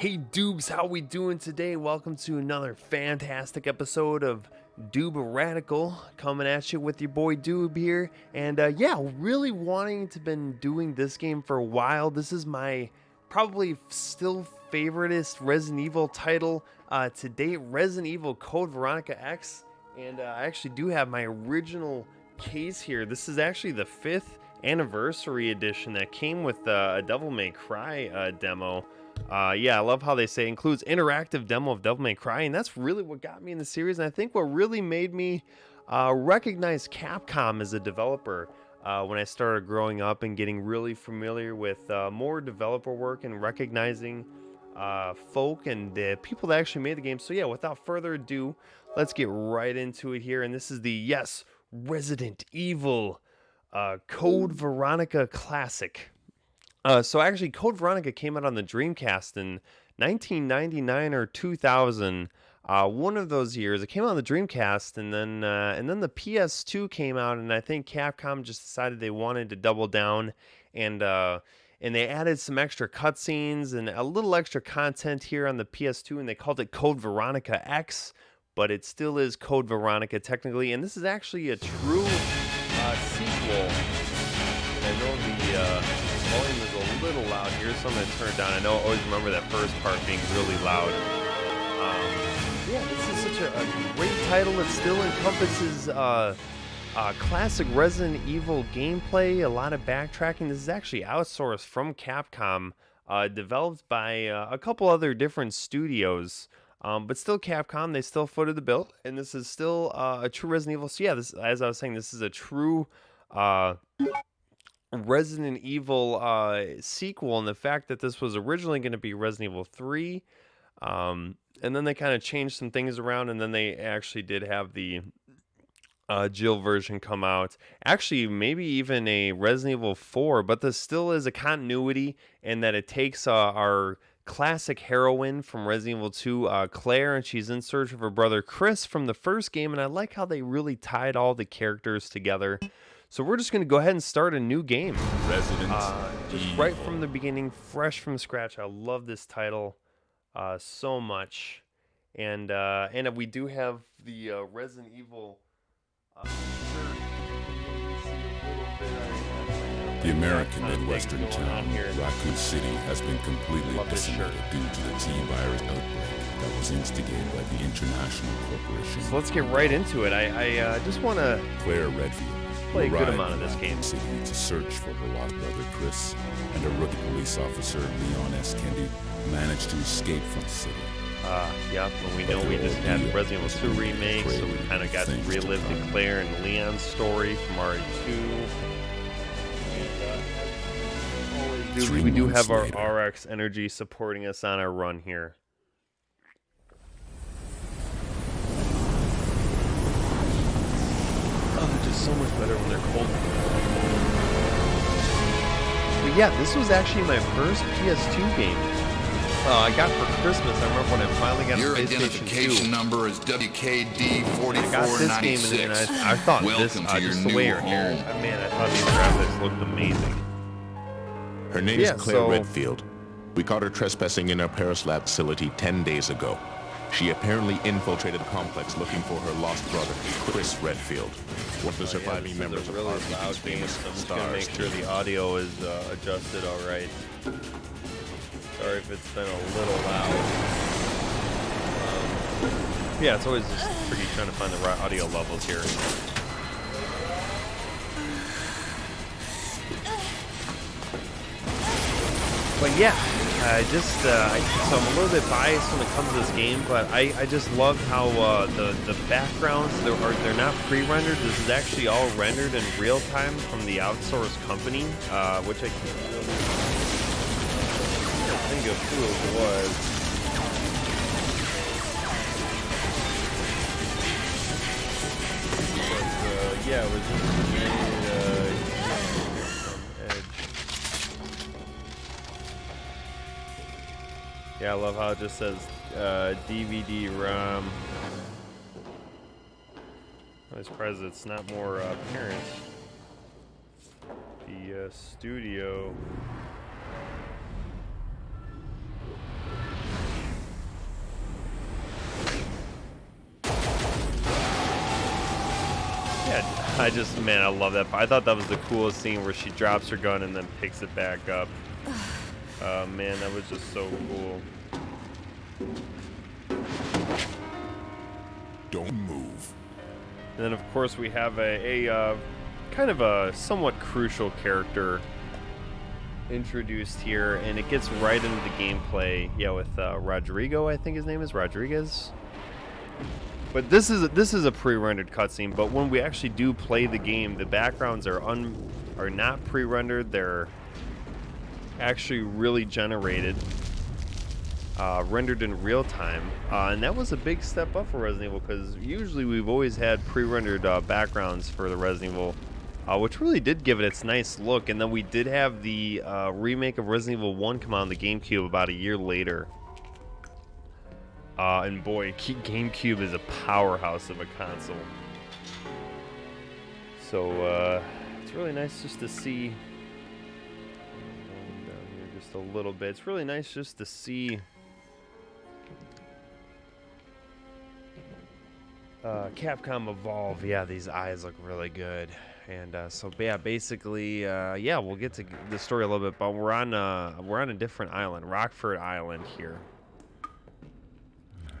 Hey Doobs, how we doing today? Welcome to another fantastic episode of Doob Radical, coming at you with your boy Doob here. And yeah, really wanting to been doing this game for a while. This is my probably still favoriteest Resident Evil title to date, Resident Evil Code Veronica X. And I actually do have my original case here. This is actually the 5th anniversary edition that came with a Devil May Cry demo. Yeah, I love how they say includes interactive demo of Devil May Cry, and that's really what got me in the series. And I think what really made me recognize Capcom as a developer when I started growing up and getting really familiar with more developer work and recognizing folk and the people that actually made the game. So yeah, without further ado, let's get right into it here. And this is the Resident Evil Code Veronica Classic. So actually, Code Veronica came out on the Dreamcast in 1999 or 2000. One of those years, it came out on the Dreamcast, and then the PS2 came out, and I think Capcom just decided they wanted to double down, and they added some extra cutscenes and a little extra content here on the PS2, and they called it Code Veronica X, but it still is Code Veronica technically, and this is actually a true sequel. I know the volume is a little loud here, so I'm going to turn it down. I know I always remember that first part being really loud. Yeah, this is such a great title. It still encompasses classic Resident Evil gameplay, a lot of backtracking. This is actually outsourced from Capcom, developed by a couple other different studios. But still Capcom, they still footed the bill, and this is still a true Resident Evil. So yeah, this, as I was saying, this is a true Resident Evil sequel, and the fact that this was originally going to be Resident Evil 3, and then they kind of changed some things around, and then they actually did have the Jill version come out. Actually, maybe even a Resident Evil 4, but this still is a continuity in that it takes our classic heroine from Resident Evil 2, Claire, and she's in search of her brother Chris from the first game, and I like how they really tied all the characters together. So we're just going to go ahead and start a new game. Resident just Evil. Right from the beginning, fresh from scratch. I love this title so much. And we do have the Resident Evil shirt. The American Midwestern town, Raccoon City, has been completely decimated due to the T-virus outbreak that was instigated by the International Corporation. So let's get right into it. I just want to Claire Redfield play a good amount of this game. City to search for her lost brother Chris, and a rookie police officer, Leon S. Kendi, managed to escape from the city. Yeah, well, we know we just had the Resident Evil 2 remake, so we kind of got to relive the Claire and Leon story from RE2. We do have our RX Energy supporting us on our run here. Oh, they're just so much better when they're cold. But yeah, this was actually my first PS2 game. I got for Christmas. I remember when I finally got your a PlayStation 2. Your identification number is WKD4496. I got this game and I thought this, just the way her hair, man, I thought these graphics looked amazing. Her name is Claire Redfield. We caught her trespassing in our Paris lab facility 10 days ago. She apparently infiltrated the complex looking for her lost brother, Chris Redfield. One of the surviving members of RPG's famous so I'm just stars. gonna make sure the audio is adjusted all right. Sorry if it's been a little loud. Yeah, it's always just tricky trying to find the right audio levels here. But yeah, so I'm a little bit biased when it comes to this game, but I just love how the backgrounds, they're not pre-rendered. This is actually all rendered in real time from the outsourced company, which I can't really think of who it was. But, yeah, it was just made from Edge. Yeah, I love how it just says DVD-ROM. I'm surprised it's not more apparent. The studio Man, I love that part. I thought that was the coolest scene where she drops her gun and then picks it back up. Man, that was just so cool. Don't move. And then, of course, we have a kind of a somewhat crucial character introduced here, and it gets right into the gameplay. Yeah, with Rodrigo, I think his name is Rodriguez. But this is a pre-rendered cutscene. But when we actually do play the game, the backgrounds are not pre-rendered. They're actually really generated, rendered in real time, and that was a big step up for Resident Evil, because usually we've always had pre-rendered backgrounds for the Resident Evil, which really did give it its nice look. And then we did have the remake of Resident Evil 1 come out on the GameCube about a year later. And boy, GameCube is a powerhouse of a console. So it's really nice just to see. Down here just a little bit. It's really nice just to see Capcom evolve. Yeah, these eyes look really good. And so yeah, basically, yeah, we'll get to the story a little bit, but we're on a different island, Rockford Island here,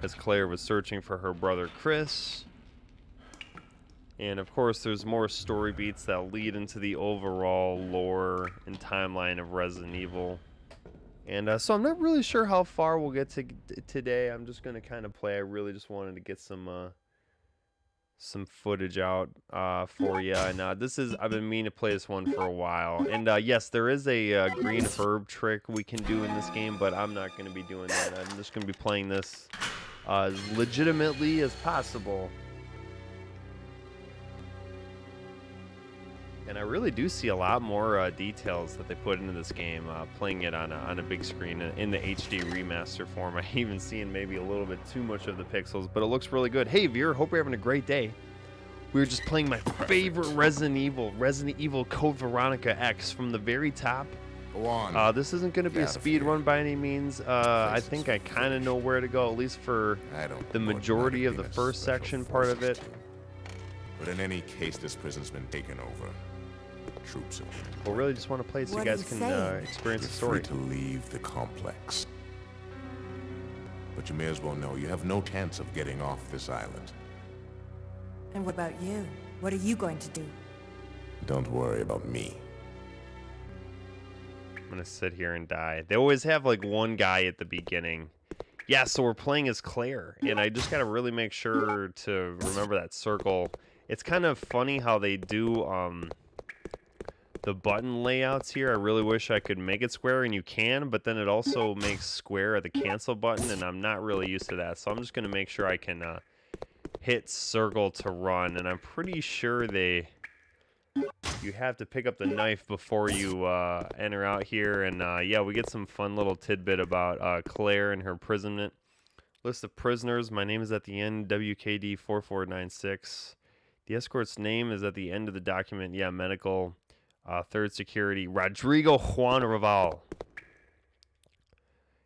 as Claire was searching for her brother Chris. And of course, there's more story beats that lead into the overall lore and timeline of Resident Evil. And so I'm not really sure how far we'll get to today. I'm just gonna kind of play. I really just wanted to get some footage out for you. And I've been meaning to play this one for a while. And yes, there is a green herb trick we can do in this game, but I'm not going to be doing that. I'm just going to be playing this as legitimately as possible. And I really do see a lot more details that they put into this game, playing it on a big screen in the HD remaster form. I even seen maybe a little bit too much of the pixels, but it looks really good. Hey, viewer, hope you're having a great day. We were just playing my favorite Resident Evil Code Veronica X from the very top. Go on. This isn't going to be a speed run by any means. I think I kind of know where to go, at least for the majority of the first section part of it. But in any case, this prison's been taken over. Troops. We'll really just want to play so you guys can experience the story. Free to leave the complex. But you may as well know you have no chance of getting off this island. And what about you? What are you going to do? Don't worry about me. I'm gonna sit here and die. They always have like one guy at the beginning. Yeah, so we're playing as Claire, and I just gotta really make sure to remember that circle. It's kind of funny how they do the button layouts here. I really wish I could make it square, and you can, but then it also makes square at the cancel button, and I'm not really used to that. So I'm just gonna make sure I can hit circle to run, and I'm pretty sure you have to pick up the knife before you enter out here. And yeah, we get some fun little tidbit about Claire and her imprisonment. List of prisoners. My name is at the end, WKD 4496. The escort's name is at the end of the document. Yeah, medical. Third security, Rodrigo Juan Raval.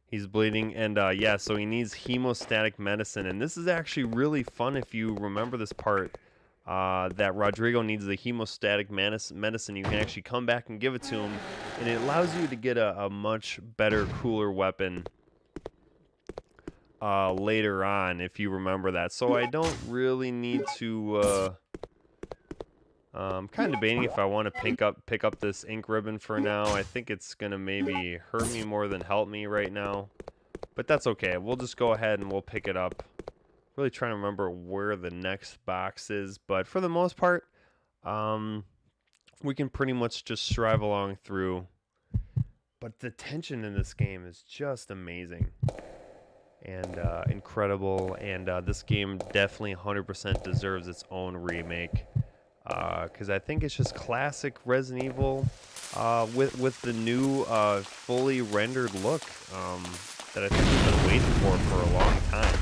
He's bleeding, and yeah, so he needs hemostatic medicine. And this is actually really fun if you remember this part, that Rodrigo needs the hemostatic medicine. You can actually come back and give it to him, and it allows you to get a much better, cooler weapon later on, if you remember that. So I don't really need to... I'm kind of debating if I want to pick up this ink ribbon for now. I think it's going to maybe hurt me more than help me right now. But that's okay. We'll just go ahead and we'll pick it up. Really trying to remember where the next box is. But for the most part, we can pretty much just strive along through. But the tension in this game is just amazing. And incredible. And this game definitely 100% deserves its own remake. Because I think it's just classic Resident Evil with the new fully rendered look that I think we've been waiting for a long time.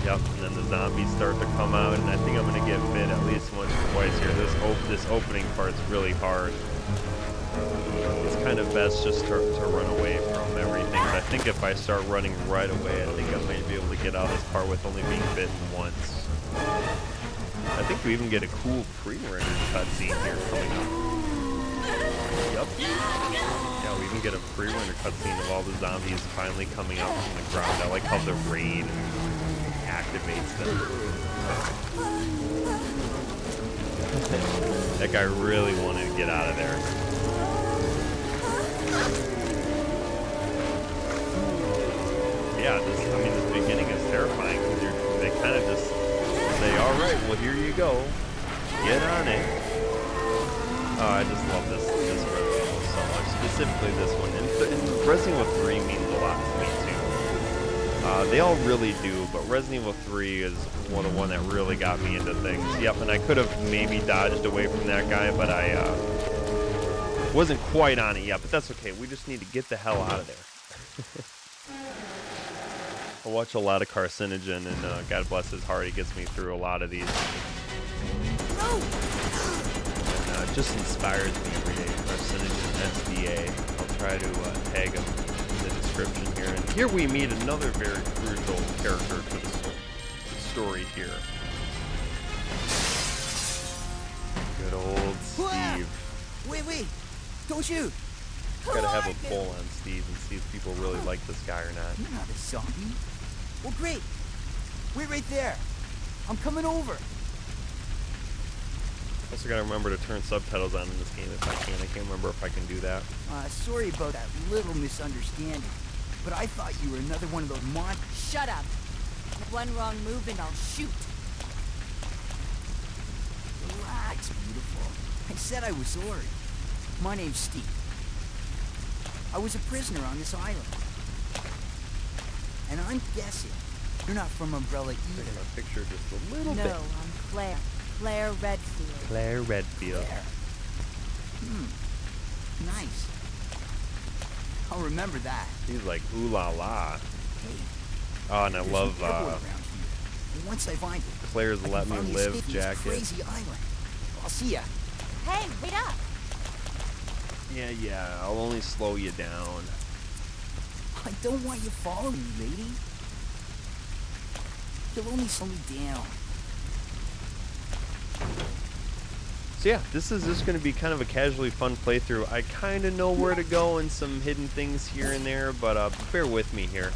Yep, and then the zombies start to come out, and I think I'm going to get bit at least once or twice here. This opening part's really hard. It's kind of best just to run away from everything, but I think if I start running right away, I think I might be able to get out of this part with only being bitten once. I think we even get a cool pre-rendered cutscene here coming up. Yep. Yeah, we even get a pre-rendered cutscene of all the zombies finally coming up from the ground. I like how the rain activates them. That guy really wanted to get out of there. Yeah, this beginning is terrifying because they kind of just say, all right, well, here you go. Get on it. Oh, I just love this Resident Evil so much. Specifically this one. And Resident Evil 3 means a lot to me, too. They all really do, but Resident Evil 3 is the one that really got me into things. Yep, and I could have maybe dodged away from that guy, but I wasn't quite on it yet. But that's okay. We just need to get the hell out of there. I watch a lot of Carcinogen, and God bless his heart, he gets me through a lot of these. And it just inspires me every day. Carcinogen SDA. I'll try to tag him in the description here. And here we meet another very crucial character to the story here. Good old Steve. Wait, don't shoot. Gotta have a poll on Steve and see if people really like this guy or not. You're not a zombie. Well, great. Wait right there. I'm coming over. Also gotta remember to turn subtitles on in this game if I can. I can't remember if I can do that. Sorry about that little misunderstanding, but I thought you were another one of those Shut up. One wrong move and I'll shoot. Relax, beautiful. I said I was sorry. My name's Steve. I was a prisoner on this island. And I'm guessing you're not from Umbrella either. Taking my picture just a little bit. No, I'm Claire. Claire Redfield. Claire Redfield. There. Nice. I'll remember that. He's like, ooh la la. Hey. Oh, and I there's love an airport around here. And once I find it, Claire's I can Let Me finally Live escape this jacket. crazy island. I'll see ya. Hey, wait up. Yeah, I'll only slow you down. I don't want you following me, lady. You'll only slow me down. So yeah, this is just going to be kind of a casually fun playthrough. I kind of know where to go and some hidden things here and there, but bear with me here.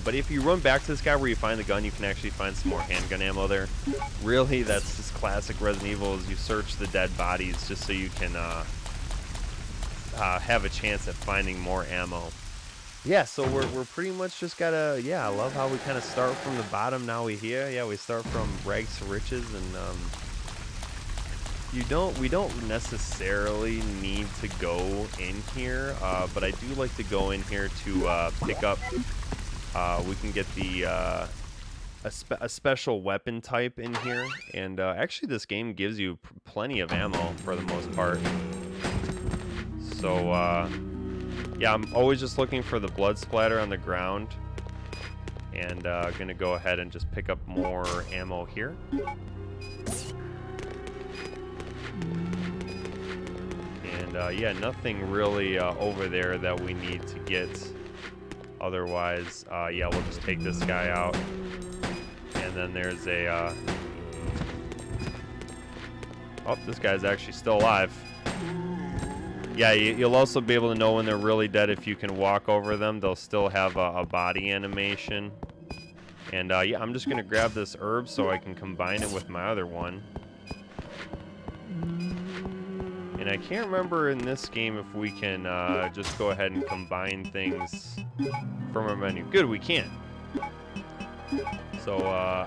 But if you run back to this guy where you find the gun, you can actually find some more handgun ammo there. Really, that's just classic Resident Evil, is you search the dead bodies just so you can have a chance at finding more ammo. Yeah, so we're pretty much just gotta, I love how we kind of start from the bottom. Now we start from rags to riches, and we don't necessarily need to go in here, but I do like to go in here to pick up, we can get the a special weapon type in here, and actually this game gives you plenty of ammo for the most part. So yeah, I'm always just looking for the blood splatter on the ground, and gonna go ahead and just pick up more ammo here. And yeah, nothing really over there that we need to get. Otherwise, yeah, we'll just take this guy out. And then there's a oh, this guy's actually still alive. Yeah, you'll also be able to know when they're really dead if you can walk over them. They'll still have a body animation. And yeah, I'm just gonna grab this herb so I can combine it with my other one. And I can't remember in this game if we can just go ahead and combine things from our menu. Good, we can. So,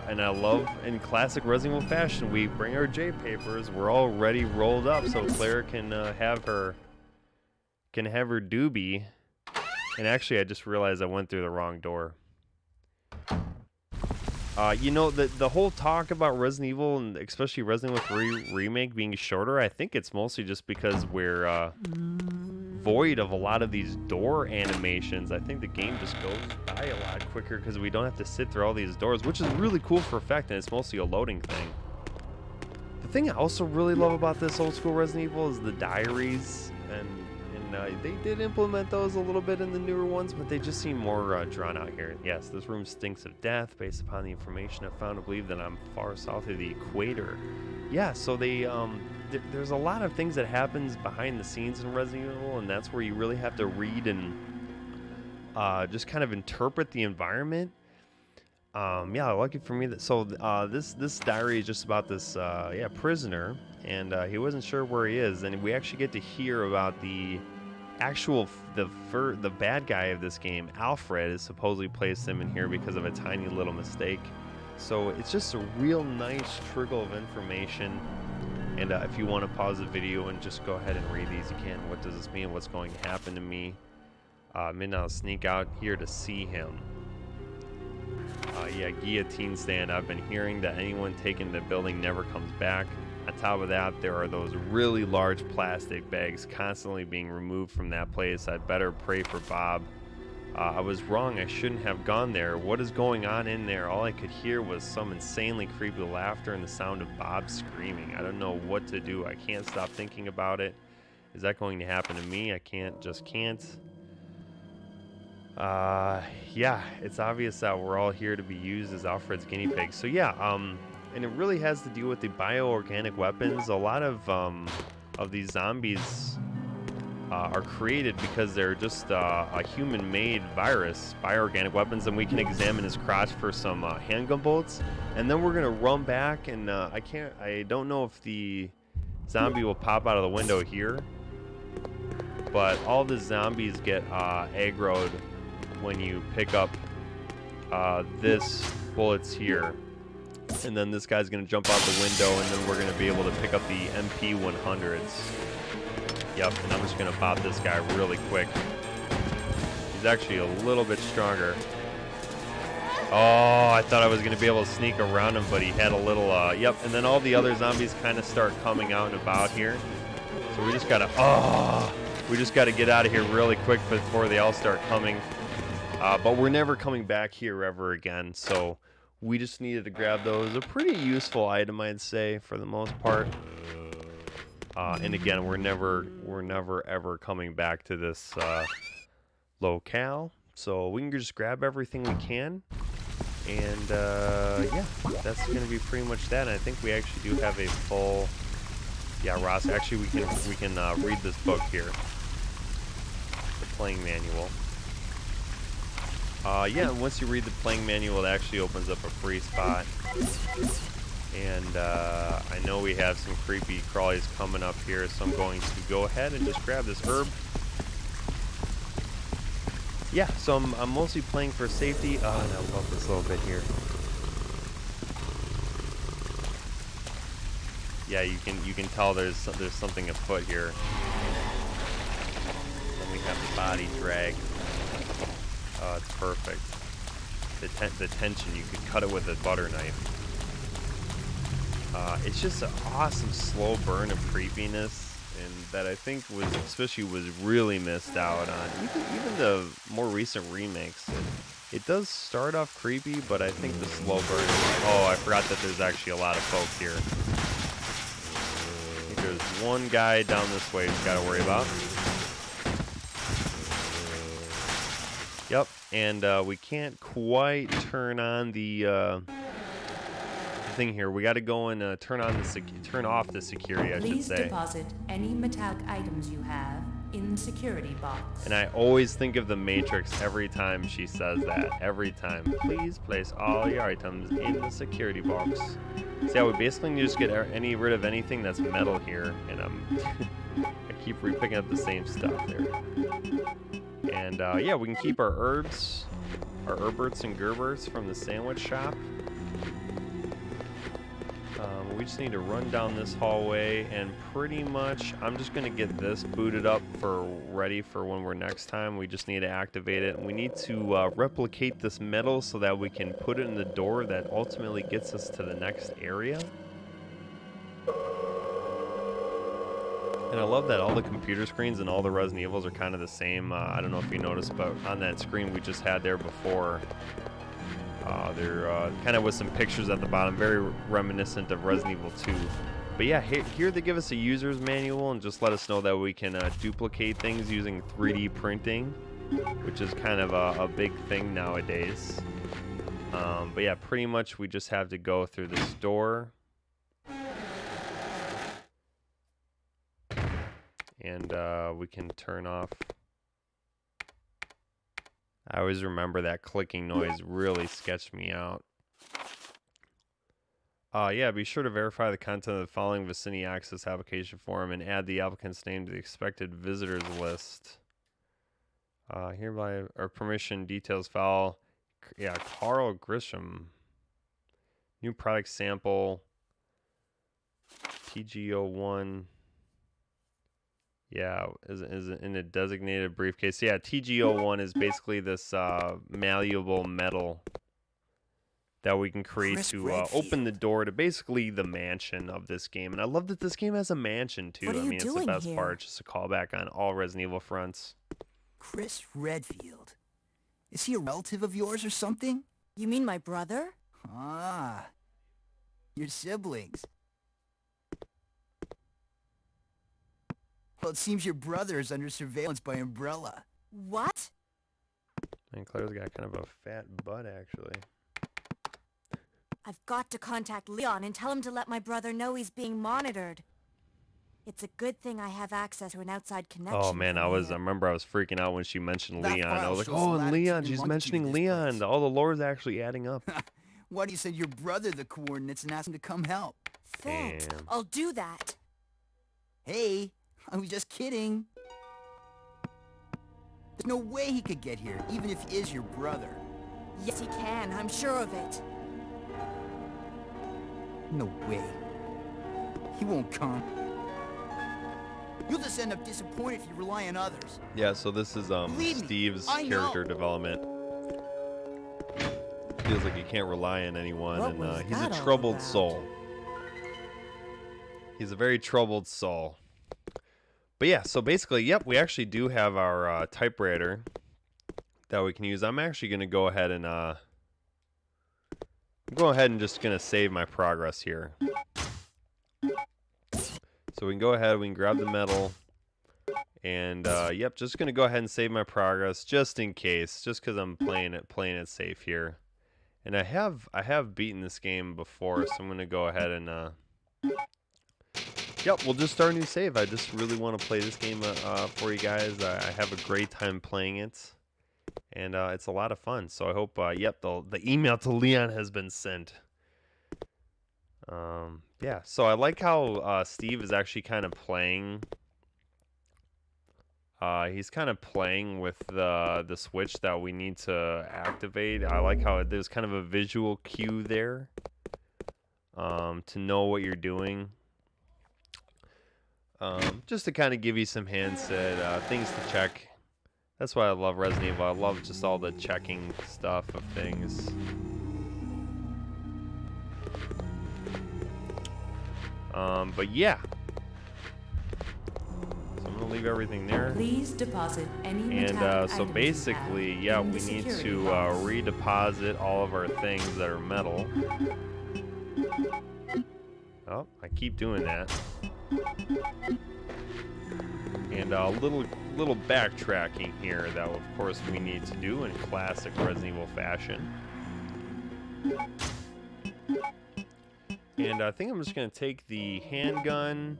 and I love, in classic Resident Evil fashion, we bring our J papers. We're already rolled up, so Claire can have her doobie. And actually, I just realized I went through the wrong door. You know, the whole talk about Resident Evil, and especially Resident Evil 3 Remake being shorter, I think it's mostly just because we're void of a lot of these door animations. I think the game just goes by a lot quicker because we don't have to sit through all these doors, which is really cool for effect, and it's mostly a loading thing. The thing I also really love about this old school Resident Evil is the diaries and And they did implement those a little bit in the newer ones, but they just seem more drawn out here. Yes, this room stinks of death based upon the information I've found to believe that I'm far south of the equator. Yeah, so they there's a lot of things that happens behind the scenes in Resident Evil, and that's where you really have to read and just kind of interpret the environment. Yeah, lucky for me that this diary is just about this prisoner, and he wasn't sure where he is, and we actually get to hear about the the bad guy of this game. Alfred is supposedly placed him in here because of a tiny little mistake. So it's just a real nice trickle of information. And if you want to pause the video and just go ahead and read these, you can. What does this mean? What's going to happen to me? Midnight, I'll sneak out here to see him. Yeah, guillotine stand. I've been hearing that anyone taken the building never comes back. On top of that, there are those really large plastic bags constantly being removed from that place. I'd better pray for Bob. I was wrong. I shouldn't have gone there. What is going on in there? All I could hear was some insanely creepy laughter and the sound of Bob screaming. I don't know what to do. I can't stop thinking about it. Is that going to happen to me? I can't. Yeah, it's obvious that we're all here to be used as Alfred's guinea pigs. So yeah, and it really has to do with the bioorganic weapons. A lot of these zombies are created because they're just a human-made virus, bioorganic weapons, and we can examine his crotch for some handgun bullets, and then we're gonna run back, and I don't know if the zombie will pop out of the window here, but all the zombies get aggroed when you pick up this bullets here, and then this guy's gonna jump out the window, and then we're gonna be able to pick up the MP100s. Yep, and I'm just gonna pop this guy really quick. He's actually a little bit stronger. Oh, I thought I was gonna be able to sneak around him, but he had a little, yep, and then all the other zombies kind of start coming out and about here. So we just gotta get out of here really quick before they all start coming. But we're never coming back here ever again, so we just needed to grab those. A pretty useful item, I'd say, for the most part. And again, we're never ever coming back to this locale, so we can just grab everything we can, and yeah, that's gonna be pretty much that. And I think we actually do have a full, yeah, Ross. Actually, we can read this book here, the playing manual. Yeah, and once you read the playing manual, it actually opens up a free spot. And I know we have some creepy crawlies coming up here, so I'm going to go ahead and just grab this herb. Yeah, so I'm mostly playing for safety. Oh, and I love this little bit here. Yeah, you can tell there's something afoot here. Then we have the body drag. Oh, it's perfect. The tension, you could cut it with a butter knife. It's just an awesome slow burn of creepiness, and that I think was really missed out on. Even the more recent remakes, it does start off creepy, but I think the slow burn. Oh, I forgot that there's actually a lot of folk here. I think there's one guy down this way we've got to worry about. Yep, and we can't quite turn on the thing here. We got to go and turn off the security, I should say. Please deposit any metallic items you have in the security box. And I always think of the Matrix every time she says that. Every time. Please place all your items in the security box. So yeah, we basically need to just get rid of anything that's metal here, and I keep picking up the same stuff there. And yeah, we can keep our herbs, our Herberts and Gerberts from the sandwich shop. We just need to run down this hallway, and pretty much I'm just going to get this booted up ready for when we're next time. We just need to activate it, and we need to replicate this metal so that we can put it in the door that ultimately gets us to the next area. And I love that all the computer screens and all the Resident Evils are kind of the same. I don't know if you noticed, but on that screen we just had there before, there kind of was some pictures at the bottom, very reminiscent of Resident Evil 2. But yeah, here they give us a user's manual and just let us know that we can duplicate things using 3D printing, which is kind of a big thing nowadays. But yeah, pretty much we just have to go through this door. And we can turn off. I always remember that clicking noise really sketched me out. Yeah, be sure to verify the content of the following vicinity access application form and add the applicant's name to the expected visitors list. Hereby, or permission details file. Yeah, Carl Grisham. New product sample. TG01. Yeah, is in a designated briefcase. Yeah, TG01 is basically this malleable metal that we can create to open the door to basically the mansion of this game. And I love that this game has a mansion too. I mean, it's the best part. Just a callback on all Resident Evil fronts. Chris Redfield. Is he a relative of yours or something? You mean my brother? Ah, your siblings. Well, it seems your brother is under surveillance by Umbrella. What? And Claire's got kind of a fat butt, actually. I've got to contact Leon and tell him to let my brother know he's being monitored. It's a good thing I have access to an outside connection. Oh man, I remember I was freaking out when she mentioned Leon. I was like, oh, Leon, she's mentioning Leon. All the lore's actually adding up. Why do you send your brother the coordinates and ask him to come help? Thanks. Damn. I'll do that. Hey, I was just kidding. There's no way he could get here, even if he is your brother. Yes, he can. I'm sure of it. No way. He won't come. You'll just end up disappointed if you rely on others. Yeah, so this is Steve's character development. Feels like he can't rely on anyone, and he's a troubled soul. He's a very troubled soul. But yeah, so basically, yep, we actually do have our typewriter that we can use. I'm actually going to go ahead and just going to save my progress here. So we can go ahead, we can grab the metal, and yep, just going to go ahead and save my progress just in case, just because I'm playing it safe here. And I have beaten this game before, so I'm going to go ahead and yep, we'll just start a new save. I just really want to play this game for you guys. I have a great time playing it, and it's a lot of fun. So I hope, yep, the email to Leon has been sent. Yeah, so I like how Steve is actually kind of playing. He's kind of playing with the switch that we need to activate. I like how there's kind of a visual cue there to know what you're doing. Just to kind of give you some hints at things to check. That's why I love Resident Evil. I love just all the checking stuff of things. But yeah. So I'm gonna leave everything there. Please deposit any And so basically, yeah, we need to redeposit all of our things that are metal. Oh, I keep doing that. And a little backtracking here that of course we need to do in classic Resident Evil fashion. And I think I'm just gonna take the handgun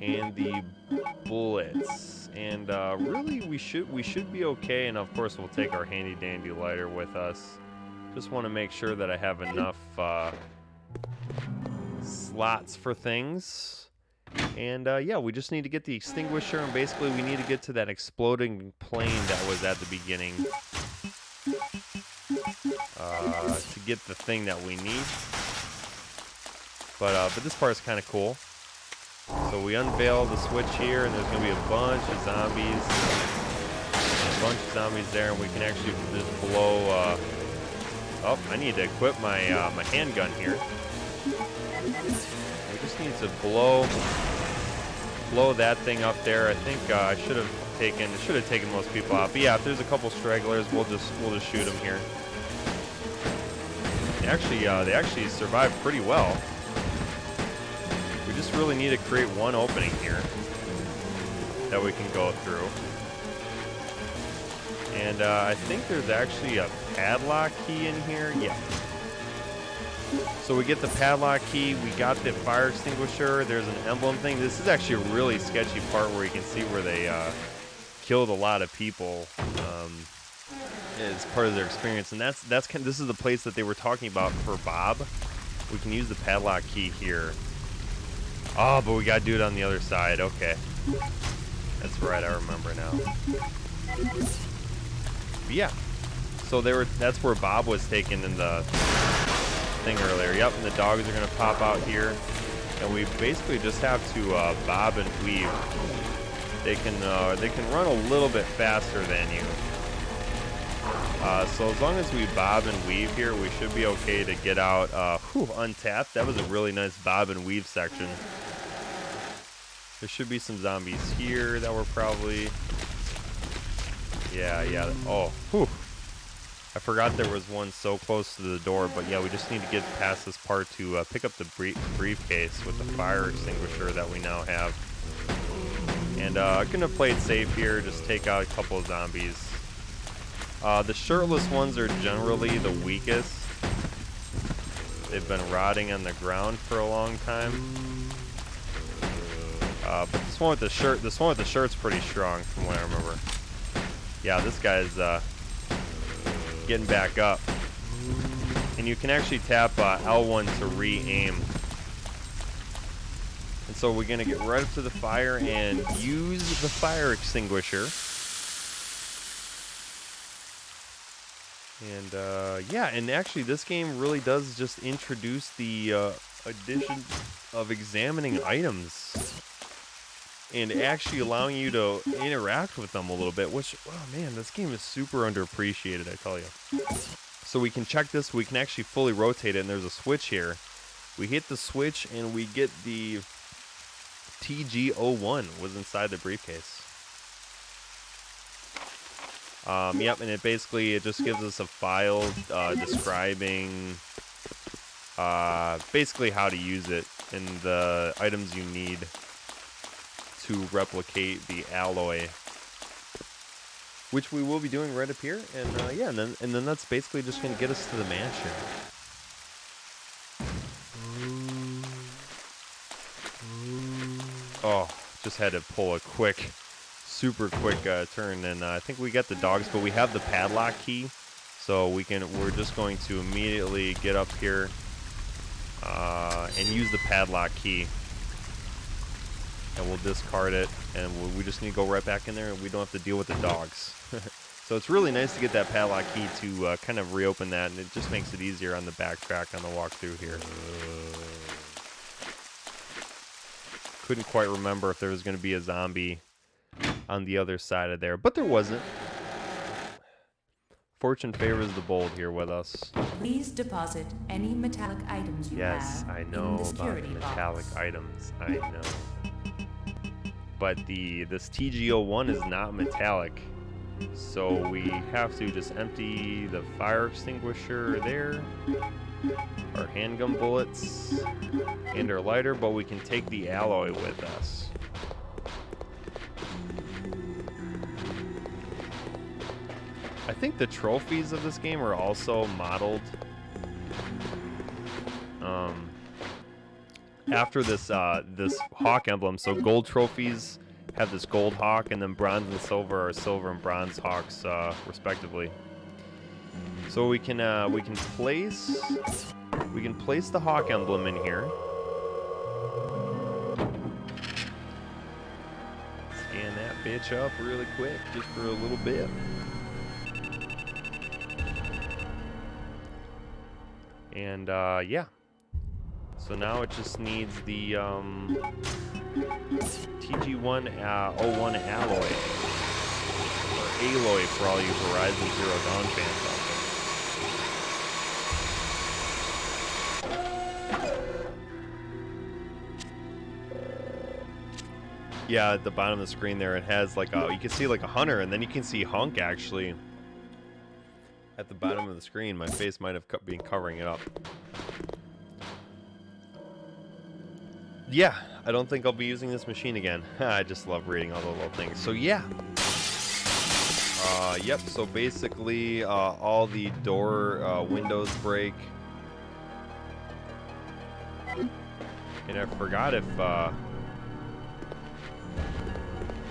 and the bullets, and really we should be okay. And of course we'll take our handy dandy lighter with us. Just want to make sure that I have enough slots for things. And yeah, we just need to get the extinguisher, and basically we need to get to that exploding plane that was at the beginning to get the thing that we need. But this part is kind of cool. So we unveil the switch here, and there's going to be a bunch of zombies. A bunch of zombies there, and we can actually just blow... oh, I need to equip my my handgun here. We just need to blow that thing up there. I think I should have taken most people out. But yeah, if there's a couple stragglers, we'll just shoot them here. They actually survived pretty well. We just really need to create one opening here that we can go through. And I think there's actually a padlock key in here. Yeah. So we get the padlock key. We got the fire extinguisher. There's an emblem thing. This is actually a really sketchy part where you can see where they killed a lot of people as part of their experience. And this is the place that they were talking about for Bob. We can use the padlock key here. Oh, but we gotta do it on the other side. Okay. That's right, I remember now. But yeah. So that's where Bob was taken in the thing earlier. Yep, and the dogs are gonna pop out here. And we basically just have to bob and weave. They can run a little bit faster than you. So as long as we bob and weave here, we should be okay to get out untapped. That was a really nice bob and weave section. There should be some zombies here that were probably... Yeah. Oh, whew. I forgot there was one so close to the door, but yeah, we just need to get past this part to pick up the briefcase with the fire extinguisher that we now have. And I'm gonna play it safe here, just take out a couple of zombies. The shirtless ones are generally the weakest. They've been rotting on the ground for a long time. But this one with the shirt's pretty strong from what I remember. Yeah, this guy's getting back up. And you can actually tap L1 to re-aim. And so we're gonna get right up to the fire and use the fire extinguisher. And yeah, and actually this game really does just introduce the addition of examining items and actually allowing you to interact with them a little bit, which, oh man, this game is super underappreciated, I tell you. So we can check this, we can actually fully rotate it, and there's a switch here. We hit the switch and we get the TG01 was inside the briefcase. Yep, and it just gives us a file describing basically how to use it and the items you need to replicate the alloy, which we will be doing right up here. And yeah, and then that's basically just gonna get us to the mansion. Oh, just had to pull a super quick turn, and I think we got the dogs, but we have the padlock key, so we're just going to immediately get up here and use the padlock key, and we'll discard it, and we just need to go right back in there, and we don't have to deal with the dogs. So it's really nice to get that padlock key to kind of reopen that, and it just makes it easier on the backtrack on the walkthrough here. Couldn't quite remember if there was going to be a zombie on the other side of there, but there wasn't. Fortune favors the bold here with us. Please deposit any metallic items you have. Yes, I know about the metallic items. I know. But this TG01 is not metallic, so we have to just empty the fire extinguisher there, our handgun bullets, and our lighter, but we can take the alloy with us. I think the trophies of this game are also modeled after this hawk emblem. So gold trophies have this gold hawk, and then bronze and silver are silver and bronze hawks, respectively. So we can place the hawk emblem in here. Scan that bitch up really quick, just for a little bit. And yeah, so now it just needs the TG01 01 alloy, or alloy for all you Horizon Zero Dawn fans out there. Yeah, at the bottom of the screen there, it has like you can see like a hunter, and then you can see Hunk actually. At the bottom of the screen, my face might have been covering it up. yeah, I don't think I'll be using this machine again. I just love reading all the little things. So yeah. Yep, so basically all the door windows break. And I forgot if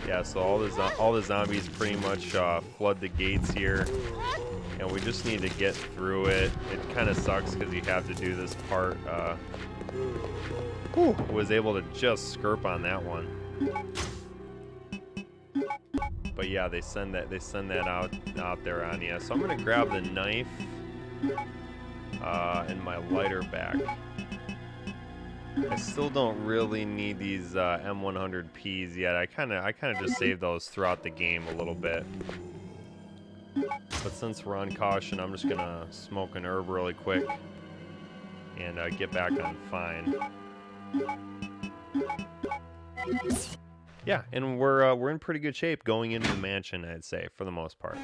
yeah, so all the zombies pretty much flood the gates here, and we just need to get through it. It kind of sucks because you have to do this part. Was able to just skirp on that one, but yeah, they send that out there on you. So I'm gonna grab the knife and my lighter back. I still don't really need these M100Ps yet. I kind of just saved those throughout the game a little bit. But since we're on caution, I'm just gonna smoke an herb really quick and get back on fine. Yeah, and we're in pretty good shape going into the mansion, I'd say, for the most part.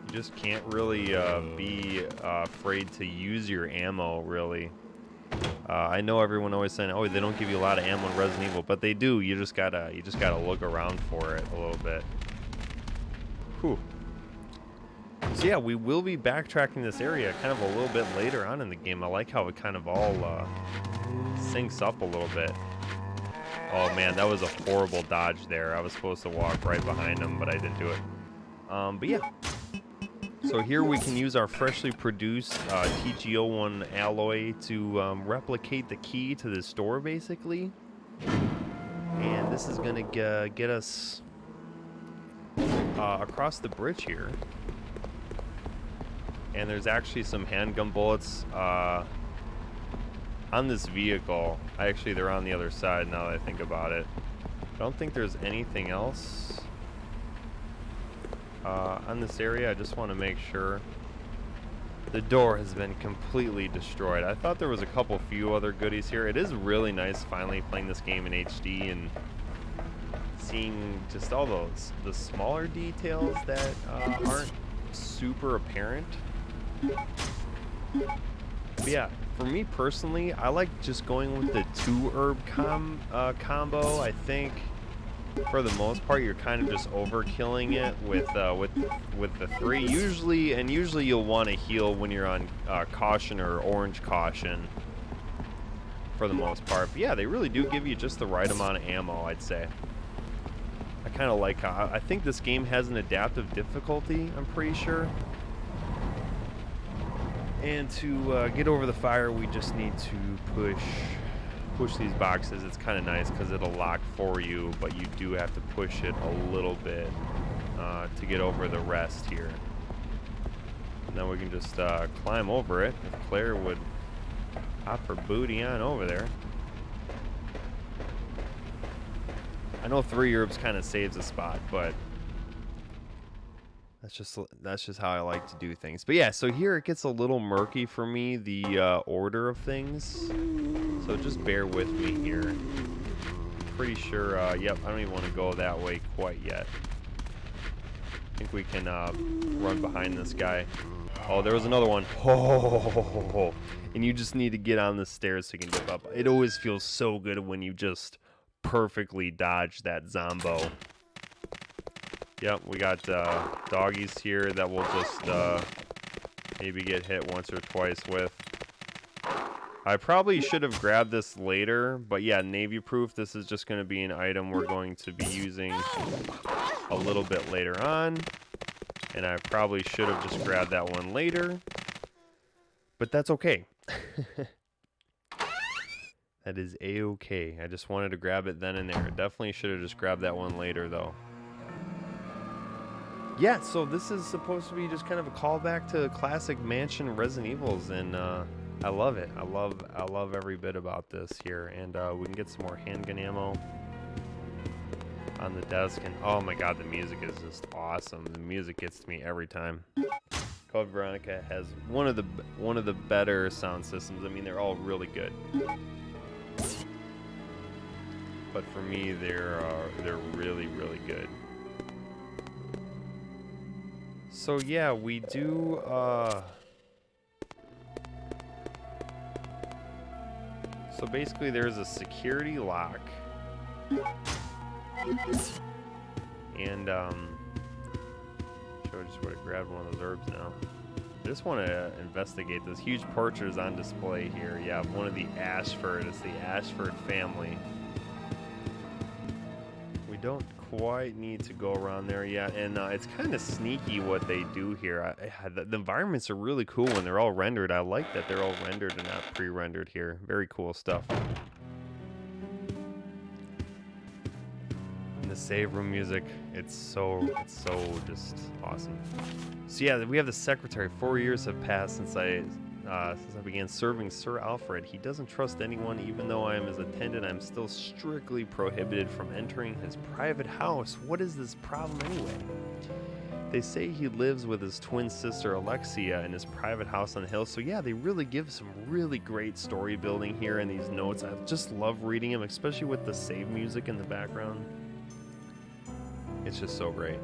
You just can't really be afraid to use your ammo, really. I know everyone always saying, "Oh, they don't give you a lot of ammo in Resident Evil," but they do. You just gotta look around for it a little bit. Whew. So yeah, we will be backtracking this area kind of a little bit later on in the game. I like how it kind of all syncs up a little bit. Oh man, that was a horrible dodge there. I was supposed to walk right behind him, but I didn't do it. But yeah. So here we can use our freshly produced TG01 alloy to replicate the key to this door, basically. And this is going to get us across the bridge here. And there's actually some handgun bullets on this vehicle. Actually, they're on the other side now that I think about it. I don't think there's anything else on this area. I just want to make sure. The door has been completely destroyed. I thought there was a few other goodies here. It is really nice finally playing this game in HD and seeing just all the smaller details that aren't super apparent. But yeah, for me personally, I like just going with the 2 herb combo. I think for the most part, you're kind of just overkilling it with the 3. Usually you'll want to heal when you're on caution or orange caution. For the most part, but yeah, they really do give you just the right amount of ammo, I'd say. I kind of like how I think this game has an adaptive difficulty. I'm pretty sure. And to get over the fire, we just need to push these boxes. It's kind of nice because it'll lock for you, but you do have to push it a little bit to get over the rest here. And then we can just climb over it. If Claire would hop her booty on over there. I know 3 herbs kind of saves a spot, but that's just how I like to do things. But yeah, so here it gets a little murky for me, the order of things. So just bear with me here. Pretty sure, yep, I don't even want to go that way quite yet. I think we can run behind this guy. Oh, there was another one. Oh, and you just need to get on the stairs so you can dip up. It always feels so good when you just perfectly dodge that zombo. Yep, we got doggies here that we'll just maybe get hit once or twice with. I probably should have grabbed this later, but yeah, Navy Proof, this is just going to be an item we're going to be using a little bit later on. And I probably should have just grabbed that one later, but that's okay. That is a-okay. I just wanted to grab it then and there. Definitely should have just grabbed that one later, though. Yeah, so this is supposed to be just kind of a callback to classic mansion Resident Evils, and I love it. I love every bit about this here, and we can get some more handgun ammo on the desk, and oh my god, the music is just awesome. The music gets to me every time. Code Veronica has one of the better sound systems. I mean, they're all really good, but for me, they're really, really good. So yeah, we do so basically there's a security lock. And I just would have grabbed one of those herbs now. I just want to investigate this huge portrait is on display here. Yeah, one of the Ashford. It's the Ashford family. We don't quite need to go around there yet, and it's kind of sneaky what they do here. The environments are really cool when they're all rendered. I like that they're all rendered and not pre-rendered here. Very cool stuff. The save room music, it's so just awesome. So yeah, we have the secretary. 4 years have passed since I began serving Sir Alfred. He doesn't trust anyone. Even though I am his attendant, I'm still strictly prohibited from entering his private house. What is this problem anyway? They say he lives with his twin sister Alexia in his private house on the hill. So yeah, they really give some really great story building here in these notes. I just love reading them, especially with the save music in the background. It's just so great.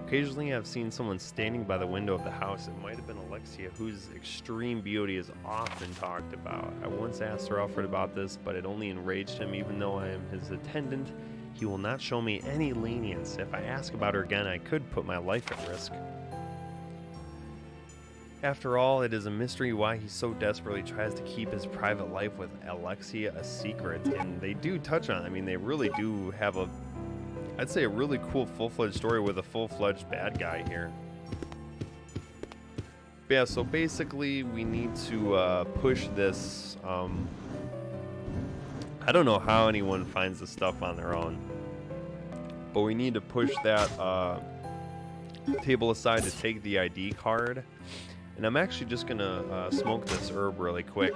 Occasionally I've seen someone standing by the window of the house. It might have been Alexia, whose extreme beauty is often talked about. I once asked Sir Alfred about this, but it only enraged him. Even though I am his attendant, he will not show me any lenience. If I ask about her again, I could put my life at risk. After all, it is a mystery why he so desperately tries to keep his private life with Alexia a secret. And they do touch on it. I mean, they really do have I'd say a really cool full-fledged story with a full-fledged bad guy here. But yeah, so basically we need to push this. I don't know how anyone finds this stuff on their own, but we need to push that table aside to take the ID card. And I'm actually just gonna smoke this herb really quick,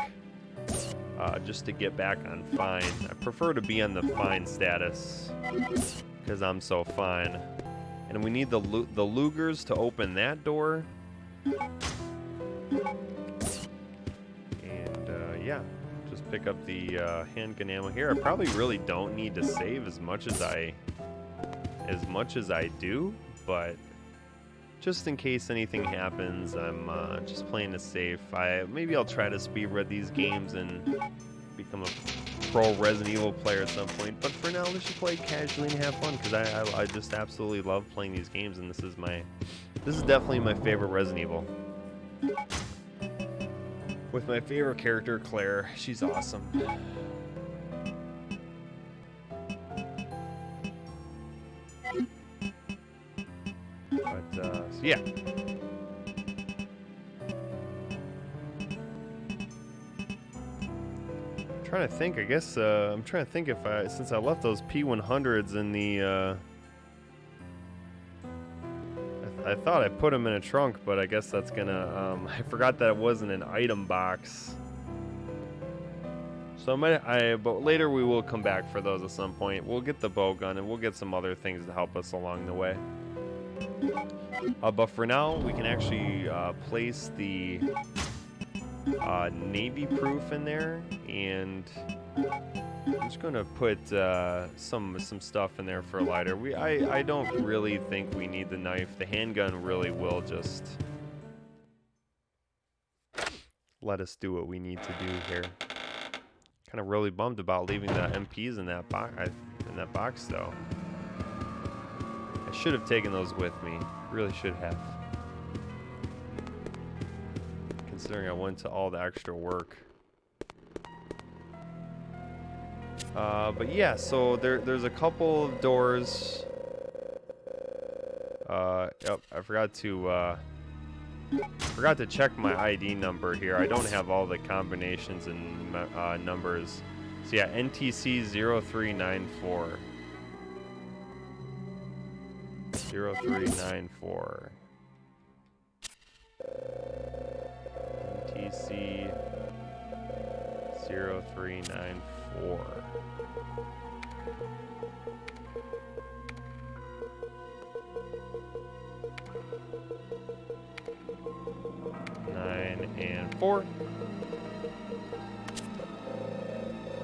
just to get back on fine. I prefer to be on the fine status, because I'm so fine. And we need the Lugers to open that door. And yeah, just pick up the handgun ammo here. I probably really don't need to save as much as I do, but just in case anything happens, I'm just playing it safe. Maybe I'll try to speed read these games and become a pro Resident Evil player at some point, but for now let's just play casually and have fun, because I just absolutely love playing these games, and this is definitely my favorite Resident Evil, with my favorite character, Claire. She's awesome. But so yeah, trying to think. I guess I'm trying to think if since I left those P100s in the I thought I put them in a trunk, but I guess that's gonna I forgot that it wasn't an item box, so but later we will come back for those at some point. We'll get the bow gun and we'll get some other things to help us along the way, but for now we can actually place the navy proof in there, and I'm just gonna put some stuff in there for a lighter. I don't really think we need the knife. The handgun really will just let us do what we need to do here. Kind of really bummed about leaving the MPs in that box though. I should have taken those with me. Really should have. Considering I went to all the extra work. But yeah, so there's a couple of doors. Yep, I forgot to check my ID number here. I don't have all the combinations and numbers. So yeah, NTC 0394. 0394. NTC 0394. Nine and 4.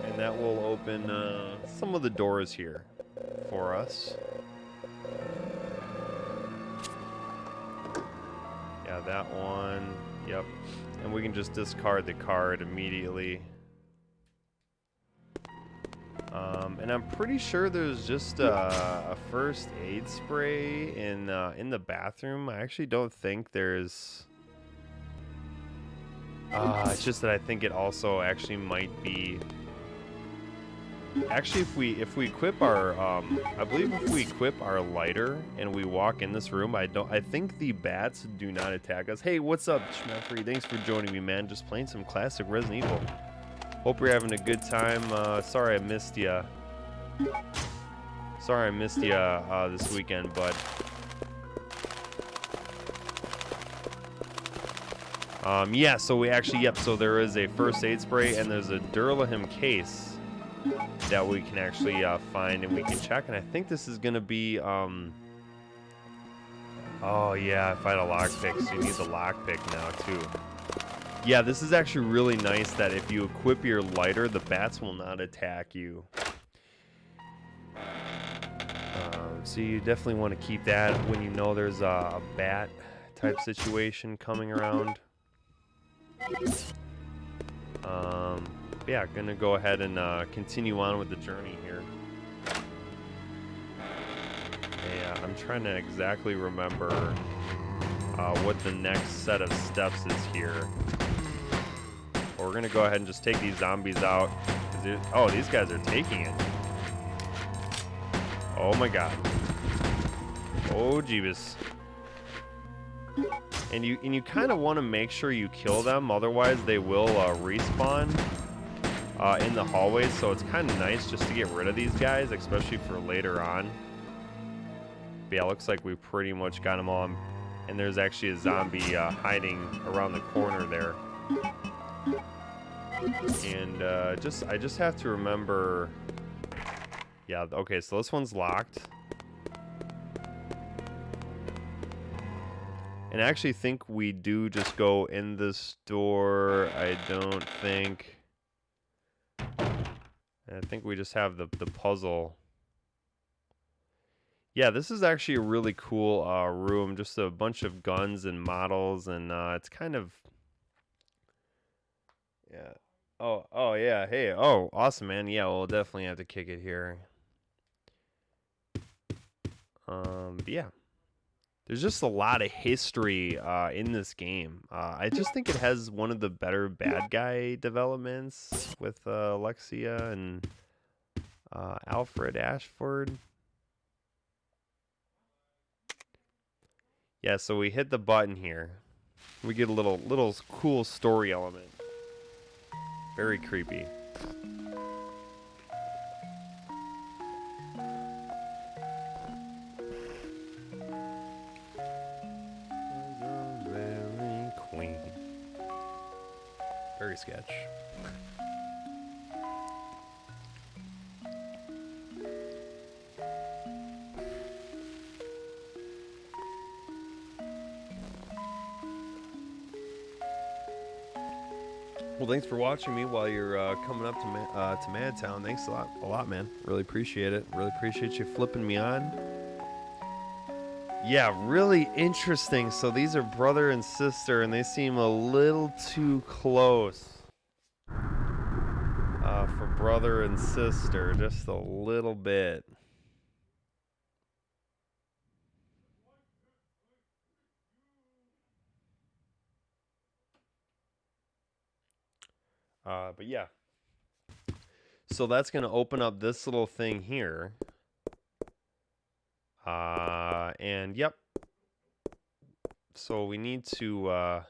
And that will open some of the doors here for us. Yeah, that one. Yep. And we can just discard the card immediately. And I'm pretty sure there's just a first aid spray in the bathroom. I actually don't think there's. It's just that I think it also actually might be. Actually, if we equip our, I believe if we equip our lighter and we walk in this room, I think the bats do not attack us. Hey, what's up, Schmeffrey? Thanks for joining me, man. Just playing some classic Resident Evil. Hope you're having a good time. Sorry I missed ya. Sorry I missed ya this weekend, bud. Yeah, so we actually, yep, so there is a first aid spray and there's a Durlahem case that we can actually find and we can check, and I think this is gonna be oh yeah, if I had a lockpick, so you need the lockpick now too. Yeah, this is actually really nice that if you equip your lighter, the bats will not attack you. So you definitely want to keep that when you know there's a bat type situation coming around. Yeah, gonna go ahead and continue on with the journey here. Yeah, I'm trying to exactly remember what the next set of steps is here. We're gonna go ahead and just take these zombies out. Oh, these guys are taking it. Oh my god. Oh Jeebus. And you kind of want to make sure you kill them, otherwise they will respawn in the hallways. So it's kind of nice just to get rid of these guys, especially for later on. But yeah, looks like we pretty much got them all. And there's actually a zombie hiding around the corner there. And I just have to remember. Yeah, okay, so this one's locked. And I actually think we do just go in this door. I don't think. I think we just have the puzzle. Yeah, this is actually a really cool room. Just a bunch of guns and models, and it's kind of. Yeah. Oh yeah. Hey. Oh, awesome, man. Yeah, we'll definitely have to kick it here. But yeah. There's just a lot of history in this game. I just think it has one of the better bad guy developments with Alexia and Alfred Ashford. Yeah, so we hit the button here. We get a little cool story element. Very creepy. Very sketch. Well, thanks for watching me while you're coming up to Madtown. Thanks a lot, man. Really appreciate it. Really appreciate you flipping me on. Yeah, really interesting. So these are brother and sister, and they seem a little too close for brother and sister, just a little bit. But yeah. So that's going to open up this little thing here. And yep. So we need to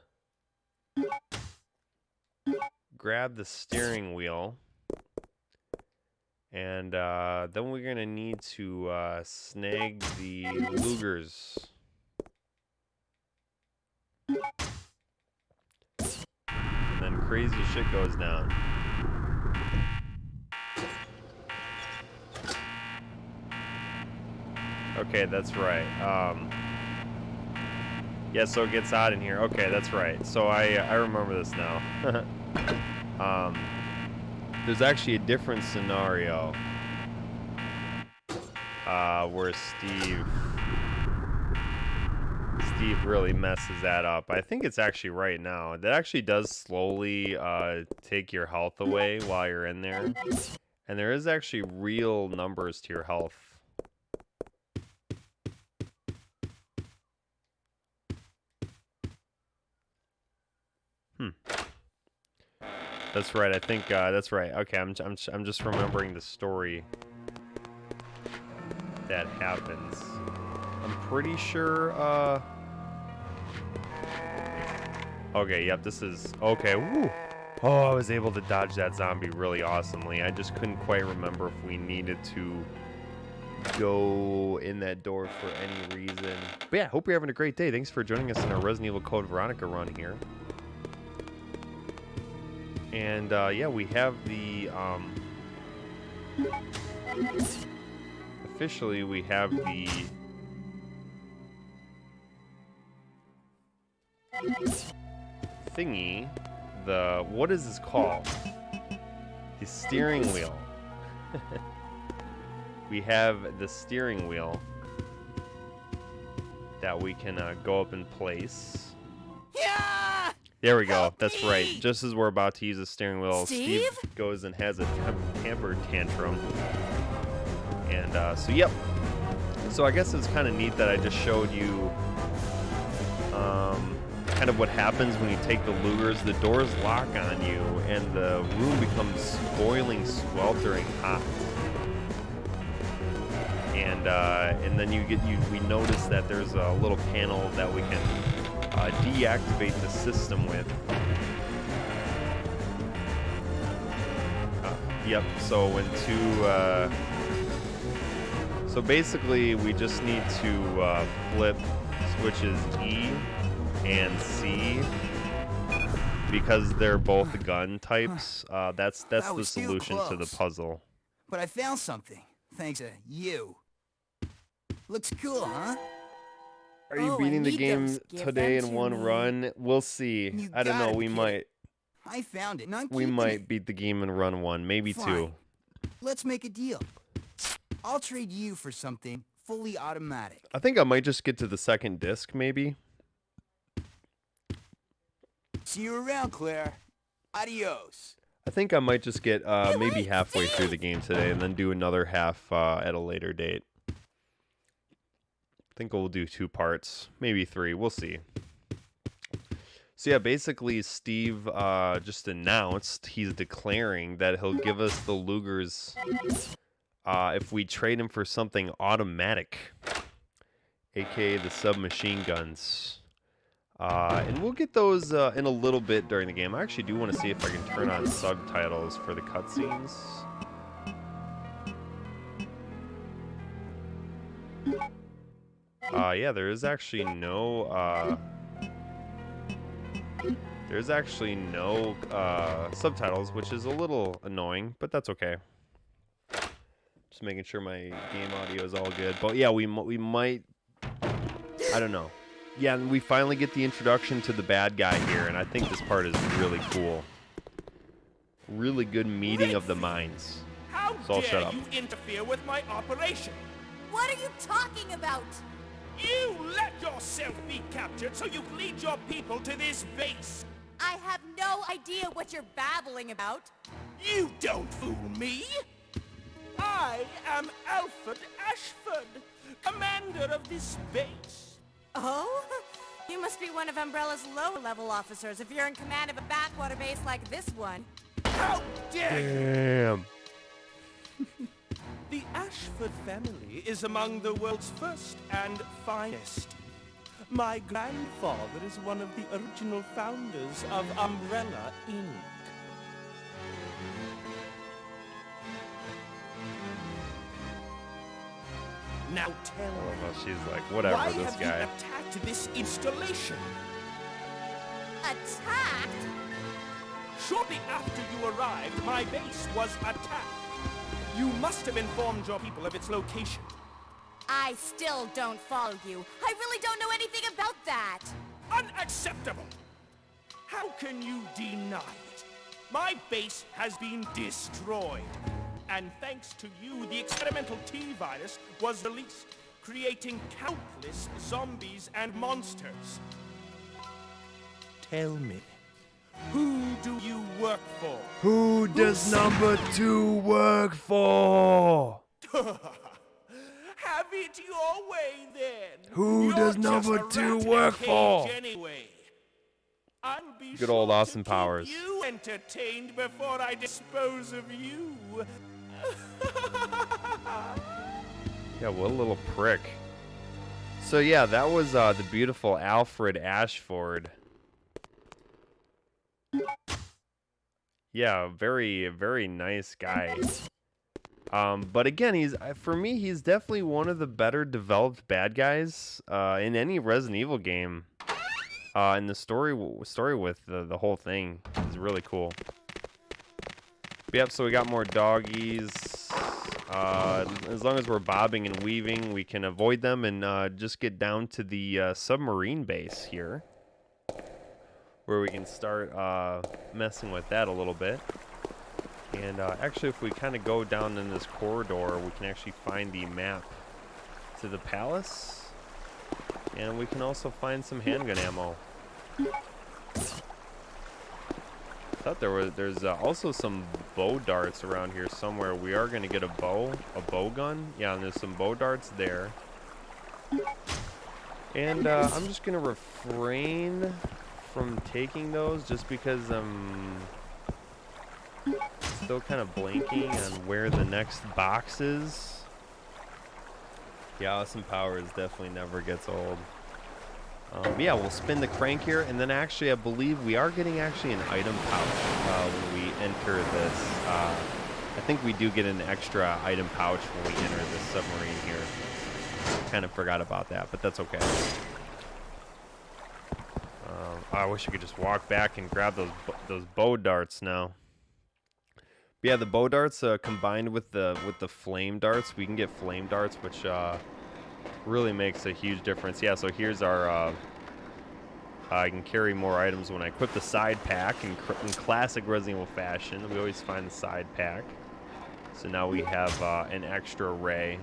grab the steering wheel. And then we're going to need to snag the Lugers. And then crazy shit goes down. Okay, that's right. Yeah, so it gets hot in here. Okay, that's right. So I remember this now. There's actually a different scenario Steve really messes that up. I think it's actually right now. That actually does slowly take your health away while you're in there. And there is actually real numbers to your health. That's right. I think that's right. Okay, I'm just remembering the story that happens. I'm pretty sure. Okay. Yep. This is okay. Woo. Oh, I was able to dodge that zombie really awesomely. I just couldn't quite remember if we needed to go in that door for any reason. But yeah, hope you're having a great day. Thanks for joining us in our Resident Evil Code Veronica run here. And yeah, we have the officially we have the thingy. The what is this called? The steering wheel. We have the steering wheel that we can go up in place. Yeah! There we go. That's right. Just as we're about to use the steering wheel, Steve goes and has a temper tantrum. And so, yep. So I guess it's kind of neat that I just showed you kind of what happens when you take the Lugers. The doors lock on you, and the room becomes boiling, sweltering hot. And then we notice that there's a little panel that we can deactivate the system with. Yep. So so basically we just need to flip switches E and C because they're both gun types. That's the solution to the puzzle. But I found something, thanks to you. Looks cool, huh? Are you beating the game today in one run? We'll see. I don't know. We might. I found it. We might beat the game in run one, maybe two. Let's make a deal. I'll trade you for something fully automatic. I think I might just get to the second disc, maybe. See you around, Claire. Adios. I think I might just get maybe halfway through the game today and then do another half at a later date. I think we'll do 2 parts, maybe 3. We'll see. So yeah, basically Steve just announced he's declaring that he'll give us the Lugers if we trade him for something automatic, aka the submachine guns. And we'll get those in a little bit during the game. I actually do want to see if I can turn on subtitles for the cutscenes. Yeah, there is actually no subtitles, which is a little annoying, but that's okay. Just making sure my game audio is all good. But yeah, we might, I don't know. Yeah, and we finally get the introduction to the bad guy here, and I think this part is really cool. Really good meeting of the minds. So I'll shut up. How dare you interfere with my operation? What are you talking about? You let yourself be captured so you can lead your people to this base. I have no idea what you're babbling about. You don't fool me. I am Alfred Ashford, commander of this base. Oh? You must be one of Umbrella's lower-level officers if you're in command of a backwater base like this one. How dare you! Damn. The Ashford family is among the world's first and finest. My grandfather is one of the original founders of Umbrella, Inc. Now tell me, She's like, whatever, why this have guy. you attacked this installation? Attacked? Shortly after you arrived, my base was attacked. You must have informed your people of its location. I still don't follow you. I really don't know anything about that. Unacceptable! How can you deny it? My base has been destroyed. And thanks to you, the experimental T-virus was released, creating countless zombies and monsters. Tell me, who do you work for? Who does number 2 work for? Have it your way then. Who does number 2 work for? Anyway. I'll be Good old sure Austin to Powers. keep you entertained before I dispose of you. Yeah, what a little prick. So yeah, that was the beautiful Alfred Ashford. Yeah, very, very nice guy. But again, for me, he's definitely one of the better developed bad guys in any Resident Evil game. And the story with the whole thing is really cool. But yep, so we got more doggies. As long as we're bobbing and weaving, we can avoid them and just get down to the submarine base here, where we can start messing with that a little bit. And actually, if we kind of go down in this corridor, we can actually find the map to the palace. And we can also find some handgun ammo. I thought there's also some bow darts around here somewhere. We are going to get a bow gun. Yeah, and there's some bow darts there. And I'm just going to refrain from taking those just because I'm still kind of blanking on where the next box is. Yeah, Austin Powers definitely never gets old. Yeah, we'll spin the crank here, and then actually I believe we are getting actually an item pouch when we enter this. I think we do get an extra item pouch when we enter this submarine here. Kind of forgot about that, but that's okay. I wish I could just walk back and grab those bow darts now. But yeah, the bow darts combined with the flame darts, we can get flame darts, which really makes a huge difference. Yeah, so here's our I can carry more items when I equip the side pack in classic Resident Evil fashion. We always find the side pack. So now we have an extra array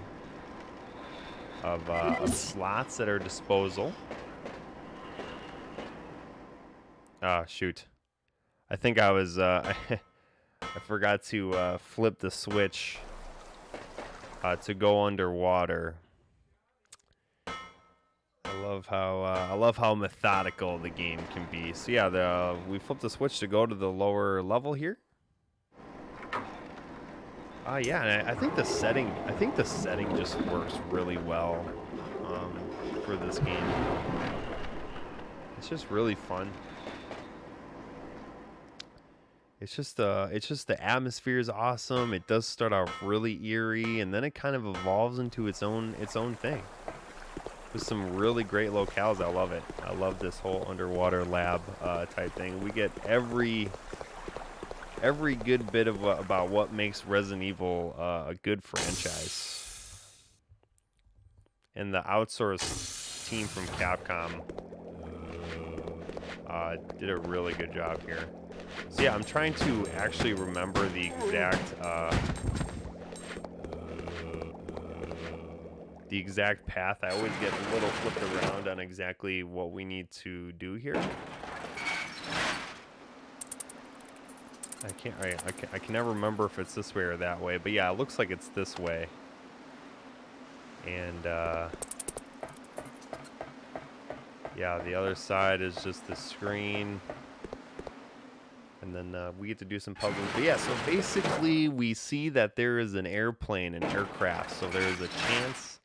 of slots at our disposal. Ah, shoot. I think I was I forgot to flip the switch to go underwater. I love how methodical the game can be. So yeah, we flipped the switch to go to the lower level here. Yeah, and I think the setting just works really well for this game. It's just really fun. It's just the atmosphere is awesome. It does start out really eerie, and then it kind of evolves into its own thing. With some really great locales. I love it. I love this whole underwater lab type thing. We get every good bit of about what makes Resident Evil a good franchise. And the outsourced team from Capcom did a really good job here. So yeah, I'm trying to actually remember the exact path. I always get a little flipped around on exactly what we need to do here. I can never remember if it's this way or that way, but yeah, it looks like it's this way. And yeah, the other side is just the screen. And then we get to do some puzzles. But yeah, so basically we see that there is an airplane, an aircraft. So there is a chance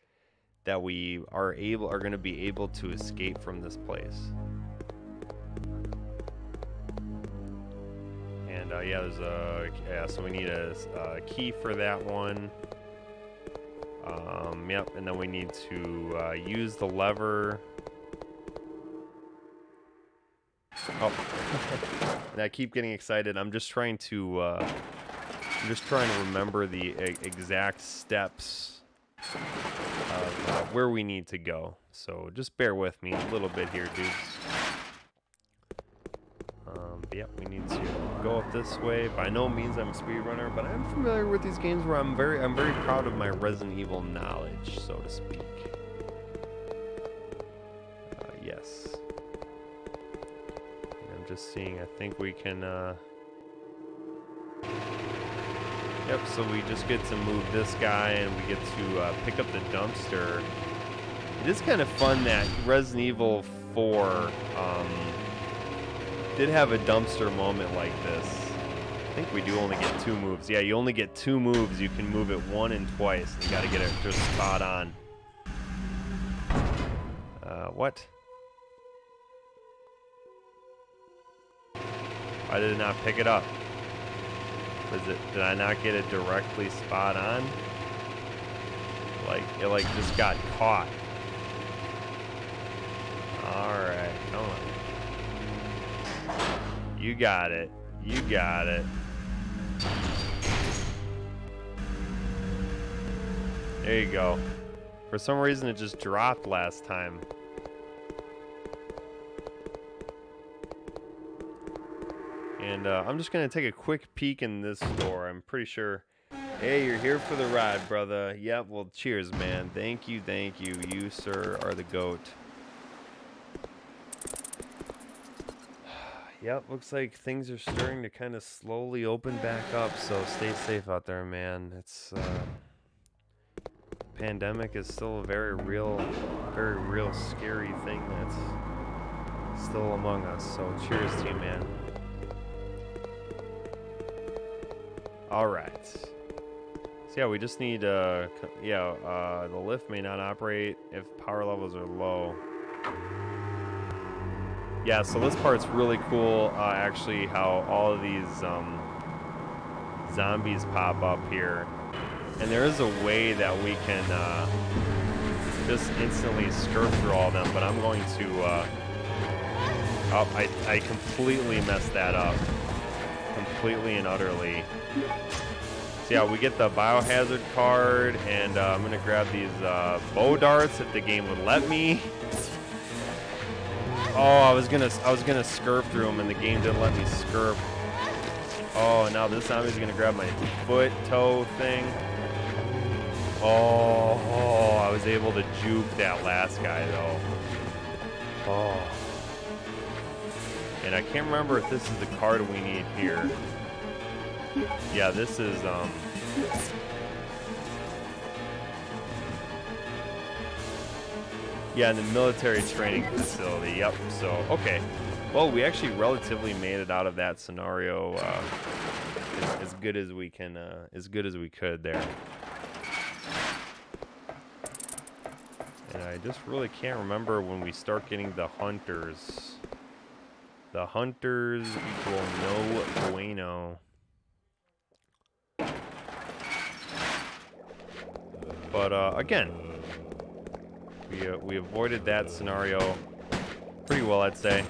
that we are going to be able to escape from this place. And yeah, so we need a key for that one. Yep, and then we need to use the lever. Oh, and I keep getting excited. I'm just trying to remember the exact steps of where we need to go. So just bear with me a little bit here, dudes. But yeah, we need to go up this way. By no means I'm a speedrunner, but I'm familiar with these games where I'm very proud of my Resident Evil knowledge, so to speak. just seeing. I think we can, yep, so we just get to move this guy, and we get to pick up the dumpster. It is kind of fun that Resident Evil 4 did have a dumpster moment like this. I think we do only get 2 moves. Yeah, you only get 2 moves. You can move it 1 and twice. You got to get it just spot on. What? Why did it not pick it up? Did I not get it directly spot on? Like, it like just got caught. Alright, come on. You got it. You got it. There you go. For some reason it just dropped last time. And I'm just going to take a quick peek in this store. I'm pretty sure... Hey, you're here for the ride, brother. Yep, well, cheers, man. Thank you, thank you. You, sir, are the GOAT. Yep, looks like things are starting to kind of slowly open back up, so stay safe out there, man. It's... pandemic is still a very real, scary thing that's still among us. So cheers to you, man. All right. So yeah, we just need the lift may not operate if power levels are low. Yeah, so this part's really cool. Actually, how all of these zombies pop up here. And there is a way that we can just instantly skirt through all of them, but I'm going to... oh, I completely messed that up. Completely and utterly. So yeah, we get the biohazard card, and I'm going to grab these bow darts if the game would let me. Oh, I was gonna scurp through them, and the game didn't let me scurp. Oh, now this zombie's going to grab my foot, toe thing. Oh, I was able to juke that last guy, though. Oh. And I can't remember if this is the card we need here. Yeah, this is, yeah, in the military training facility. Yep, so, okay. Well, we actually relatively made it out of that scenario as good as we can, as good as we could there. And I just really can't remember when we start getting the hunters. The hunters equal no bueno. But again, we avoided that scenario pretty well, I'd say.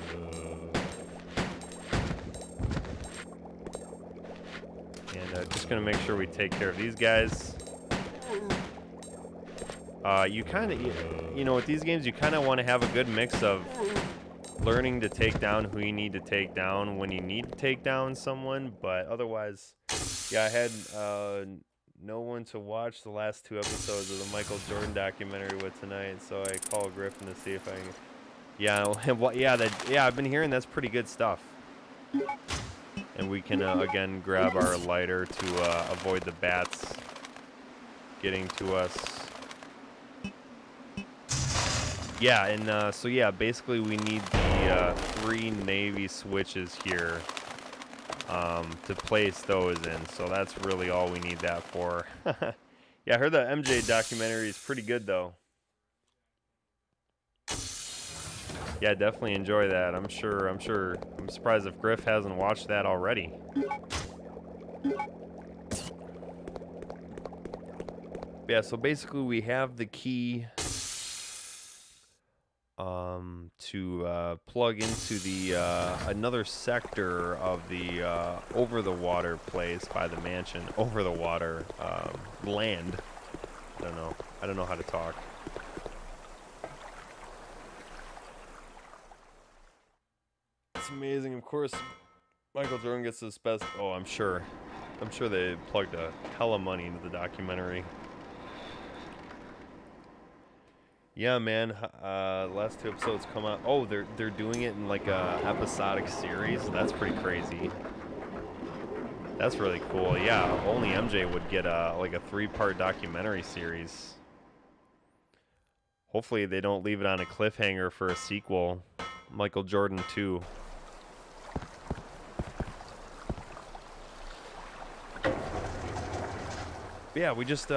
And just gonna make sure we take care of these guys. You kind of, you know, with these games, you kind of want to have a good mix of learning to take down who you need to take down when you need to take down someone, but otherwise, yeah, I had no one to watch the last 2 episodes of the Michael Jordan documentary with tonight, so I called Griffin to see if I can, I've been hearing that's pretty good stuff. And we can, again, grab our lighter to avoid the bats getting to us. Yeah, and so yeah, basically we need the 3 Navy switches here to place those in. So that's really all we need that for. Yeah, I heard the MJ documentary is pretty good though. Yeah, definitely enjoy that. I'm surprised if Griff hasn't watched that already. Yeah, so basically we have the key to plug into the another sector of the over the water place by the mansion, over the water land. I don't know how to talk. It's amazing. Of course, Michael Jordan gets his best. Oh, I'm sure they plugged a hella money into the documentary. Yeah, man. Last 2 episodes come out. Oh, they're doing it in like a episodic series. That's pretty crazy. That's really cool. Yeah, only MJ would get like a 3-part documentary series. Hopefully they don't leave it on a cliffhanger for a sequel. Michael Jordan 2. But yeah, we just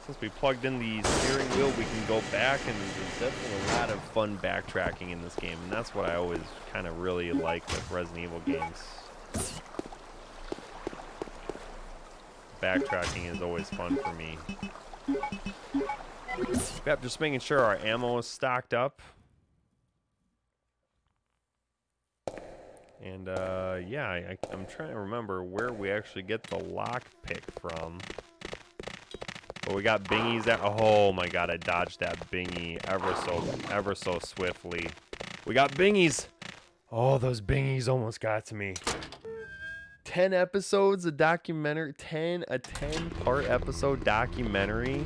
since we plugged in the steering wheel, we can go back, and there's definitely a lot of fun backtracking in this game, and that's what I always kind of really like with Resident Evil games. Backtracking is always fun for me. Yep, just making sure our ammo is stocked up. And yeah, I'm trying to remember where we actually get the lockpick from. But we got bingies at, oh my god, I dodged that bingy ever so swiftly. We got bingies. Oh, those bingies almost got to me. 10 episodes of documentary, a 10-part episode documentary.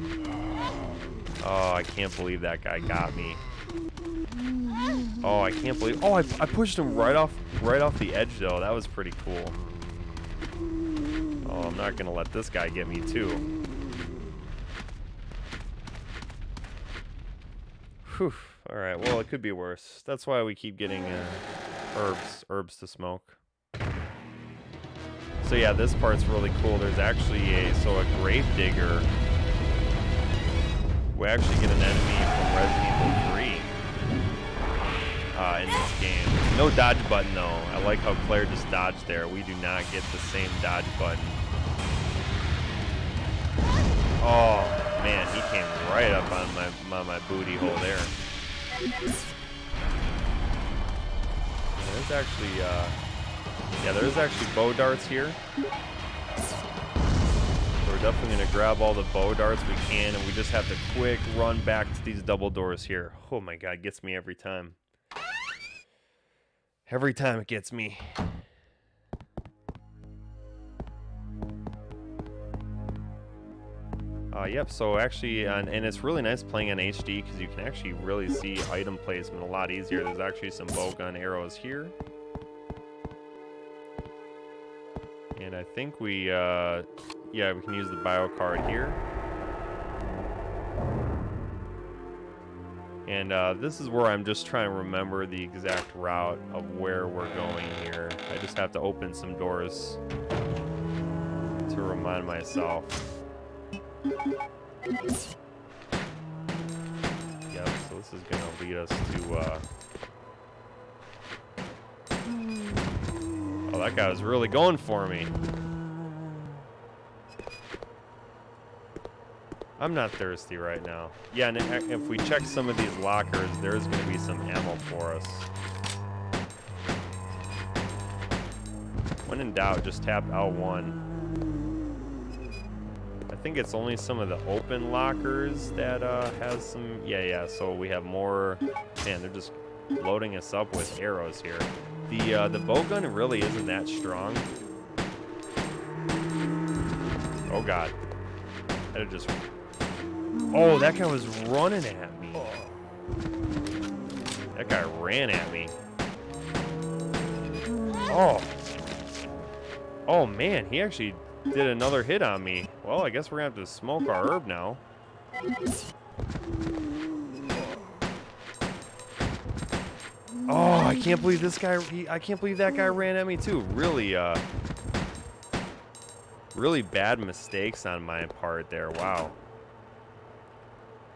Oh, I can't believe that guy got me. Oh, I can't believe, oh, I pushed him right off the edge though. That was pretty cool. Oh, I'm not gonna let this guy get me too. Whew. All right, well, it could be worse. That's why we keep getting herbs to smoke. So yeah, this part's really cool. There's actually a grave digger. We actually get an enemy from Resident Evil 3 in this game. No dodge button though. I like how Claire just dodged there. We do not get the same dodge button. Oh man, he came right up on my booty hole there. There's actually yeah, there's actually bow darts here. So we're definitely gonna grab all the bow darts we can, and we just have to quick run back to these double doors here. Oh my god, it gets me every time. Every time it gets me. Yep, so actually, and it's really nice playing on HD because you can actually really see item placement a lot easier. There's actually some bowgun arrows here. And I think we, yeah, we can use the bio card here. And this is where I'm just trying to remember the exact route of where we're going here. I just have to open some doors to remind myself. Yep, so this is gonna lead us to oh, that guy was really going for me. I'm not thirsty right now. Yeah, and if we check some of these lockers, there's gonna be some ammo for us. When in doubt, just tap L1. I think it's only some of the open lockers that has some, yeah, so we have more. Man, they're just loading us up with arrows here. The bowgun really isn't that strong. Oh god, that just, oh, that guy was running at me. That guy ran at me. Oh man, he actually did another hit on me. Well, I guess we're gonna have to smoke our herb now. Oh, I can't believe this guy, I can't believe that guy ran at me too. Really, really bad mistakes on my part there. Wow.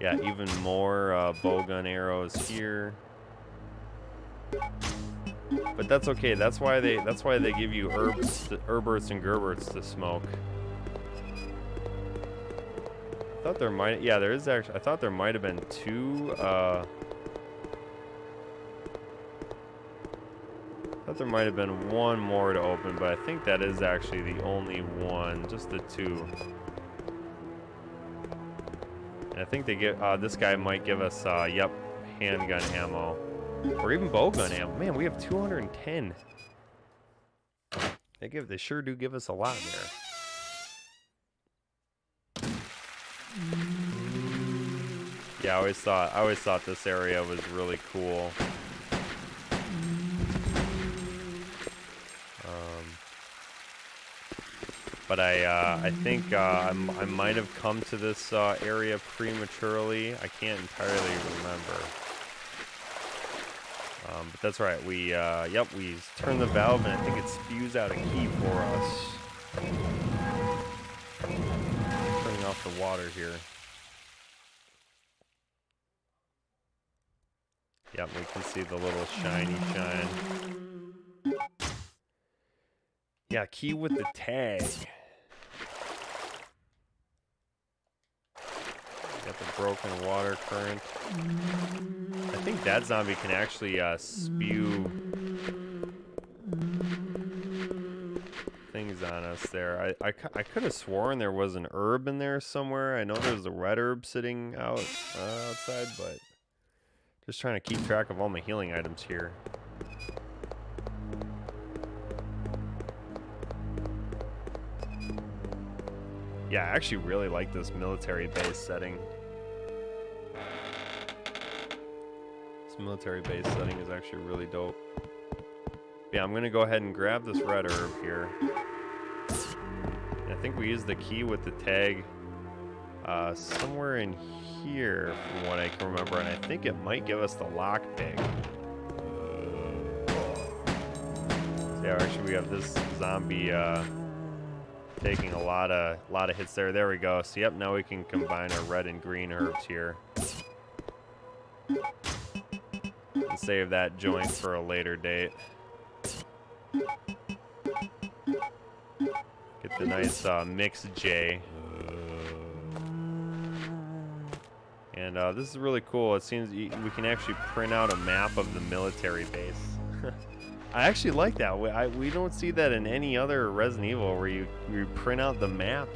Yeah, even more bowgun arrows here. But that's okay. That's why they give you herberts and gerberts to smoke. I thought there might, yeah, there is actually, I thought there might have been two I thought there might have been one more to open, but I think that is actually the only one, just the two. And I think they give, this guy might give us, yep, handgun ammo. Or even bowgun ammo. Man, we have 210. They sure do give us a lot there. Yeah, I always thought this area was really cool. But I think I might have come to this area prematurely. I can't entirely remember. But that's right. We turn the valve, and I think it spews out a key for us. Turning off the water here. Yep, we can see the little shiny shine. Yeah, key with the tag. Got the broken water current. I think that zombie can actually spew things on us there. I could have sworn there was an herb in there somewhere. I know there's a red herb sitting outside, but just trying to keep track of all my healing items here. Yeah, I actually really like this military base setting. This military base setting is actually really dope. Yeah, I'm gonna go ahead and grab this red herb here. I think we used the key with the tag somewhere in here from what I can remember, and I think it might give us the lockpick. So yeah, actually we have this zombie taking a lot of hits there. There we go. So yep, now we can combine our red and green herbs here. And save that joint for a later date. Get the nice mix J. And this is really cool. It seems we can actually print out a map of the military base. I actually like that. We don't see that in any other Resident Evil where you print out the map.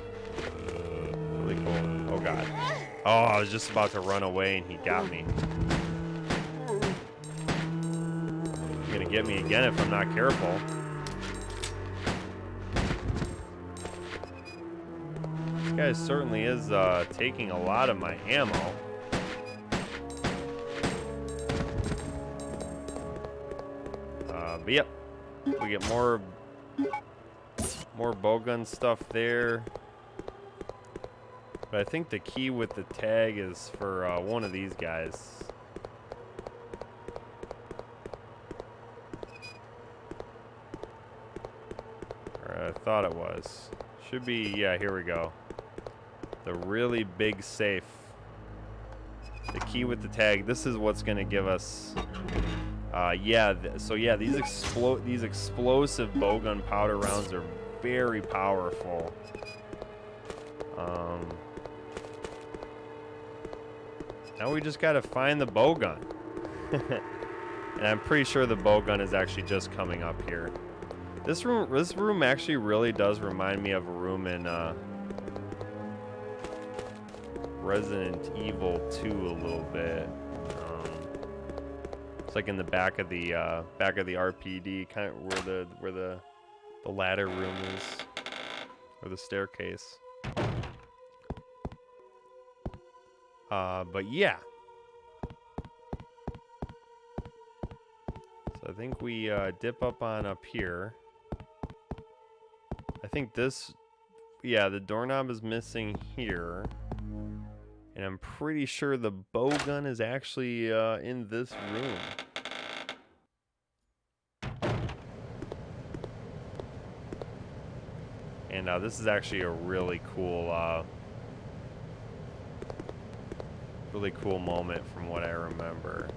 Really cool. Oh god. Oh, I was just about to run away and he got me. He's gonna get me again if I'm not careful. This guy certainly is taking a lot of my ammo. But yep, we get more bowgun stuff there. But I think the key with the tag is for one of these guys. Or I thought it was. Should be, yeah, here we go. The really big safe. The key with the tag. This is what's going to give us... these explosive bowgun powder rounds are very powerful. Now we just gotta find the bowgun. And I'm pretty sure the bowgun is actually just coming up here. This room actually really does remind me of a room in Resident Evil 2 a little bit. Like in the back of the RPD, kind of where the ladder room is, or the staircase. But yeah. So I think we dip up on up here. I think this, yeah, the doorknob is missing here. And I'm pretty sure the bowgun is actually in this room. And this is actually a really cool moment from what I remember.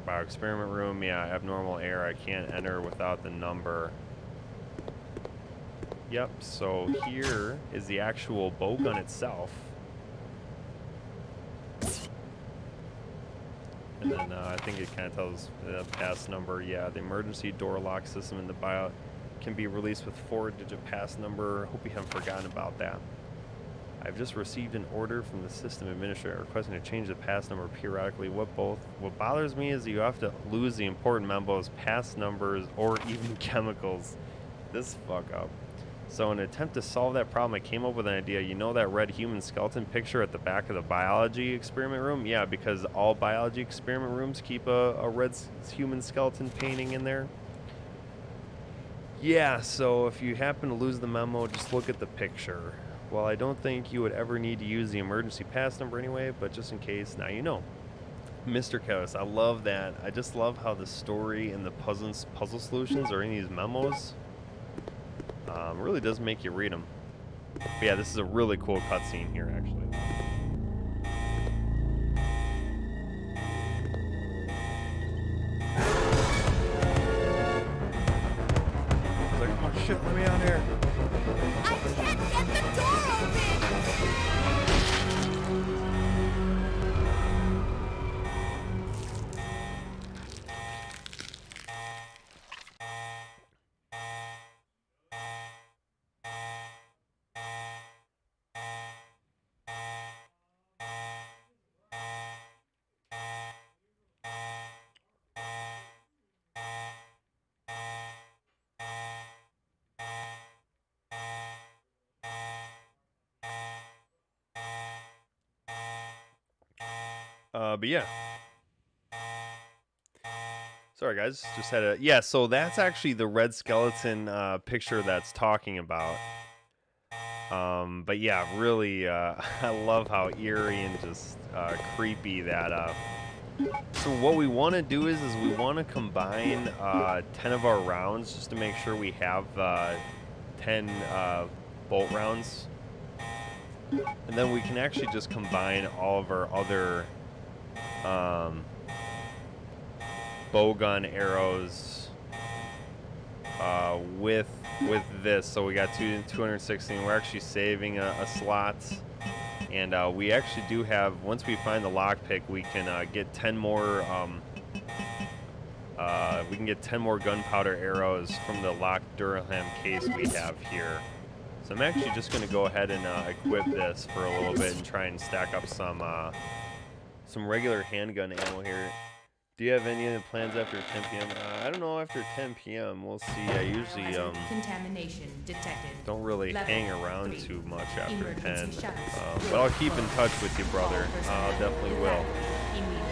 Bio-experiment room, yeah, abnormal air, I can't enter without the number. Yep, so here is the actual bowgun itself. And then I think it kind of tells the pass number. Yeah, the emergency door lock system in the bio can be released with 4-digit pass number. Hope you haven't forgotten about that. I've just received an order from the system administrator requesting to change the pass number periodically. What bothers me is you have to lose the important memos, pass numbers, or even chemicals. This fuck up. So in an attempt to solve that problem, I came up with an idea. You know that red human skeleton picture at the back of the biology experiment room? Yeah, because all biology experiment rooms keep a red human skeleton painting in there. Yeah, so if you happen to lose the memo, just look at the picture. Well, I don't think you would ever need to use the emergency pass number anyway, but just in case, now you know. Mr. Chaos, I love that. I just love how the story and the puzzle solutions are in these memos. Really does make you read them. But yeah, this is a really cool cutscene here, actually. It's like, oh shit, let me out here. I can't get the door open! But yeah. Sorry guys, just had a, yeah, so that's actually the red skeleton picture that's talking about. But yeah, really, I love how eerie and just creepy that. So what we want to do is we want to combine 10 of our rounds just to make sure we have 10 bolt rounds. And then we can actually just combine all of our other bowgun arrows with this. So we got 216. We're actually saving a slot, and we actually do have, once we find the lockpick, we can get 10 more. We can get 10 more gunpowder arrows from the locked Durham case we have here. So I'm actually just going to go ahead and equip this for a little bit and try and stack up some regular handgun ammo here. Do you have any other plans after 10 p.m.? I don't know, after 10 p.m. We'll see. I usually contamination detected. don't really Level hang around 3. too much after Emergency 10. shuttles But I'll keep in touch with you, brother. I definitely will. Immediately.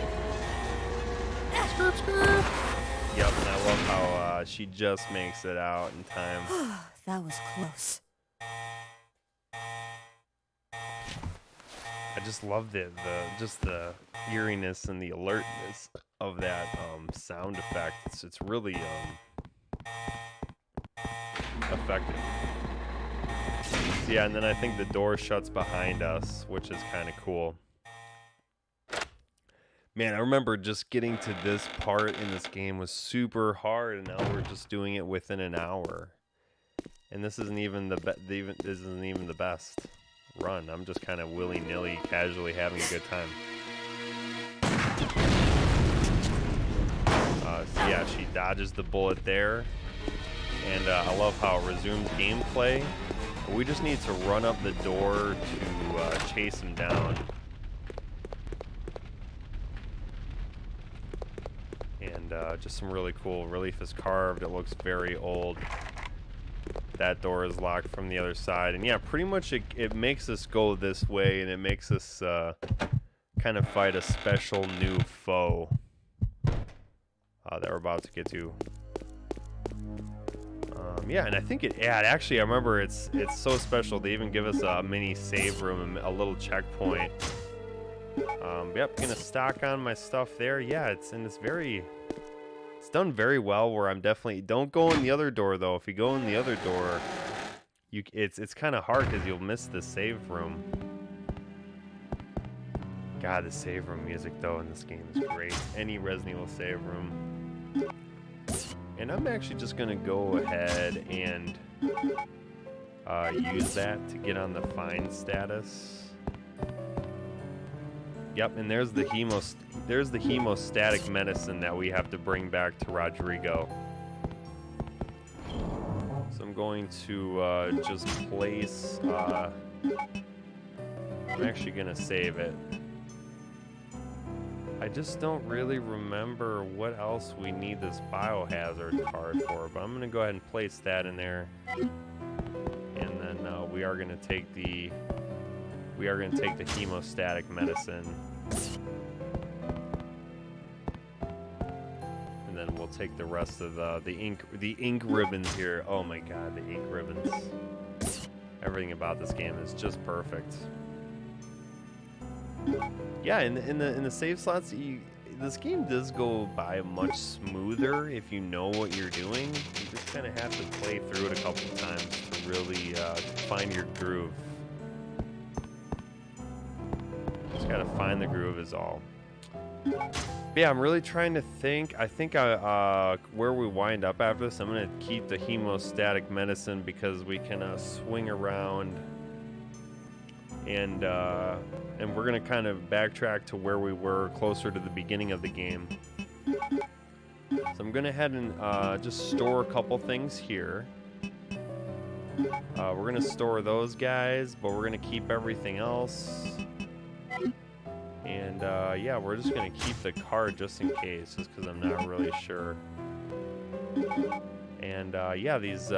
Yep, and I love how she just makes it out in time. That was close. I just love the eeriness and the alertness of that sound effect. It's really effective. So yeah, and then I think the door shuts behind us, which is kind of cool. Man, I remember just getting to this part in this game was super hard, and now we're just doing it within an hour. And this isn't even this isn't even the best run. I'm just kind of willy-nilly, casually having a good time. So yeah, she dodges the bullet there, and I love how it resumes gameplay. But we just need to run up the door to chase him down. And just some really cool relief is carved. It looks very old. That door is locked from the other side. And yeah, pretty much it makes us go this way, and it makes us kind of fight a special new foe that we're about to get to. Yeah, and I think actually, I remember it's so special. They even give us a mini save room and a little checkpoint. Yep, gonna stock on my stuff there. Yeah, it's done very well. Where I'm definitely, don't go in the other door though. If you go in the other door, it's kind of hard because you'll miss the save room. God, the save room music though in this game is great. Any Resident Evil save room. And I'm actually just gonna go ahead and use that to get on the find status. Yep, and there's the hemostatic medicine that we have to bring back to Rodrigo. So I'm going to just place. I'm actually gonna save it. I just don't really remember what else we need this biohazard card for, but I'm gonna go ahead and place that in there. we are gonna take the hemostatic medicine, and then we'll take the rest of the ink ribbons here. Oh my god, the ink ribbons! Everything about this game is just perfect. Yeah, in the save slots, this game does go by much smoother if you know what you're doing. You just kind of have to play through it a couple times to really find your groove. Just gotta find the groove is all. But yeah, I'm really trying to think. I think where we wind up after this, I'm gonna keep the hemostatic medicine because we can swing around, and we're gonna kind of backtrack to where we were closer to the beginning of the game. So I'm gonna head and just store a couple things here. We're gonna store those guys, but we're gonna keep everything else. And yeah, we're just gonna keep the card just in case, just because I'm not really sure. And yeah, these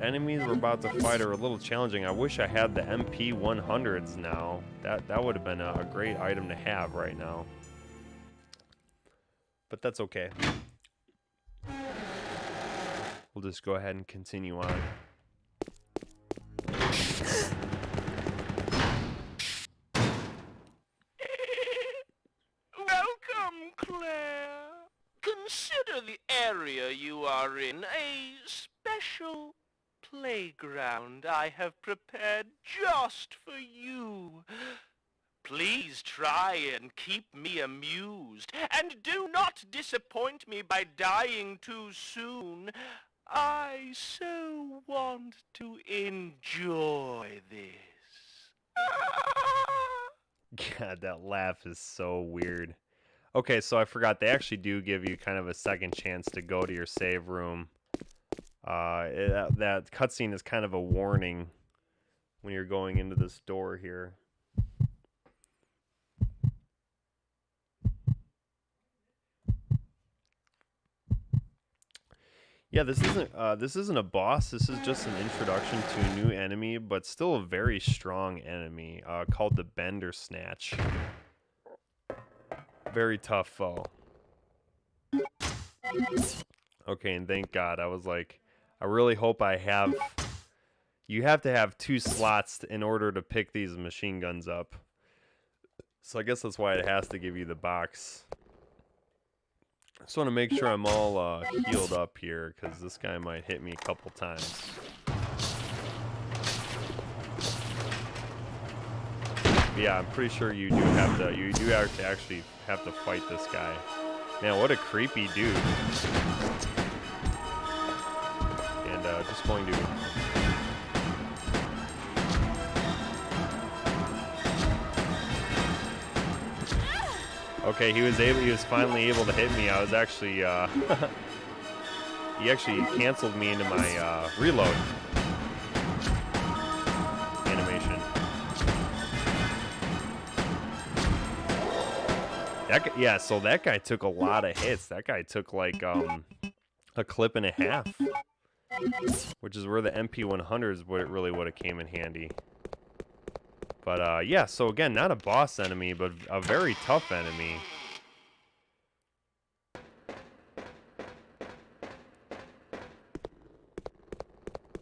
enemies we're about to fight are a little challenging. I wish I had the MP 100s now. That would have been a great item to have right now. But that's okay. We'll just go ahead and continue on. Welcome, Claire. Consider the area you are in a special playground I have prepared just for you. Please try and keep me amused, and do not disappoint me by dying too soon. I so want to enjoy this. God, that laugh is so weird. Okay, so I forgot, they actually do give you kind of a second chance to go to your save room. That cutscene is kind of a warning when you're going into this door here. Yeah, this isn't a boss. This is just an introduction to a new enemy, but still a very strong enemy called the Bender Snatch. Very tough foe. Okay, and thank God. I was like, I really hope I have... You have to have 2 slots in order to pick these machine guns up. So I guess that's why it has to give you the box. Just want to make sure I'm all healed up here, because this guy might hit me a couple times. But yeah, I'm pretty sure you do have to actually have to fight this guy. Man, what a creepy dude. And just going to... Okay, he was finally able to hit me. I was actually, he actually canceled me into my reload animation. Yeah, so that guy took a lot of hits. That guy took like a clip and a half, which is where the MP 100s really would have came in handy. But yeah, so again, not a boss enemy, but a very tough enemy.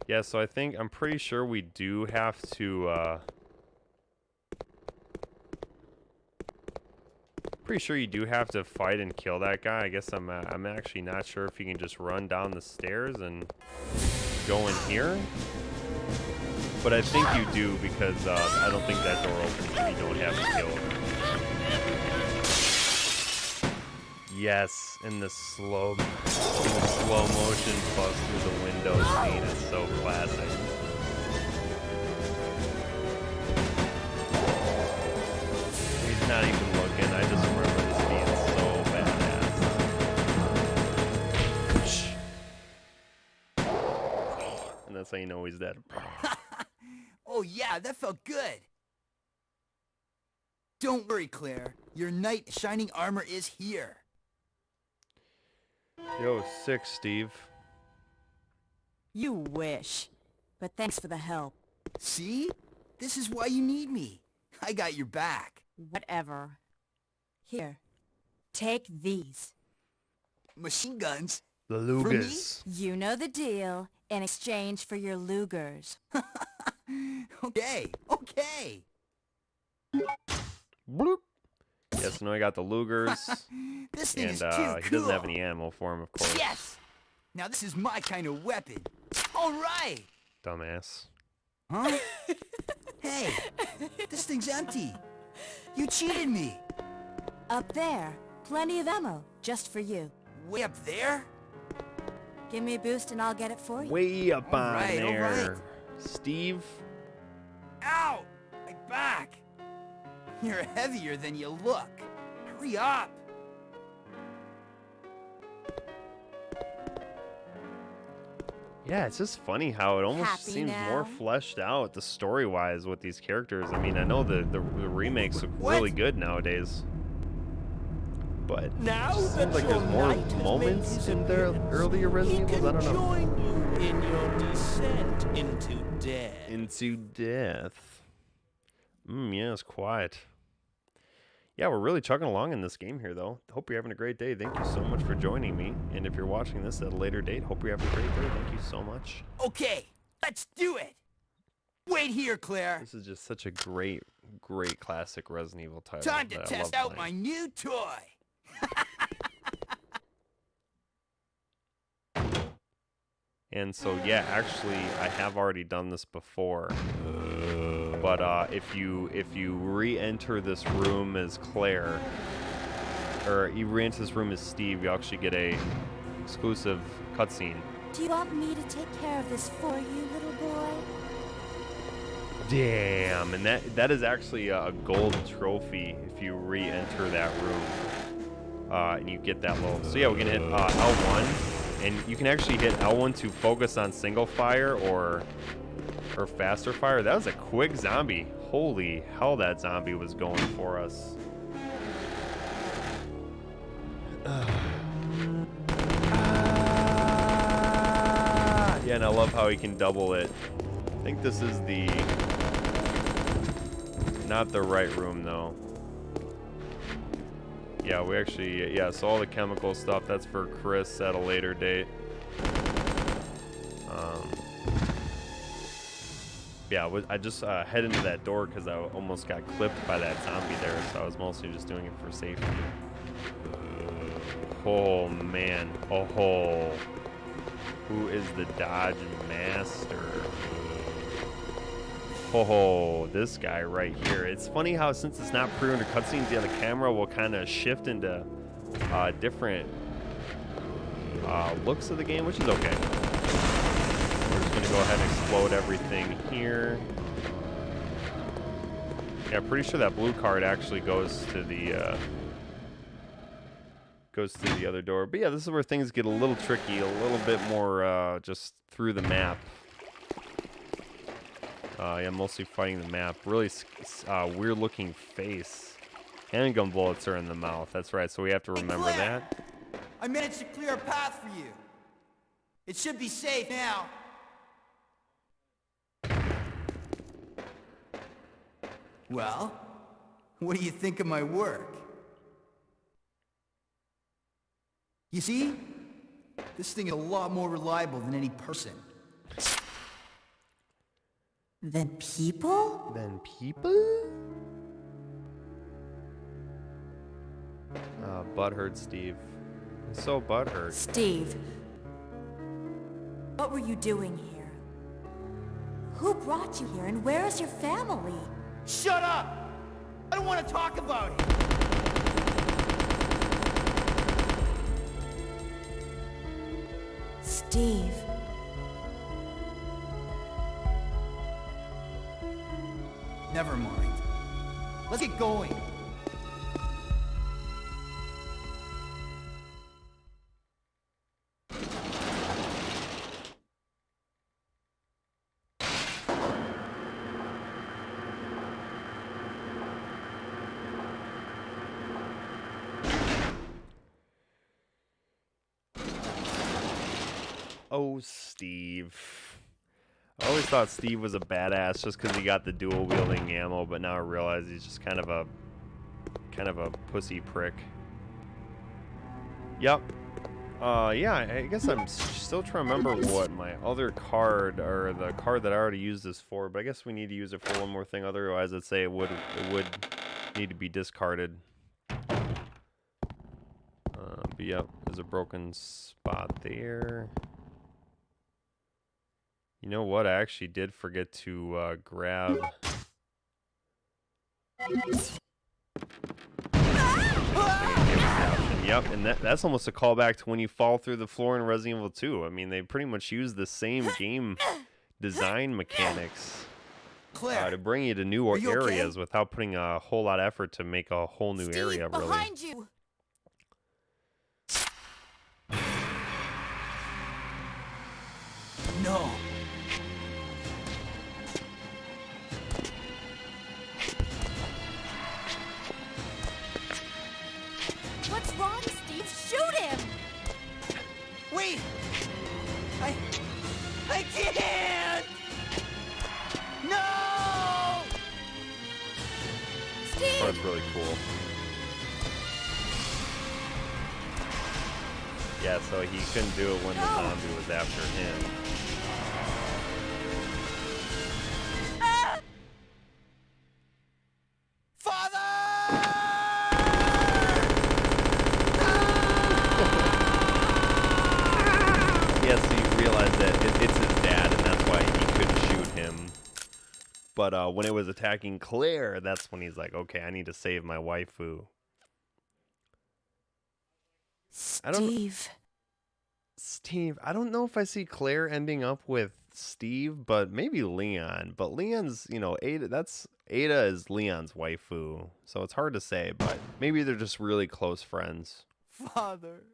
Yeah, so I'm pretty sure we do have to, pretty sure you do have to fight and kill that guy. I guess I'm actually not sure if you can just run down the stairs and go in here. But I think you do, because I don't think that door opens if you don't have it killed. Yes, in the slow motion bust through the window scene is so classic. He's not even looking. I just remember this being so badass. And that's how you know he's dead. Oh yeah, that felt good. Don't worry, Claire. Your knight shining armor is here. Yo, sick, Steve. You wish. But thanks for the help. See? This is why you need me. I got your back. Whatever. Here, take these. Machine guns? The For me? Lugas. You know the deal, in exchange for your Lugers. Okay, okay. Bloop. Yeah, so now I got the Lugers. This thing And is too he cool. doesn't have any ammo for him, of course. Yes! Now this is my kind of weapon. All right. Dumbass. Huh? Hey, this thing's empty. You cheated me. Up there, plenty of ammo, just for you. Way up there? Give me a boost and I'll get it for you. Way up All on right, all there. right. Steve. Ow! My back! You're heavier than you look. Hurry up! Yeah, it's just funny how it almost Happy seems now? more fleshed out, the story-wise, with these characters. I mean, I know the remakes look What? really good nowadays, but Now it just that seems like your there's more knight has made moments his in their appearance, earlier Resident he Evils. I can don't know. join you in your descent into death. Into death. Yeah, it's quiet. Yeah, we're really chugging along in this game here, though. Hope you're having a great day. Thank you so much for joining me. And if you're watching this at a later date, hope you're having a great day. Thank you so much. Okay, let's do it! Wait here, Claire. This is just such a great, great classic Resident Evil title. Time to that I test love out my playing. new toy. And so, yeah, actually, I have already done this before. But if you re-enter this room as Claire, or you re-enter this room as Steve, you actually get a exclusive cutscene. Do you want me to take care of this for you, little boy? Damn, and that is actually a gold trophy if you re-enter that room. And you get that little. So yeah, we're gonna hit L1, and you can actually hit L1 to focus on single fire or faster fire. That was a quick zombie. Holy hell, that zombie was going for us. Yeah, and I love how he can double it. I think this is not the right room though. Yeah, we actually, yeah, so all the chemical stuff, that's for Chris at a later date. Yeah, I just head into that door because I almost got clipped by that zombie there, so I was mostly just doing it for safety. Oh, man. Oh, who is the Dodge Master? Oh, this guy right here. It's funny how since it's not pre-rendered cutscenes, yeah, the camera will kind of shift into different looks of the game, which is okay. We're just gonna go ahead and explode everything here. Yeah, pretty sure that blue card actually goes to the other door. But yeah, this is where things get a little tricky, a little bit more just through the map. Yeah, mostly fighting the map. Really weird looking face. Handgun bullets are in the mouth. That's right, so we have to remember Hey, Claire! that. I managed to clear a path for you. It should be safe now. Well, what do you think of my work? You see? This thing is a lot more reliable than any person. Than people? Then people? Butthurt Steve. He's so butthurt. Steve, what were you doing here? Who brought you here and where is your family? Shut up! I don't want to talk about it! Steve. Never mind. Let's get going. Oh, Steve. I always thought Steve was a badass just because he got the dual wielding ammo, but now I realize he's just kind of a pussy prick. Yep. Yeah, I guess I'm still trying to remember what my other card, or the card that I already used this for, but I guess we need to use it for one more thing, otherwise I'd say it would need to be discarded. But yep, there's a broken spot there. You know what? I actually did forget to grab. Yep, and that's almost a callback to when you fall through the floor in Resident Evil 2. I mean, they pretty much use the same game design mechanics to bring you to new areas without putting a whole lot of effort to make a whole new area, really. Behind you. No. What's wrong, Steve? Shoot him! Wait! I can't! No! Steve! Oh, that's really cool. Yeah, so he couldn't do it when the zombie was after him. Yeah, so you realize that it's his dad, and that's why he couldn't shoot him. But when it was attacking Claire, that's when he's like, okay, I need to save my waifu. Steve, I don't know if I see Claire ending up with Steve, but maybe Leon. But Leon's, you know, Ada is Leon's waifu, so it's hard to say, but maybe they're just really close friends. Father.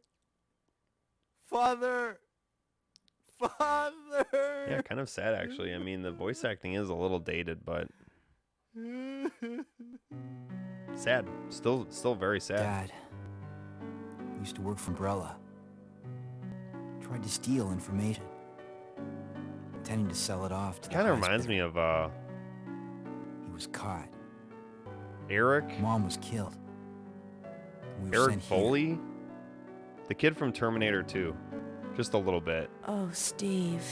Yeah, kind of sad, actually. I mean, the voice acting is a little dated, but sad. Still very sad. Dad used to work for Umbrella. Tried to steal information, intending to sell it off to the Kind of reminds me of He was caught. Eric. Mom was killed. We were Eric sent Foley, here. the kid from Terminator 2, just a little bit. Oh, Steve.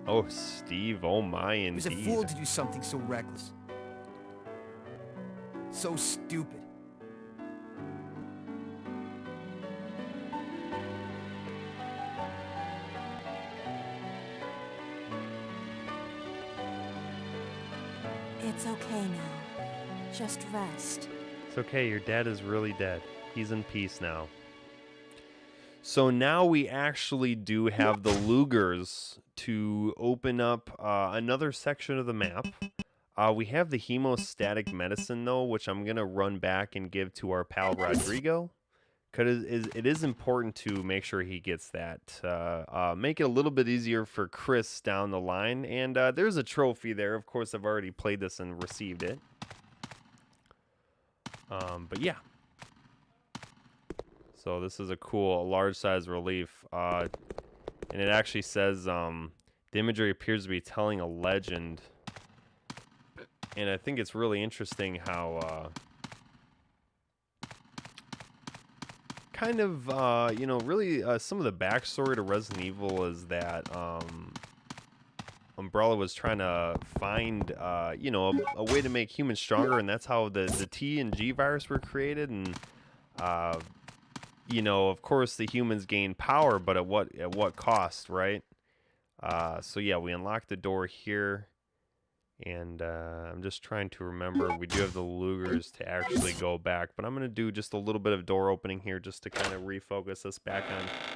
Oh, Steve. Oh my, He was a indeed. fool to do something so reckless. So stupid. It's okay now. Just rest. It's okay. Your dad is really dead. He's in peace now. So now we actually do have the Lugers to open up another section of the map. We have the hemostatic medicine, though, which I'm going to run back and give to our pal Rodrigo. Because it is important to make sure he gets that. Make it a little bit easier for Chris down the line. And there's a trophy there. Of course, I've already played this and received it. But yeah. So this is a cool large size relief. And it actually says the imagery appears to be telling a legend. And I think it's really interesting how kind of, you know, really some of the backstory to Resident Evil is that Umbrella was trying to find, you know, a way to make humans stronger, and that's how the T and G virus were created. And, you know, of course, the humans gain power, but at what cost, right? So yeah, we unlocked the door here. And I'm just trying to remember, we do have the Lugers to actually go back, but I'm going to do just a little bit of door opening here just to kind of refocus us back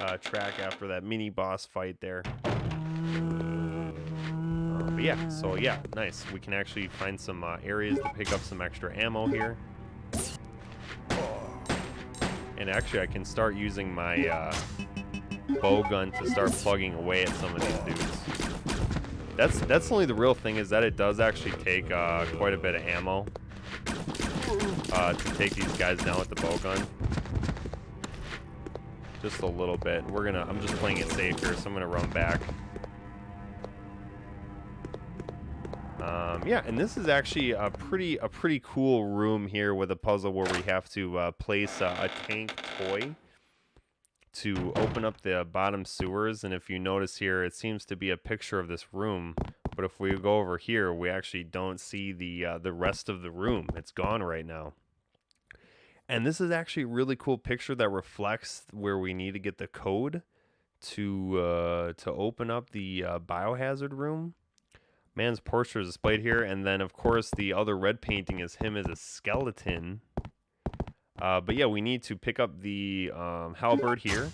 on track after that mini boss fight there. But yeah, so yeah, nice. We can actually find some areas to pick up some extra ammo here. And actually I can start using my bow gun to start plugging away at some of these dudes. That's only the real thing, is that it does actually take quite a bit of ammo to take these guys down with the bow gun. Just a little bit. I'm just playing it safe here, so I'm gonna run back. Yeah, and this is actually a pretty cool room here with a puzzle where we have to place a tank toy to open up the bottom sewers. And if you notice here, it seems to be a picture of this room. But if we go over here, we actually don't see the rest of the room. It's gone right now. And this is actually a really cool picture that reflects where we need to get the code to open up the biohazard room. Man's portrait is displayed here, and then of course the other red painting is him as a skeleton. But yeah, we need to pick up the halberd here,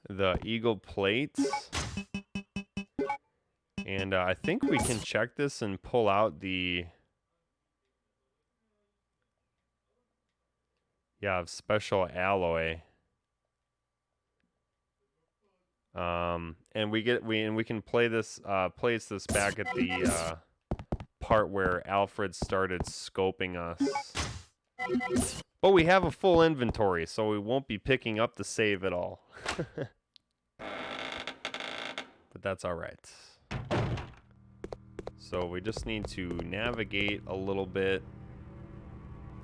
the eagle plates, and I think we can check this and pull out the special alloy. And we can place this back at the part where Alfred started scoping us. But we have a full inventory, so we won't be picking up the save at all. But that's all right. So we just need to navigate a little bit.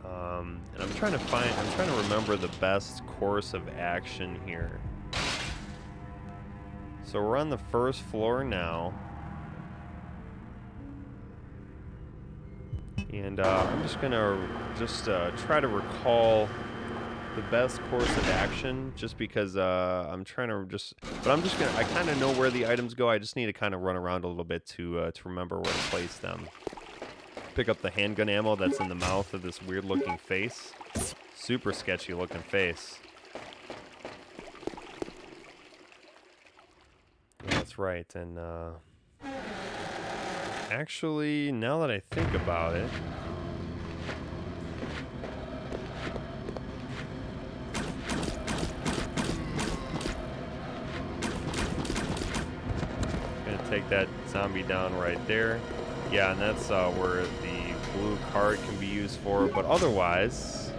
And I'm trying to remember the best course of action here. So we're on the first floor now. And I'm just gonna try to recall the best course of action, just because I kind of know where the items go. I just need to kind of run around a little bit to remember where to place them. Pick up the handgun ammo that's in the mouth of this weird looking face. Super sketchy looking face. That's right, and actually, now that I think about it, gonna take that zombie down right there. Yeah, and that's where the blue card can be used for, but otherwise,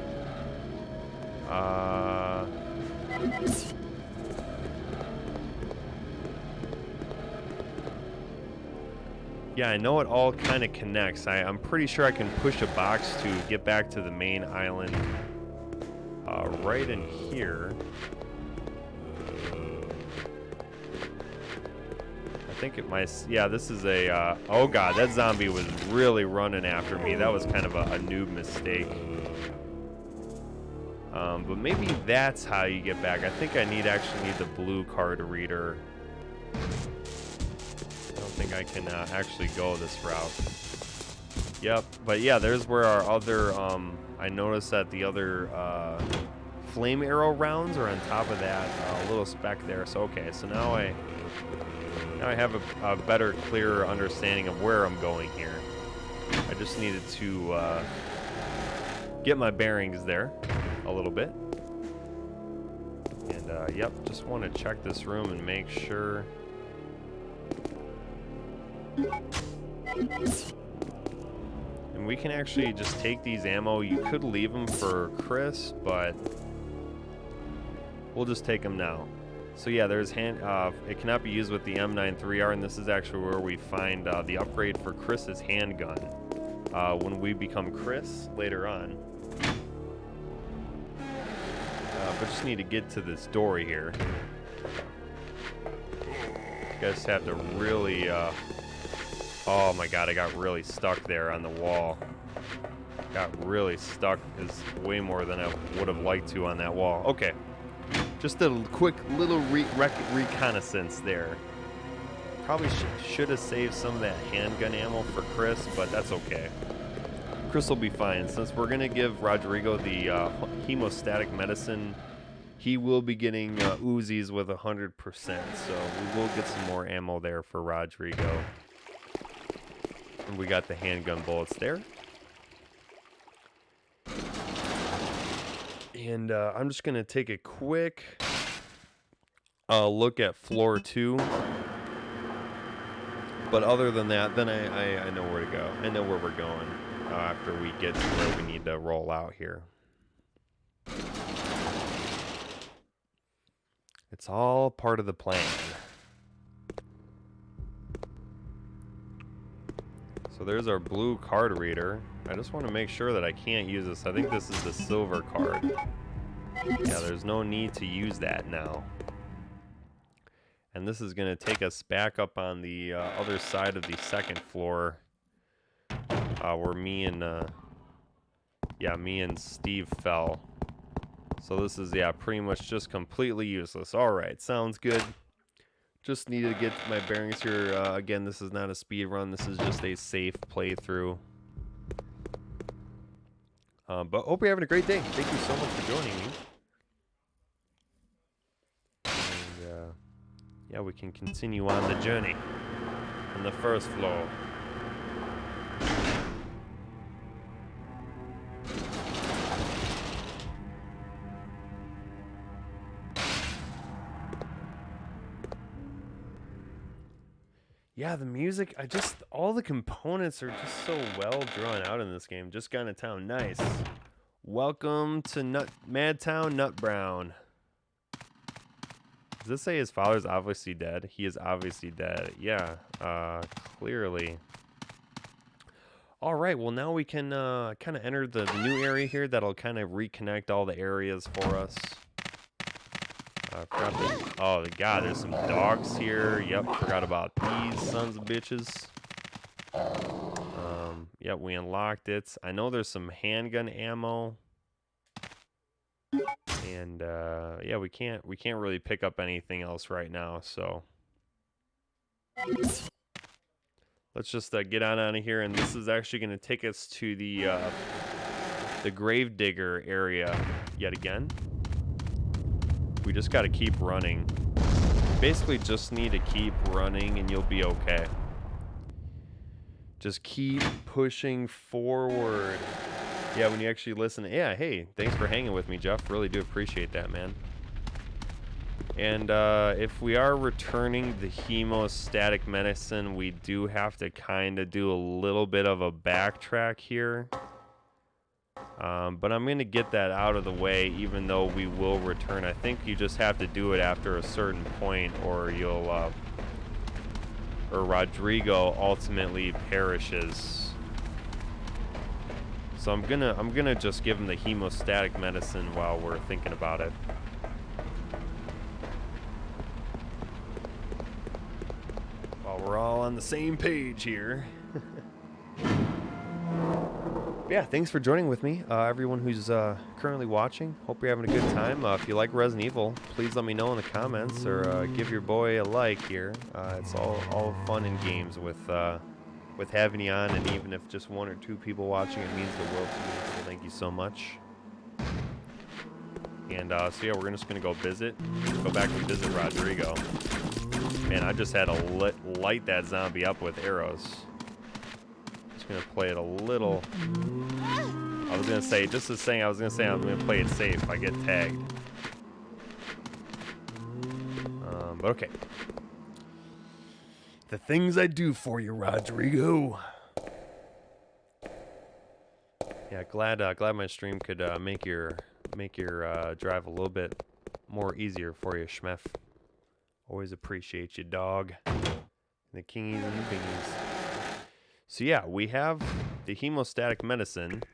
yeah, I know it all kind of connects. I'm pretty sure I can push a box to get back to the main island right in here. I think it might, yeah, this is a, oh god, that zombie was really running after me. That was kind of a noob mistake. But maybe that's how you get back. I think I actually need the blue card reader. I don't think I can actually go this route. Yep, but yeah, there's where our other, I noticed that the other flame arrow rounds are on top of that little speck there. So okay, so now I have a better, clearer understanding of where I'm going here. I just needed to get my bearings there a little bit. And yep, just want to check this room and make sure. And we can actually just take these ammo. You could leave them for Chris, but we'll just take them now. So yeah, there's it cannot be used with the M93R, and this is actually where we find the upgrade for Chris's handgun when we become Chris later on. But just need to get to this door here. You guys have to really, oh my god, I got really stuck there on the wall. Got really stuck, is way more than I would have liked to on that wall. Okay. Just a quick little reconnaissance there. Probably should have saved some of that handgun ammo for Chris, but that's okay. Chris will be fine. Since we're going to give Rodrigo the hemostatic medicine, he will be getting Uzis with 100%. So we will get some more ammo there for Rodrigo. And we got the handgun bullets there. And I'm just going to take a quick look at floor 2. But other than that, then I know where to go. I know where we're going after we get to where we need to roll out here. It's all part of the plan. So there's our blue card reader. I just want to make sure that I can't use this. I think this is the silver card. Yeah, there's no need to use that now. And this is going to take us back up on the other side of the second floor, where me and Steve fell. So this is, yeah, pretty much just completely useless. All right, sounds good. Just needed to get my bearings here. Again, this is not a speed run. This is just a safe playthrough. But hope you're having a great day. Thank you so much for joining me. And, yeah, we can continue on the journey on the first floor. Yeah, the music, all the components are just so well drawn out in this game. Just got into town. Nice. Welcome to Madtown Nut Brown. Does this say his father's obviously dead? He is obviously dead. Yeah, clearly. All right, well, now we can kind of enter the new area here that'll kind of reconnect all the areas for us. Oh, God, there's some dogs here. Yep, forgot about these sons of bitches. Yep, we unlocked it. I know there's some handgun ammo. And, yeah, we can't really pick up anything else right now, so. Let's just get on out of here, and this is actually going to take us to the Gravedigger area yet again. We just got to keep running. Basically just need to keep running and you'll be okay. Just keep pushing forward. Yeah, when you actually listen. Yeah, hey, thanks for hanging with me, Jeff. Really do appreciate that, man. And if we are returning the hemostatic medicine, we do have to kind of do a little bit of a backtrack here. But I'm going to get that out of the way, even though we will return. I think you just have to do it after a certain point, or you'll, or Rodrigo ultimately perishes. So I'm gonna just give him the hemostatic medicine while we're thinking about it. While we're all on the same page here. Yeah, thanks for joining with me, everyone who's currently watching. Hope you're having a good time. If you like Resident Evil, please let me know in the comments, or give your boy a like here. It's all fun and games with having you on, and even if just one or two people watching, it means the world to me. So thank you so much. And so yeah, we're just gonna go back and visit Rodrigo. Man, I just had to light that zombie up with arrows. Gonna play it a little. I was gonna say I'm gonna play it safe. I get tagged. But okay. The things I do for you, Rodrigo. Yeah, glad my stream could make your drive a little bit more easier for you, Schmef. Always appreciate you, dog. The kingies and the bingies. So yeah, we have the hemostatic medicine,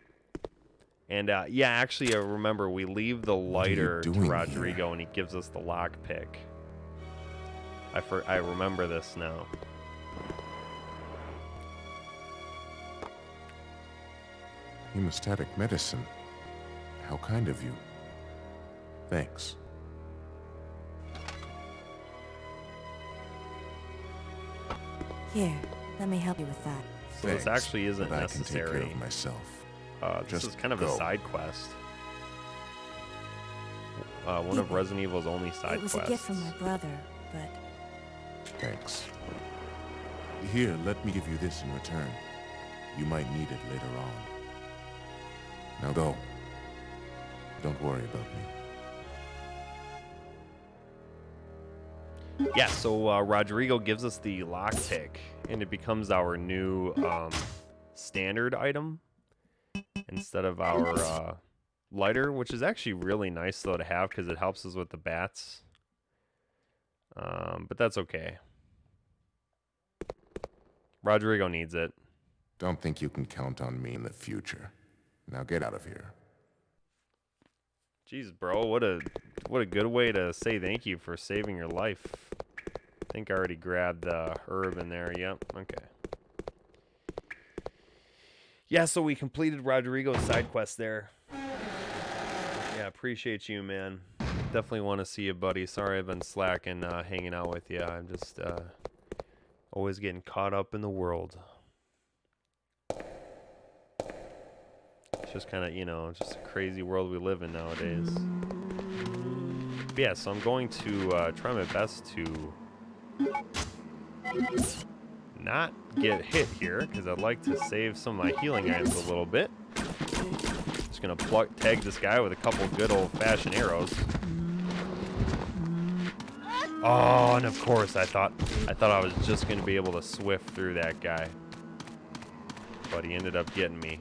and yeah, actually, I remember we leave the lighter to Rodrigo, and he gives us the lockpick. I remember this now. Hemostatic medicine. How kind of you. Thanks. Here, let me help you with that. So this actually isn't but necessary. I can take care of myself. This is kind of a side quest. One of Resident Evil's only side quests. It was a gift from my brother, but... Thanks. Here, let me give you this in return. You might need it later on. Now go. Don't worry about me. Yeah, so Rodrigo gives us the lockpick, and it becomes our new standard item instead of our lighter, which is actually really nice, though, to have because it helps us with the bats. But that's okay. Rodrigo needs it. Don't think you can count on me in the future. Now get out of here. Jeez, bro, what a good way to say thank you for saving your life. I think I already grabbed the herb in there. Yep, okay. Yeah, so we completed Rodrigo's side quest there. Yeah, appreciate you, man. Definitely want to see you, buddy. Sorry I've been slacking hanging out with you. I'm just always getting caught up in the world. It's just kind of, you know, just a crazy world we live in nowadays. But yeah, so I'm going to try my best to not get hit here, because I'd like to save some of my healing items a little bit. Just gonna tag this guy with a couple good old-fashioned arrows. Oh, and of course I thought I was just gonna be able to swift through that guy, but he ended up getting me.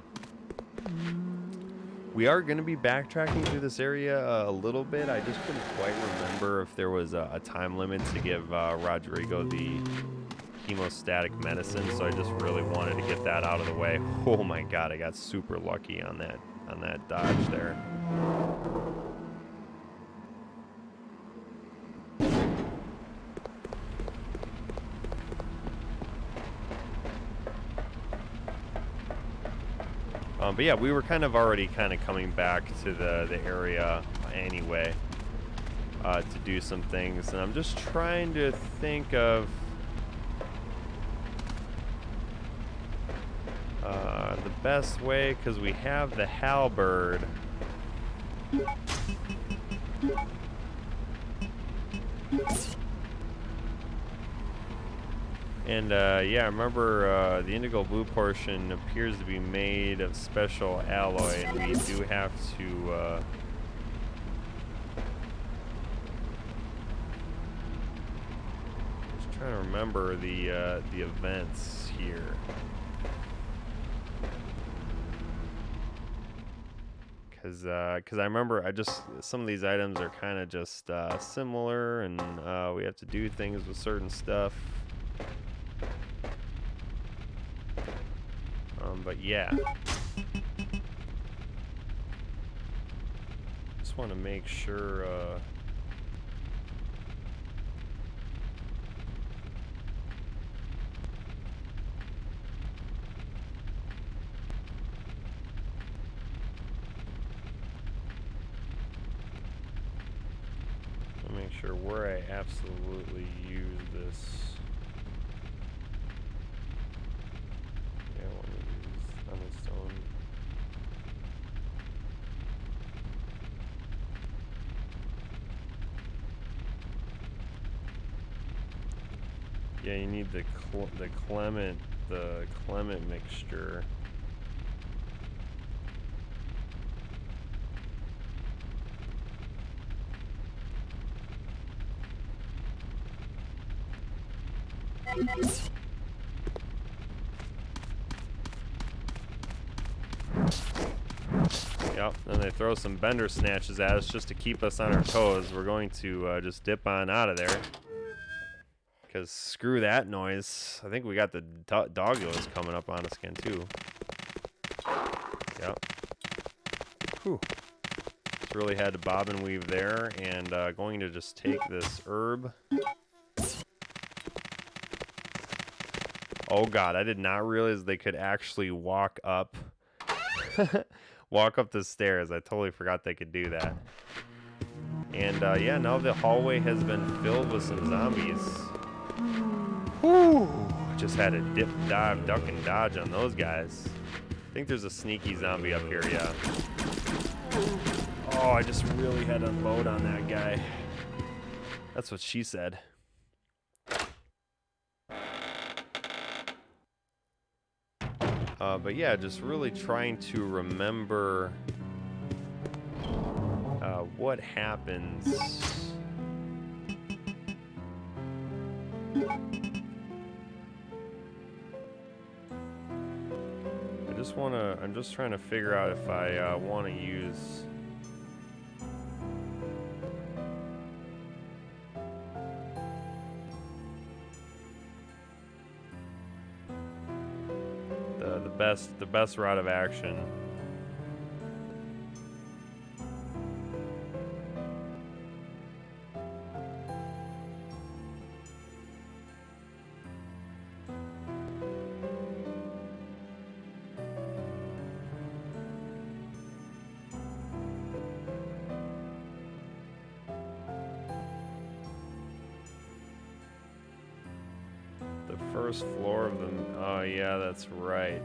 We are going to be backtracking through this area a little bit. I just couldn't quite remember if there was a time limit to give Rodrigo the hemostatic medicine, so I just really wanted to get that out of the way. Oh my god, I got super lucky on that dodge there. But yeah, we were kind of already coming back to the area anyway to do some things, and I'm just trying to think of the best way, because we have the halberd. And yeah, remember the indigo blue portion appears to be made of special alloy, and we do have to just trying to remember the events here. Because I remember some of these items are kind of just similar, and we have to do things with certain stuff. But yeah, just want to make sure where I absolutely use this. Yeah, I want to use on its own. Yeah, you need the Clement mixture. Yep, and they throw some bender snatches at us just to keep us on our toes. We're going to just dip on out of there, because screw that noise. I think we got the doggos coming up on us again too. Yep. Whew. Just really had to bob and weave there, and going to just take this herb. Oh god, I did not realize they could actually walk up walk up the stairs. I totally forgot they could do that. And yeah, now the hallway has been filled with some zombies. Whew! Just had to dip, dive, duck, and dodge on those guys. I think there's a sneaky zombie up here, yeah. Oh, I just really had to unload on that guy. That's what she said. But yeah, just really trying to remember what happens. I'm just trying to figure out if I want to use the best route of action. The first floor of the... Oh, yeah, that's right.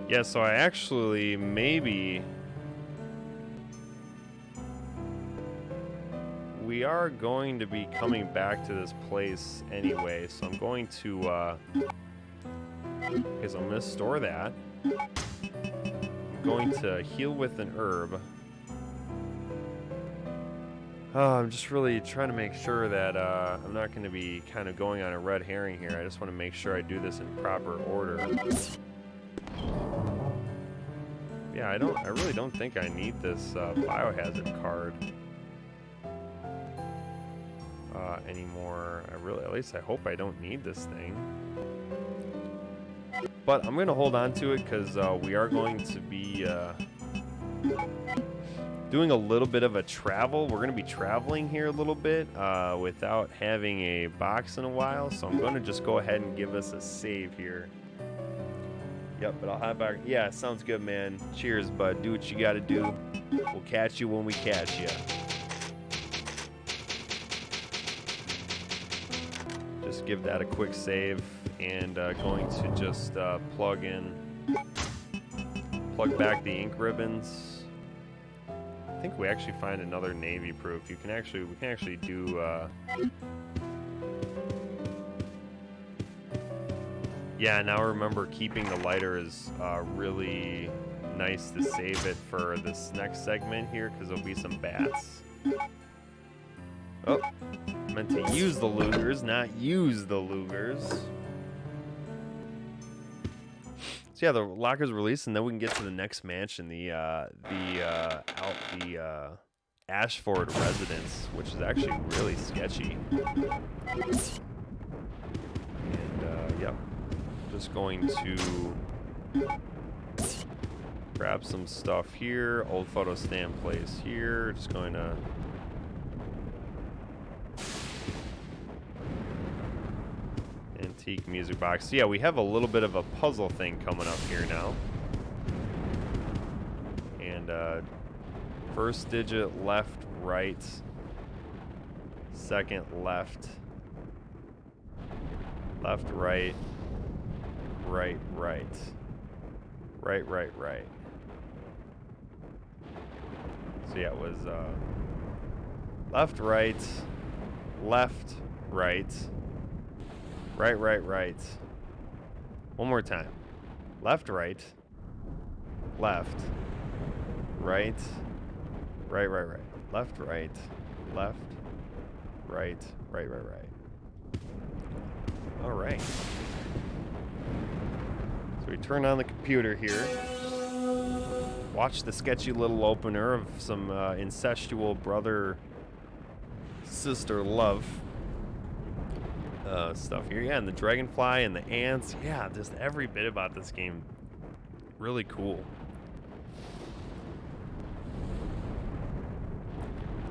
Yeah, so I actually maybe... We are going to be coming back to this place anyway, so I'm going to... Because I'm going to store that. I'm going to heal with an herb. I'm just really trying to make sure that I'm not going to be kind of going on a red herring here. I just want to make sure I do this in proper order. Yeah, I really don't think I need this biohazard card anymore. At least I hope I don't need this thing. But I'm going to hold on to it because we are going to be doing a little bit of a travel. We're going to be traveling here a little bit without having a box in a while. So I'm going to just go ahead and give us a save here. Yep, but I'll have our... Yeah, sounds good, man. Cheers, bud. Do what you got to do. We'll catch you when we catch you. Just give that a quick save. And going to just plug back the ink ribbons. I think we actually find another navy proof. We can actually do yeah, now remember keeping the lighter is really nice to save it for this next segment here because there'll be some bats. Oh, meant to use the Lugers, not use the Lugers. So yeah, the locker's released, and then we can get to the next mansion, the Ashford residence, which is actually really sketchy. And yep, just going to grab some stuff here. Old photo stand place here. Just going to. Antique music box. So yeah, we have a little bit of a puzzle thing coming up here now. And first digit left, right. Second left. Left, right. Right, right. Right, right, right. So yeah, it was left, right. Left, right. Right, right, right. One more time. Left, right. Left. Right. Right, right, right. Left, right. Left. Right. Right, right, right. All right. So we turn on the computer here. Watch the sketchy little opener of some incestual brother-sister love. Stuff here. Yeah, and the dragonfly and the ants. Yeah, just every bit about this game. Really cool.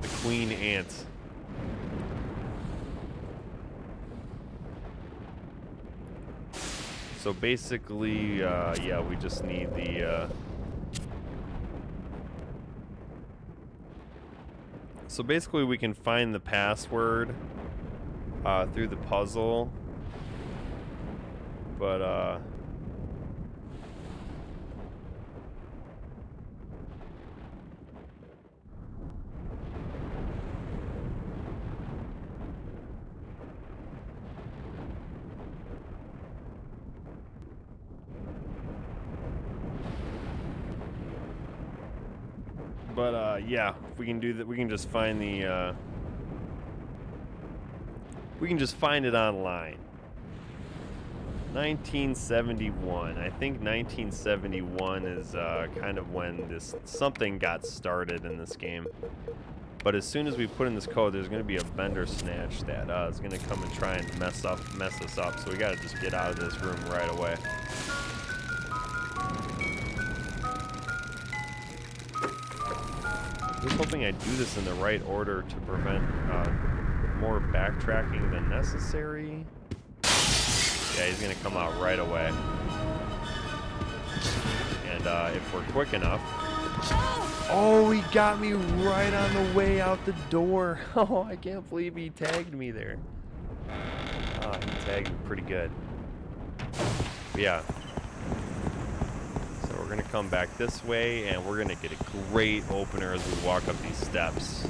The queen ant. So basically, yeah, we just need the... So basically we can find the password through the puzzle, but yeah, we can do that. We can just find the we can just find it online. 1971. I think 1971 is kind of when something got started in this game. But as soon as we put in this code, there's going to be a bender snatch that is going to come and try and mess us up. So we got to just get out of this room right away. I'm just hoping I do this in the right order to prevent more backtracking than necessary. Yeah, he's going to come out right away. And if we're quick enough... Oh, he got me right on the way out the door. Oh, I can't believe he tagged me there. Oh, he tagged me pretty good. But yeah. So we're going to come back this way, and we're going to get a great opener as we walk up these steps.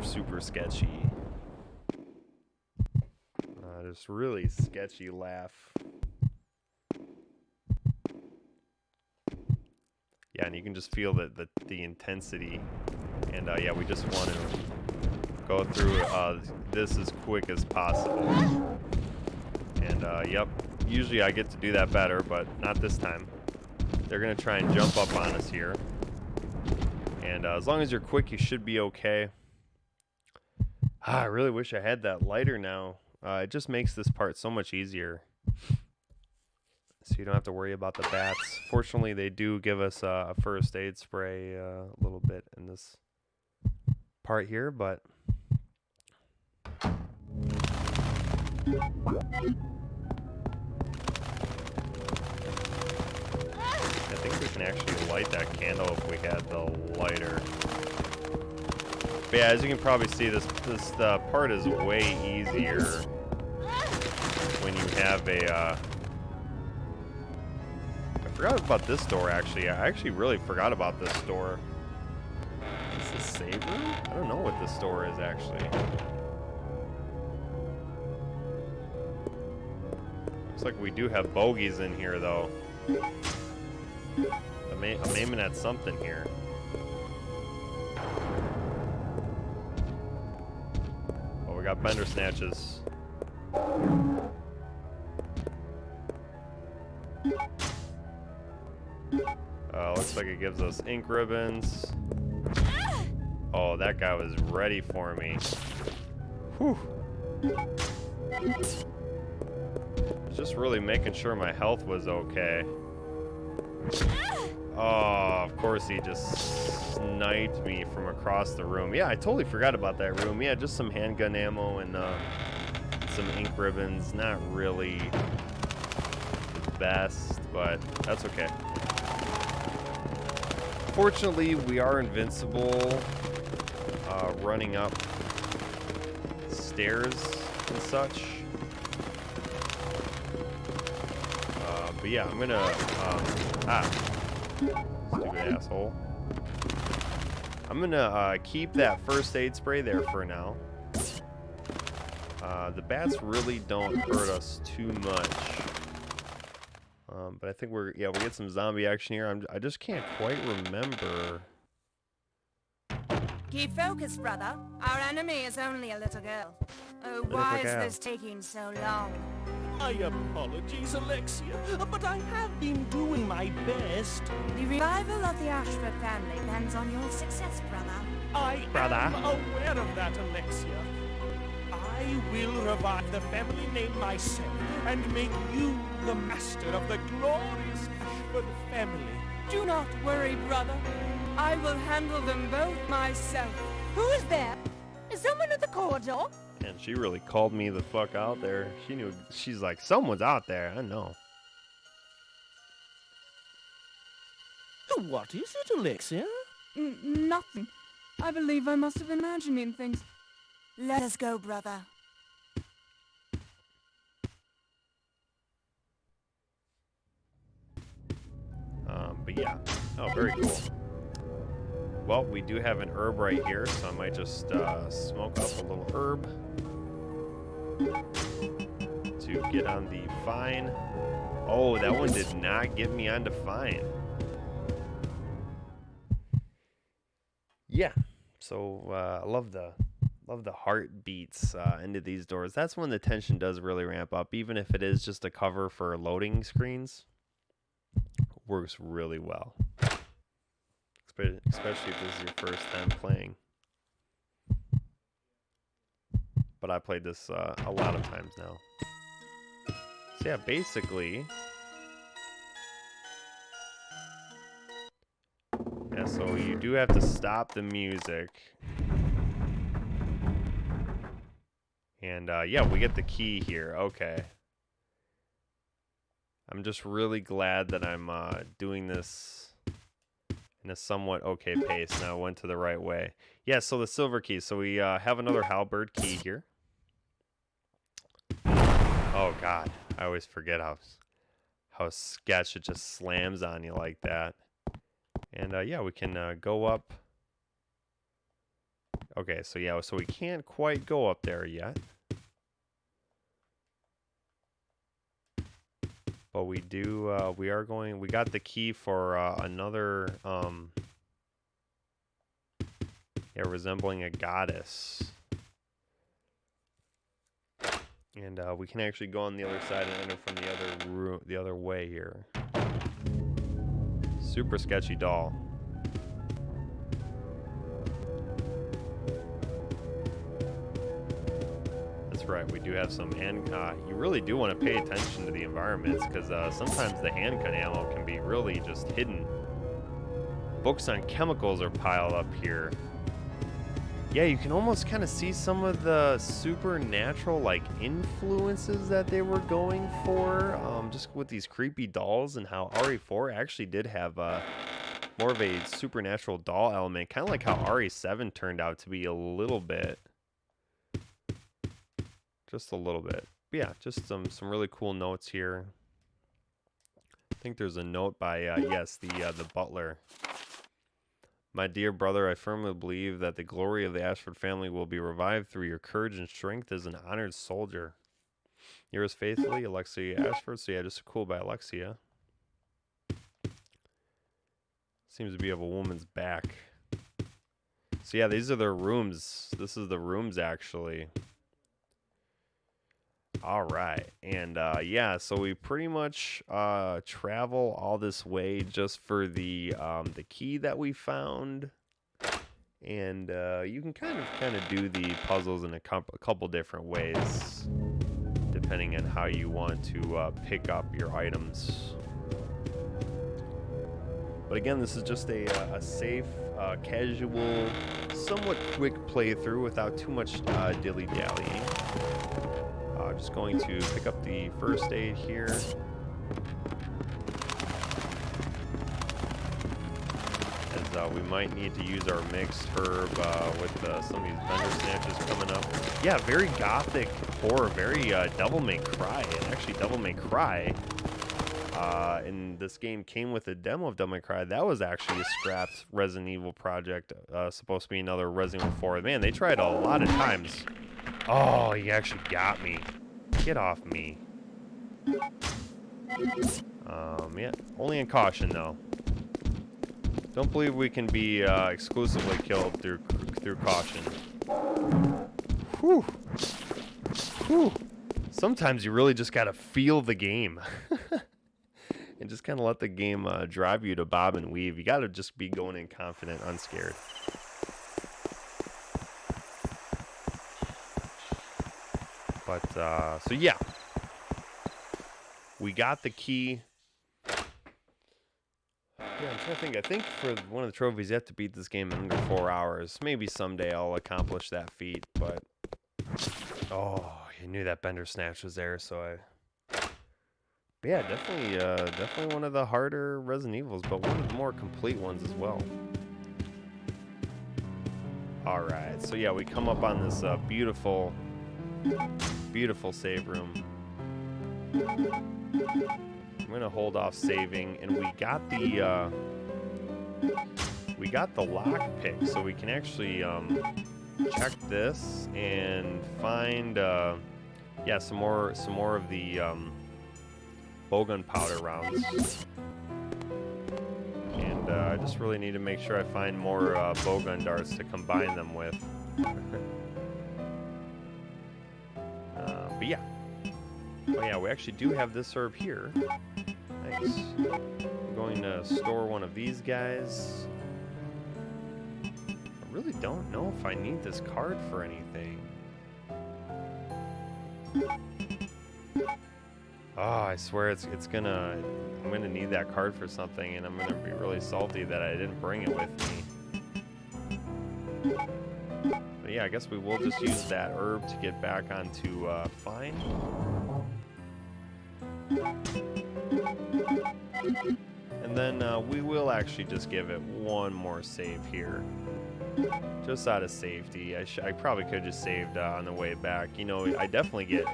Super sketchy. Just really sketchy laugh. Yeah, and you can just feel the intensity. And yeah, we just want to go through this as quick as possible. And yep, usually I get to do that better, but not this time. They're gonna try and jump up on us here. And as long as you're quick, you should be okay. I really wish I had that lighter now. It just makes this part so much easier. So you don't have to worry about the bats. Fortunately, they do give us a first aid spray a little bit in this part here, but... I think we can actually light that candle if we had the lighter. But yeah, as you can probably see, this part is way easier when you have a... I forgot about this door, actually. I actually really forgot about this door. Is this save room? I don't know what this door is, actually. Looks like we do have bogeys in here, though. I'm aiming at something here. Oh, we got bender snatches. Looks like it gives us ink ribbons. Oh, that guy was ready for me. Whew. Just really making sure my health was okay. Oh, of course he just sniped me from across the room. Yeah, I totally forgot about that room. Yeah, just some handgun ammo and some ink ribbons. Not really the best, but that's okay. Fortunately, we are invincible running up stairs and such. But yeah, I'm gonna stupid asshole. I'm gonna keep that first aid spray there for now. The bats really don't hurt us too much. But I think we'll get some zombie action here. I just can't quite remember. Keep focused, brother. Our enemy is only a little girl. Oh, why is this taking so long? My apologies, Alexia, but I have been doing my best. The revival of the Ashford family depends on your success, brother. I am aware of that, Alexia. I will revive the family name myself and make you the master of the glorious Ashford family. Do not worry, brother. I will handle them both myself. Who is there? Is someone at the corridor? And she really called me the fuck out there. She knew. She's like, someone's out there. I know. What is it, Alexia? Nothing. I believe I must have been imagining things. Let us go, brother. But yeah. Oh, very cool. Well, we do have an herb right here, so I might just smoke up a little herb to get on the fine. Oh, that one did not get me onto fine. Yeah. So I love the heartbeats into these doors. That's when the tension does really ramp up, even if it is just a cover for loading screens. Works really well, especially if this is your first time playing. But I played this a lot of times now. So yeah, basically, yeah, so you do have to stop the music. And yeah, we get the key here. Okay. I'm just really glad that I'm doing this in a somewhat okay pace. Now I went to the right way. Yeah, so the silver key. So we have another halberd key here. Oh God, I always forget how sketch it just slams on you like that. And yeah, we can go up. Okay, so yeah, so we can't quite go up there yet. But we do, we got the key for another, yeah, resembling a goddess. And we can actually go on the other side and enter from the other room, the other way here. Super sketchy doll. That's right, we do have some, and you really do want to pay attention to the environments, because sometimes the handgun ammo can be really just hidden. Books on chemicals are piled up here. Yeah, you can almost kind of see some of the supernatural like influences that they were going for, just with these creepy dolls, and how RE4 actually did have more of a supernatural doll element, kind of like how RE7 turned out to be a little bit. Just a little bit. But yeah, just some really cool notes here. I think there's a note by yes, the butler. My dear brother, I firmly believe that the glory of the Ashford family will be revived through your courage and strength as an honored soldier. Yours faithfully, Alexia Ashford. So yeah, just cool by Alexia. Seems to be of a woman's back. So yeah, these are their rooms. This is the rooms actually. All right, and yeah, so we pretty much travel all this way just for the key that we found, and you can kind of do the puzzles in a couple different ways, depending on how you want to pick up your items. But again, this is just a safe, casual, somewhat quick playthrough without too much dilly-dallying. Just going to pick up the first aid here. As we might need to use our mixed herb with some of these vendor snatches coming up. Yeah, very gothic horror, very Devil May Cry. And actually, Devil May Cry in this game came with a demo of Devil May Cry. That was actually a scrapped Resident Evil project, supposed to be another Resident Evil 4. Man, they tried a lot of times. Oh, he actually got me. Get off me. Yeah, only in caution though. Don't believe we can be exclusively killed through caution. Whew. Whew. Sometimes you really just gotta feel the game. And just kind of let the game drive you to bob and weave. You gotta just be going in confident, unscared. But, so yeah, we got the key. Yeah, I'm trying to think. I think for one of the trophies, you have to beat this game in under 4 hours. Maybe someday I'll accomplish that feat, but, oh, you knew that Bender Snatch was there, so but yeah, definitely one of the harder Resident Evils, but one of the more complete ones as well. All right, so yeah, we come up on this beautiful save room. I'm gonna hold off saving, and we got the lock pick, so we can actually check this and find yeah, some more of the bowgun powder rounds. And and I just really need to make sure I find more bowgun darts to combine them with. But yeah. Oh yeah, we actually do have this herb here. Nice. I'm going to store one of these guys. I really don't know if I need this card for anything. Oh, I swear I'm gonna need that card for something, and I'm gonna be really salty that I didn't bring it with me. But yeah, I guess we will just use that herb to get back onto fine. And then we will actually just give it one more save here. Just out of safety. I probably could have just saved on the way back. You know, I definitely get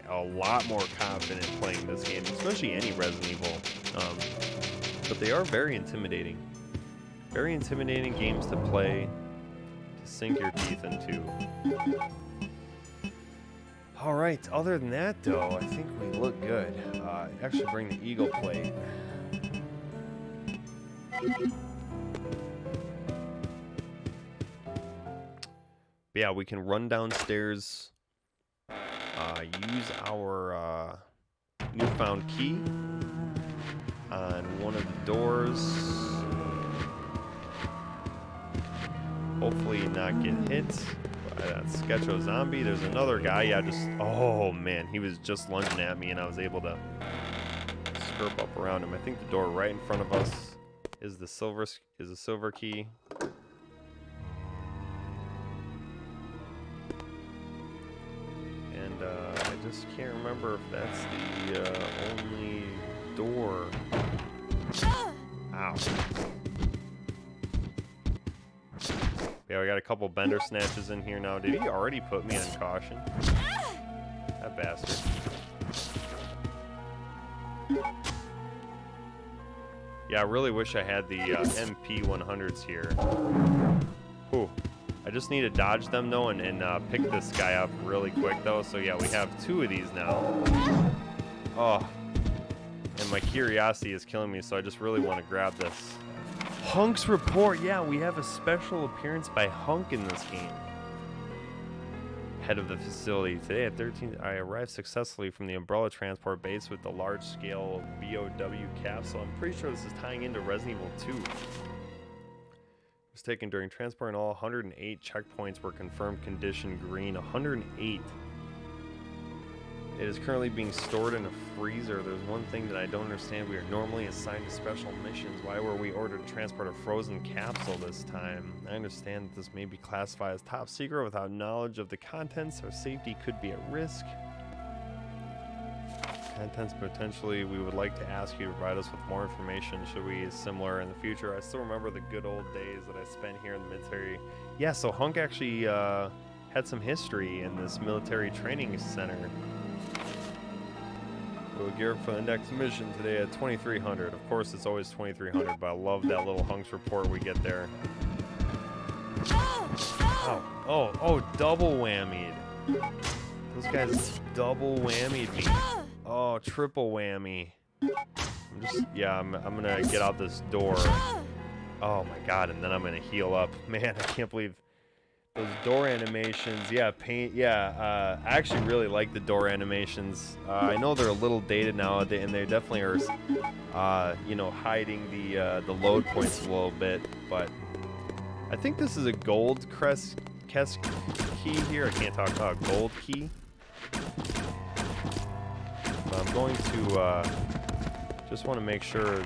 a lot more confident playing this game, especially any Resident Evil. But they are very intimidating. Very intimidating games to play, to sink your teeth into. Alright, other than that though, I think we look good. Actually bring the eagle plate. But yeah, we can run downstairs, use our newfound key on one of the doors. Hopefully not get hit by that Sketcho zombie. There's another guy. Yeah, oh man, he was just lunging at me and I was able to skirp up around him. I think the door right in front of us is the silver key. And I just can't remember if that's the only door. Ow. Yeah, we got a couple bender snatches in here now. Did he already put me on caution? That bastard. Yeah, I really wish I had the MP100s here. Whew. I just need to dodge them though and pick this guy up really quick though. So yeah, we have 2 of these now. Oh, and my curiosity is killing me, so I just really want to grab this. Hunk's report. Yeah, we have a special appearance by Hunk in this game. Head of the facility. Today at 13, I arrived successfully from the Umbrella transport base with the large-scale BOW capsule. I'm pretty sure this is tying into Resident Evil 2. It was taken during transport, and all 108 checkpoints were confirmed condition green. 108. It is currently being stored in a freezer. There's one thing that I don't understand. We are normally assigned to special missions. Why were we ordered to transport a frozen capsule this time? I understand that this may be classified as top secret. Without knowledge of the contents, our safety could be at risk. Contents potentially. We would like to ask you to provide us with more information should we similar in the future. I still remember the good old days that I spent here in the military. Yeah, so Hunk actually had some history in this military training center. We'll gear up for the next mission today at 2300. Of course, it's always 2300, but I love that little Hunks report we get there. Oh, double whammied. Those guys double whammied me. Oh, triple whammy. I'm gonna get out this door. Oh my god, and then I'm gonna heal up. Man, I can't believe those door animations. Yeah, I actually really like the door animations. I know they're a little dated now, and they definitely are, hiding the load points a little bit. But I think this is a gold crest key here. I can't talk about gold key. But I'm going to just want to make sure.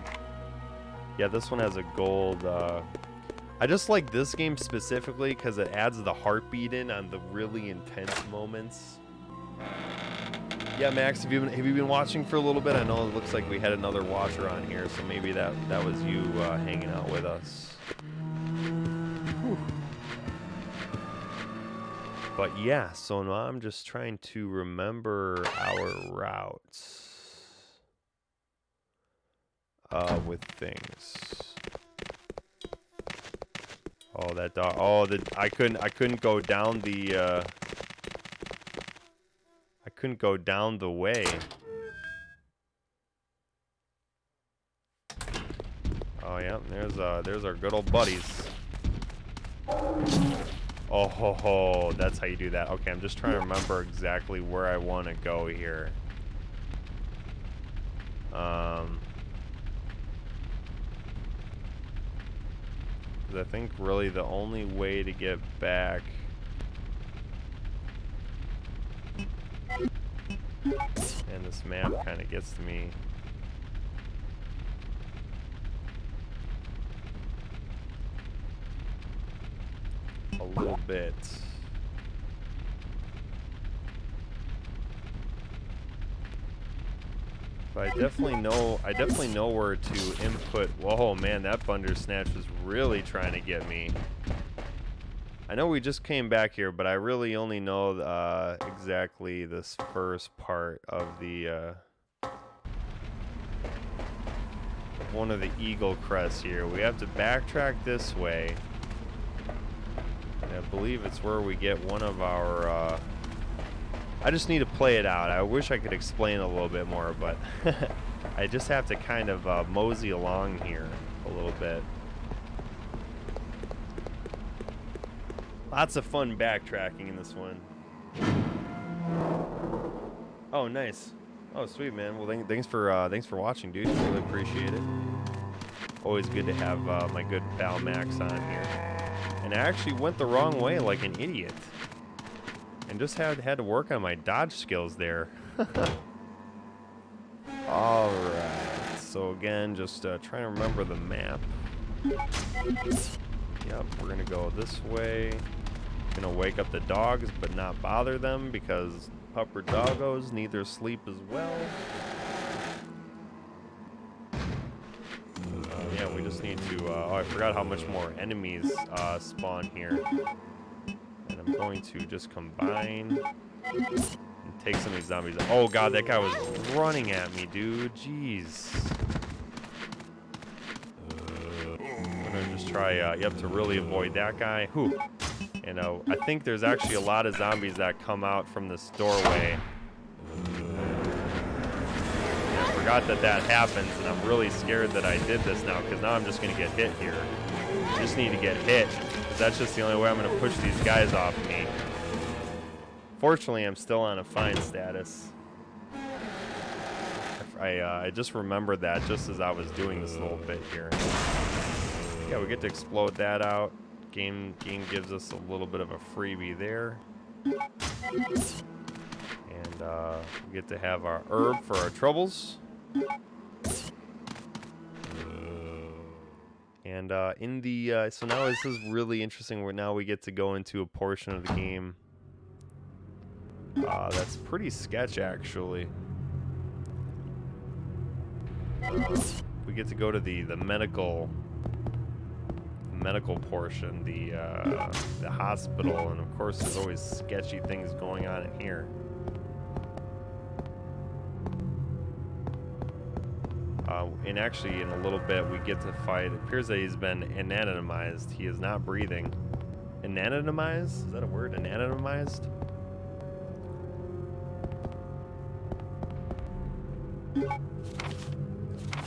Yeah, this one has a gold. I just like this game specifically because it adds the heartbeat in on the really intense moments. Yeah, Max, have you been watching for a little bit? I know it looks like we had another watcher on here, so maybe that was you hanging out with us. Whew. But yeah, so now I'm just trying to remember our routes with things. Oh, that dog. Oh, I couldn't go down the I couldn't go down the way. Oh yeah, there's our good old buddies. Oh ho ho, that's how you do that. Okay, I'm just trying to remember exactly where I want to go here. I think really the only way to get back. And this map kind of gets to me. A little bit. But I definitely know where to input. Whoa, man, that Bundersnatch was really trying to get me. I know we just came back here, but I really only know exactly this first part of the one of the Eagle Crests here. We have to backtrack this way. And I believe it's where we get one of our I just need to play it out. I wish I could explain a little bit more, but I just have to kind of mosey along here a little bit. Lots of fun backtracking in this one. Oh, nice. Oh, sweet, man. Well, thanks for watching, dude. Really appreciate it. Always good to have my good pal Max on here. And I actually went the wrong way like an idiot. And just had to work on my dodge skills there. All right. So again, just trying to remember the map. Yep, we're gonna go this way. Gonna wake up the dogs, but not bother them because pupper doggos need their sleep as well. Yeah, we just need to. Oh, I forgot how much more enemies spawn here. And I'm going to just combine and take some of these zombies. Oh god, that guy was running at me, dude. Jeez. I'm gonna just try, yep, to really avoid that guy. Whew. And I think there's actually a lot of zombies that come out from this doorway. And I forgot that happens, and I'm really scared that I did this now, because now I'm just gonna get hit here. I just need to get hit. That's just the only way I'm going to push these guys off me. Fortunately, I'm still on a fine status. I just remembered that just as I was doing this little bit here. Yeah, we get to explode that out. Game gives us a little bit of a freebie there. And we get to have our herb for our troubles. And in the so now this is really interesting where now we get to go into a portion of the game that's pretty sketch actually. We get to go to the medical portion, the hospital, and of course there's always sketchy things going on in here. And actually, in a little bit, we get to fight. It appears that he's been anatomized. He is not breathing. Anatomized? Is that a word? Anatomized?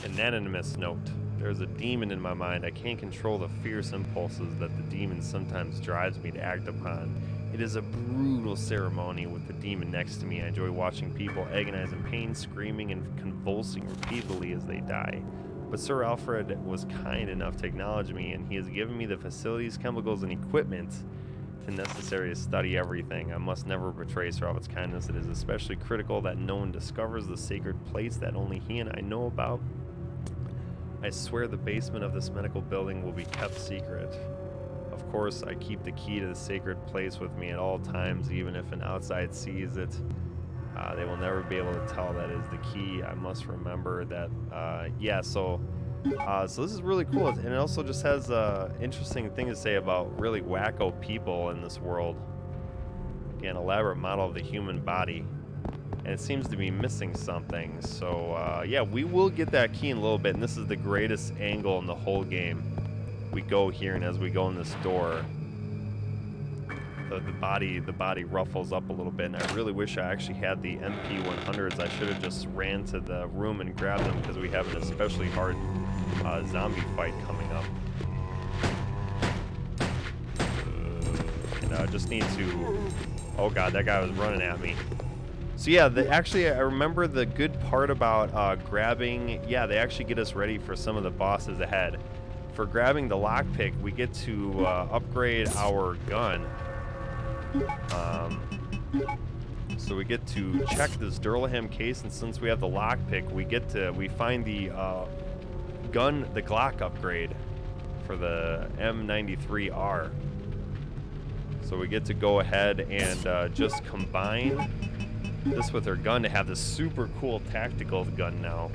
Anonymous note. There's a demon in my mind. I can't control the fierce impulses that the demon sometimes drives me to act upon. It is a brutal ceremony with the demon next to me. I enjoy watching people agonize in pain, screaming and convulsing repeatedly as they die. But Sir Alfred was kind enough to acknowledge me, and he has given me the facilities, chemicals, and equipment necessary to study everything. I must never betray Sir Alfred's kindness. It is especially critical that no one discovers the sacred place that only he and I know about. I swear the basement of this medical building will be kept secret. Of course, I keep the key to the sacred place with me at all times, even if an outside sees it. They will never be able to tell that is the key. I must remember that. Yeah, so this is really cool, and it also just has interesting thing to say about really wacko people in this world. Again, elaborate model of the human body, and it seems to be missing something. So yeah, we will get that key in a little bit, and this is the greatest angle in the whole game. We go here, and as we go in this door, the body ruffles up a little bit, and I really wish I actually had the MP100s. I should have just ran to the room and grabbed them because we have an especially hard zombie fight coming up. And I just need to... Oh god, that guy was running at me. So yeah, actually I remember the good part about grabbing... Yeah, they actually get us ready for some of the bosses ahead. For grabbing the lockpick, we get to upgrade our gun. So we get to check this Durlaham case, and since we have the lockpick, we find the gun, the Glock upgrade for the M93R. So we get to go ahead and just combine this with our gun to have this super cool tactical gun now.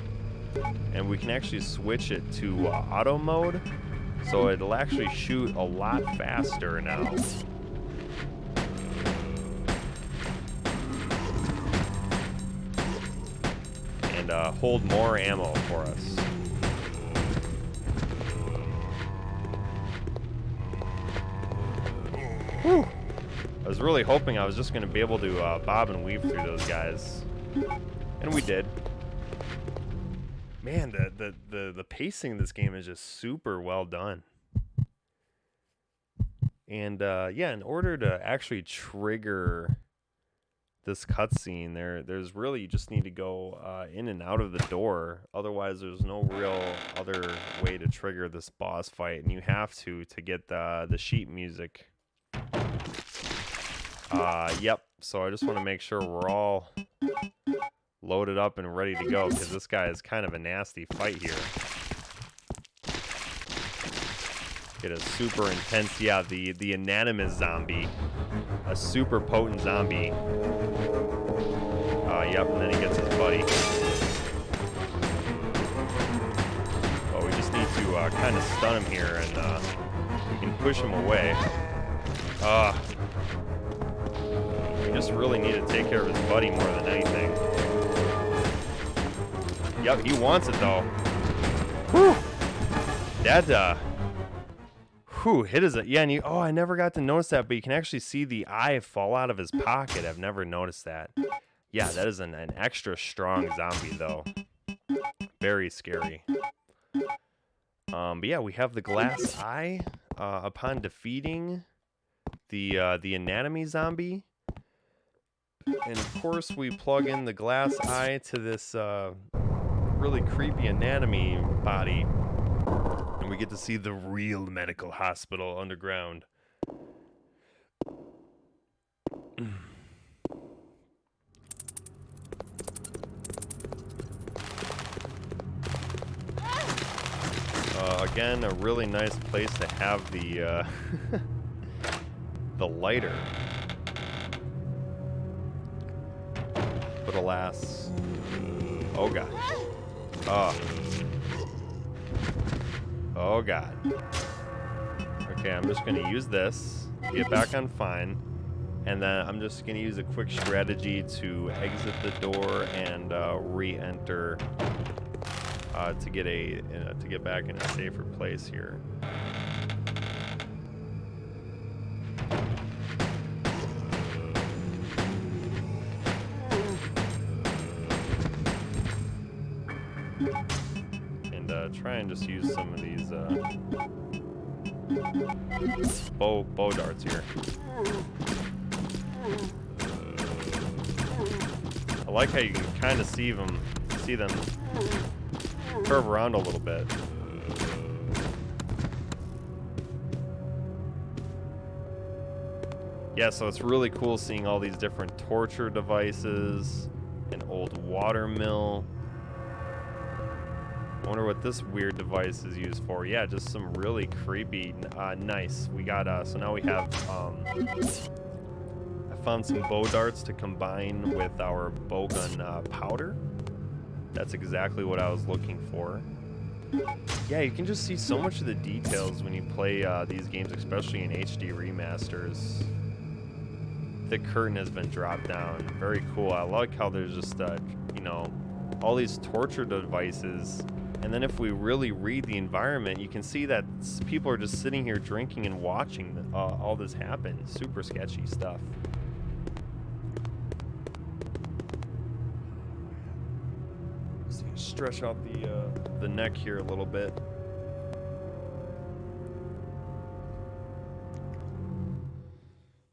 And we can actually switch it to auto mode, so it'll actually shoot a lot faster now. And hold more ammo for us. Whew. I was really hoping I was just going to be able to bob and weave through those guys. And we did. Man, the pacing in this game is just super well done. And yeah, in order to actually trigger this cutscene, there's really, you just need to go in and out of the door. Otherwise, there's no real other way to trigger this boss fight, and you have to get the sheet music. Yep. So I just want to make sure we're all loaded up and ready to go, because this guy is kind of a nasty fight here. Get a super intense, yeah, the anonymous zombie, a super potent zombie. Yep, and then he gets his buddy. Oh, we just need to kind of stun him here, and we can push him away. We just really need to take care of his buddy more than anything. Yep, he wants it though. Whew. That hit is a, yeah, and oh, I never got to notice that, but you can actually see the eye fall out of his pocket. I've never noticed that. Yeah, that is an extra strong zombie though. Very scary. But yeah, we have the glass eye. Upon defeating the anatomy zombie, and of course we plug in the glass eye to this really creepy anatomy body, and we get to see the real medical hospital underground. Again, a really nice place to have the the lighter. But alas, oh god. Oh god. Okay, I'm just gonna use this, get back on fine, and then I'm just gonna use a quick strategy to exit the door and re-enter to get back in a safer place here. And try and just use some of these bow darts here. I like how you can kind of see them curve around a little bit. Yeah, so it's really cool seeing all these different torture devices, an old water mill. I wonder what this weird device is used for. Yeah, just some really creepy, nice. We got, so now we have, I found some bow darts to combine with our bowgun powder. That's exactly what I was looking for. Yeah, you can just see so much of the details when you play these games, especially in HD remasters. The curtain has been dropped down. Very cool. I like how there's just, you know, all these torture devices And then if we really read the environment, you can see that people are just sitting here drinking and watching all this happen. Super sketchy stuff. Let's stretch out the neck here a little bit.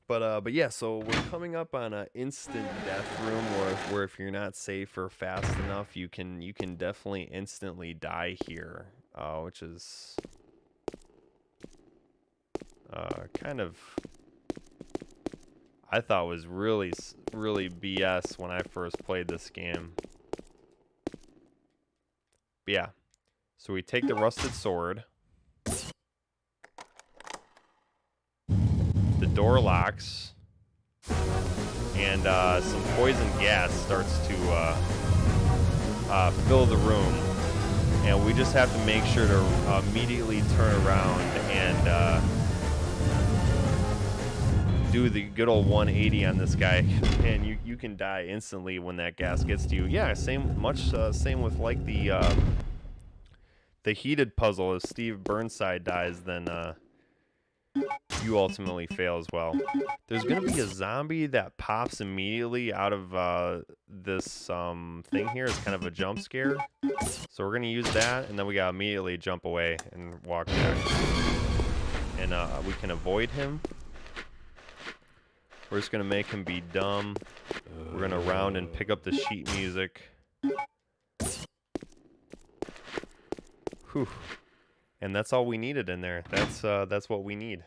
But yeah, so we're coming up on an instant death room where if you're not safe or fast enough, you can definitely instantly die here, which is kind of, I thought was really BS when I first played this game. But yeah, so we take the rusted sword. The door locks, and some poison gas starts to fill the room, and we just have to make sure to immediately turn around and do the good old 180 on this guy, and you can die instantly when that gas gets to you. Yeah, same with like the heated puzzle. If Steve Burnside dies, then you ultimately fail as well. There's gonna be a zombie that pops immediately out of this thing here. It's kind of a jump scare, so we're gonna use that, and then we gotta immediately jump away and walk back, and we can avoid him. We're just gonna make him be dumb. We're gonna round and pick up the sheet music. Whew. And that's all we needed in there. That's what we need.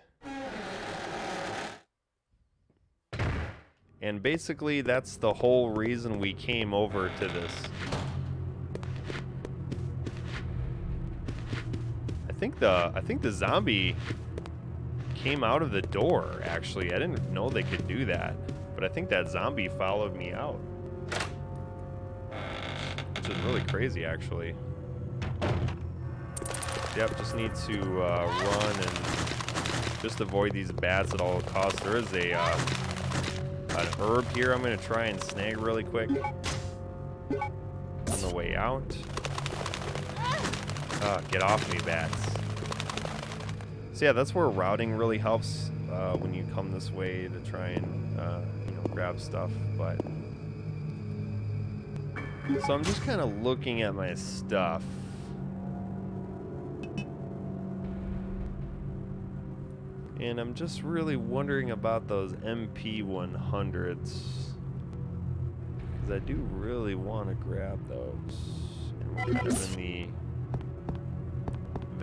And basically, that's the whole reason we came over to this. I think the zombie came out of the door, actually. I didn't know they could do that, but I think that zombie followed me out, which is really crazy, actually. Yep, just need to run and just avoid these bats at all costs. There is an herb here I'm going to try and snag really quick on the way out. Get off me, bats. So yeah, that's where routing really helps when you come this way to try and grab stuff. But so I'm just kind of looking at my stuff. And I'm just really wondering about those MP100s, because I do really want to grab those. And we're kind of in the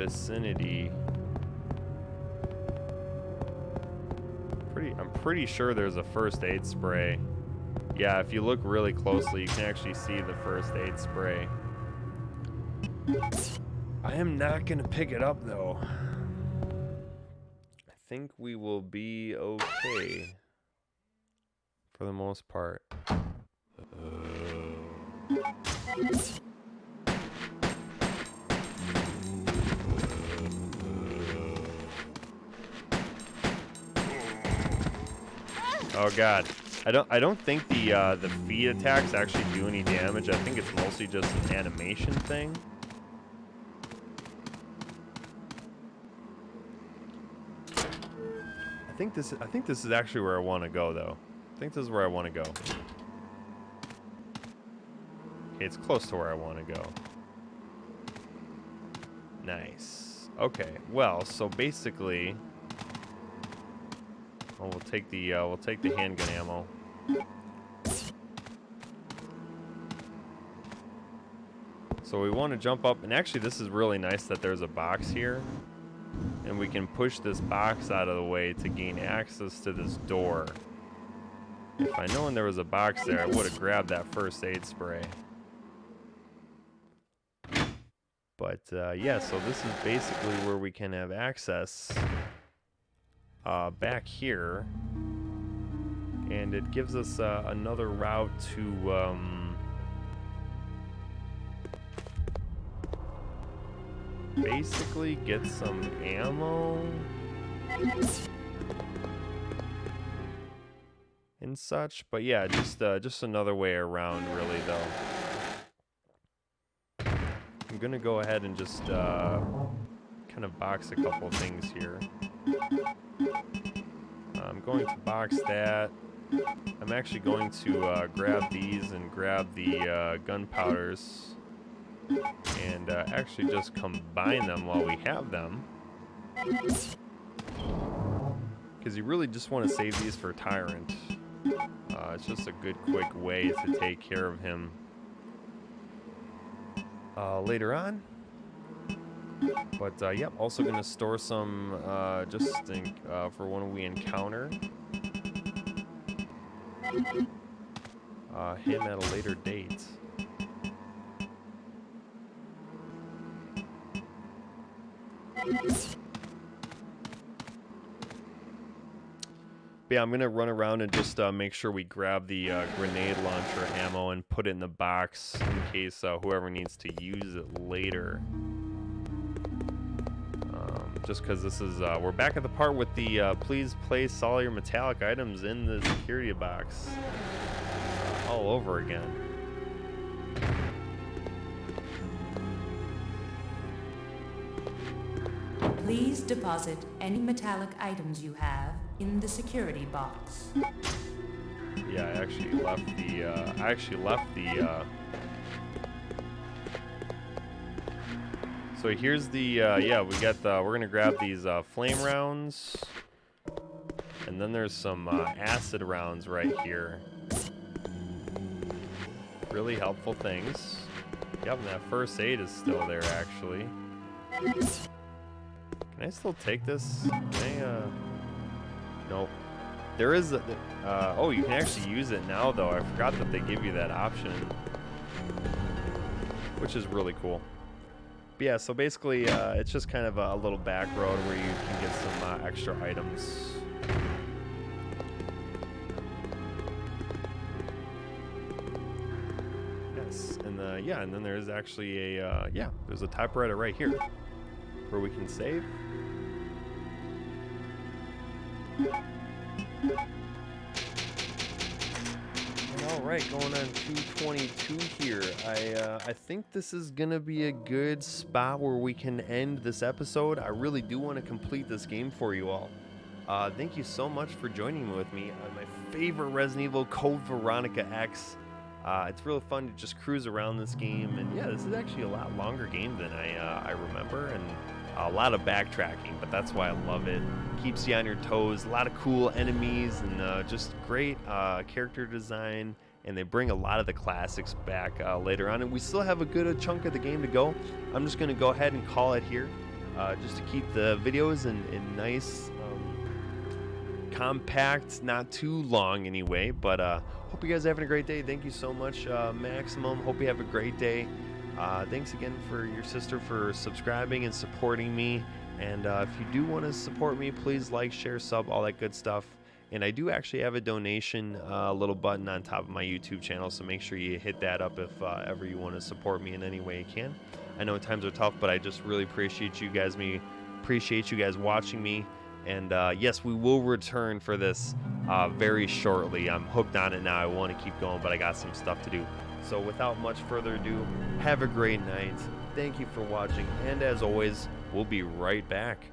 vicinity. I'm pretty sure there's a first aid spray. Yeah, if you look really closely, you can actually see the first aid spray. I am not going to pick it up, though. I think we will be okay for the most part. Oh god. I don't think the feed attacks actually do any damage. I think it's mostly just an animation thing. I think this is actually where I want to go, though. I think this is where I want to go. Okay, it's close to where I want to go. Nice. Okay. Well, so basically, we'll take the handgun ammo. So we want to jump up, and actually this is really nice that there's a box here, and we can push this box out of the way to gain access to this door. If I known there was a box there, I would have grabbed that first aid spray. But yeah, so this is basically where we can have access back here, and it gives us another route to basically get some ammo and such. But yeah, just another way around, really, though. I'm gonna go ahead and just kind of box a couple things here. I'm going to box that. I'm actually going to grab these and grab the gunpowders and actually just combine them while we have them. Because you really just want to save these for Tyrant. It's just a good quick way to take care of him later on. But yep, also going to store some just think for when we encounter him at a later date. But yeah, I'm gonna run around and just make sure we grab the grenade launcher ammo and put it in the box in case whoever needs to use it later. Just because this is, we're back at the part with the please place all your metallic items in the security box all over again. Please deposit any metallic items you have in the security box. Yeah, I actually left the, so here's the, yeah, we got the, we're gonna grab these flame rounds, and then there's some acid rounds right here. Really helpful things. Yep, and that first aid is still there actually. Can I still take this? Can I, nope. There is a, oh, you can actually use it now though. I forgot that they give you that option, which is really cool. But yeah, so basically it's just kind of a little back road where you can get some extra items. Yes, and yeah, and then there's actually a, yeah, there's a typewriter right here where we can save. Alright, going on 222 here. I think this is gonna be a good spot where we can end this episode. I really do want to complete this game for you all. Thank you so much for joining with me on my favorite Resident Evil, Code Veronica X. It's really fun to just cruise around this game, and yeah, this is actually a lot longer game than I remember, and a lot of backtracking, but that's why I love it. Keeps you on your toes, a lot of cool enemies, and just great character design, and they bring a lot of the classics back later on, and we still have a good chunk of the game to go. I'm just going to go ahead and call it here, just to keep the videos in nice, compact, not too long anyway, but hope you guys are having a great day. Thank you so much, Maximum. Hope you have a great day. Thanks again for your sister for subscribing and supporting me. And if you do want to support me, please like, share, sub, all that good stuff. And I do actually have a donation little button on top of my YouTube channel, so make sure you hit that up if ever you want to support me in any way you can. I know times are tough, but I just really appreciate you guys. Appreciate you guys watching me. And yes, we will return for this very shortly. I'm hooked on it now. I want to keep going, but I got some stuff to do. So without much further ado, have a great night. Thank you for watching, and as always, we'll be right back.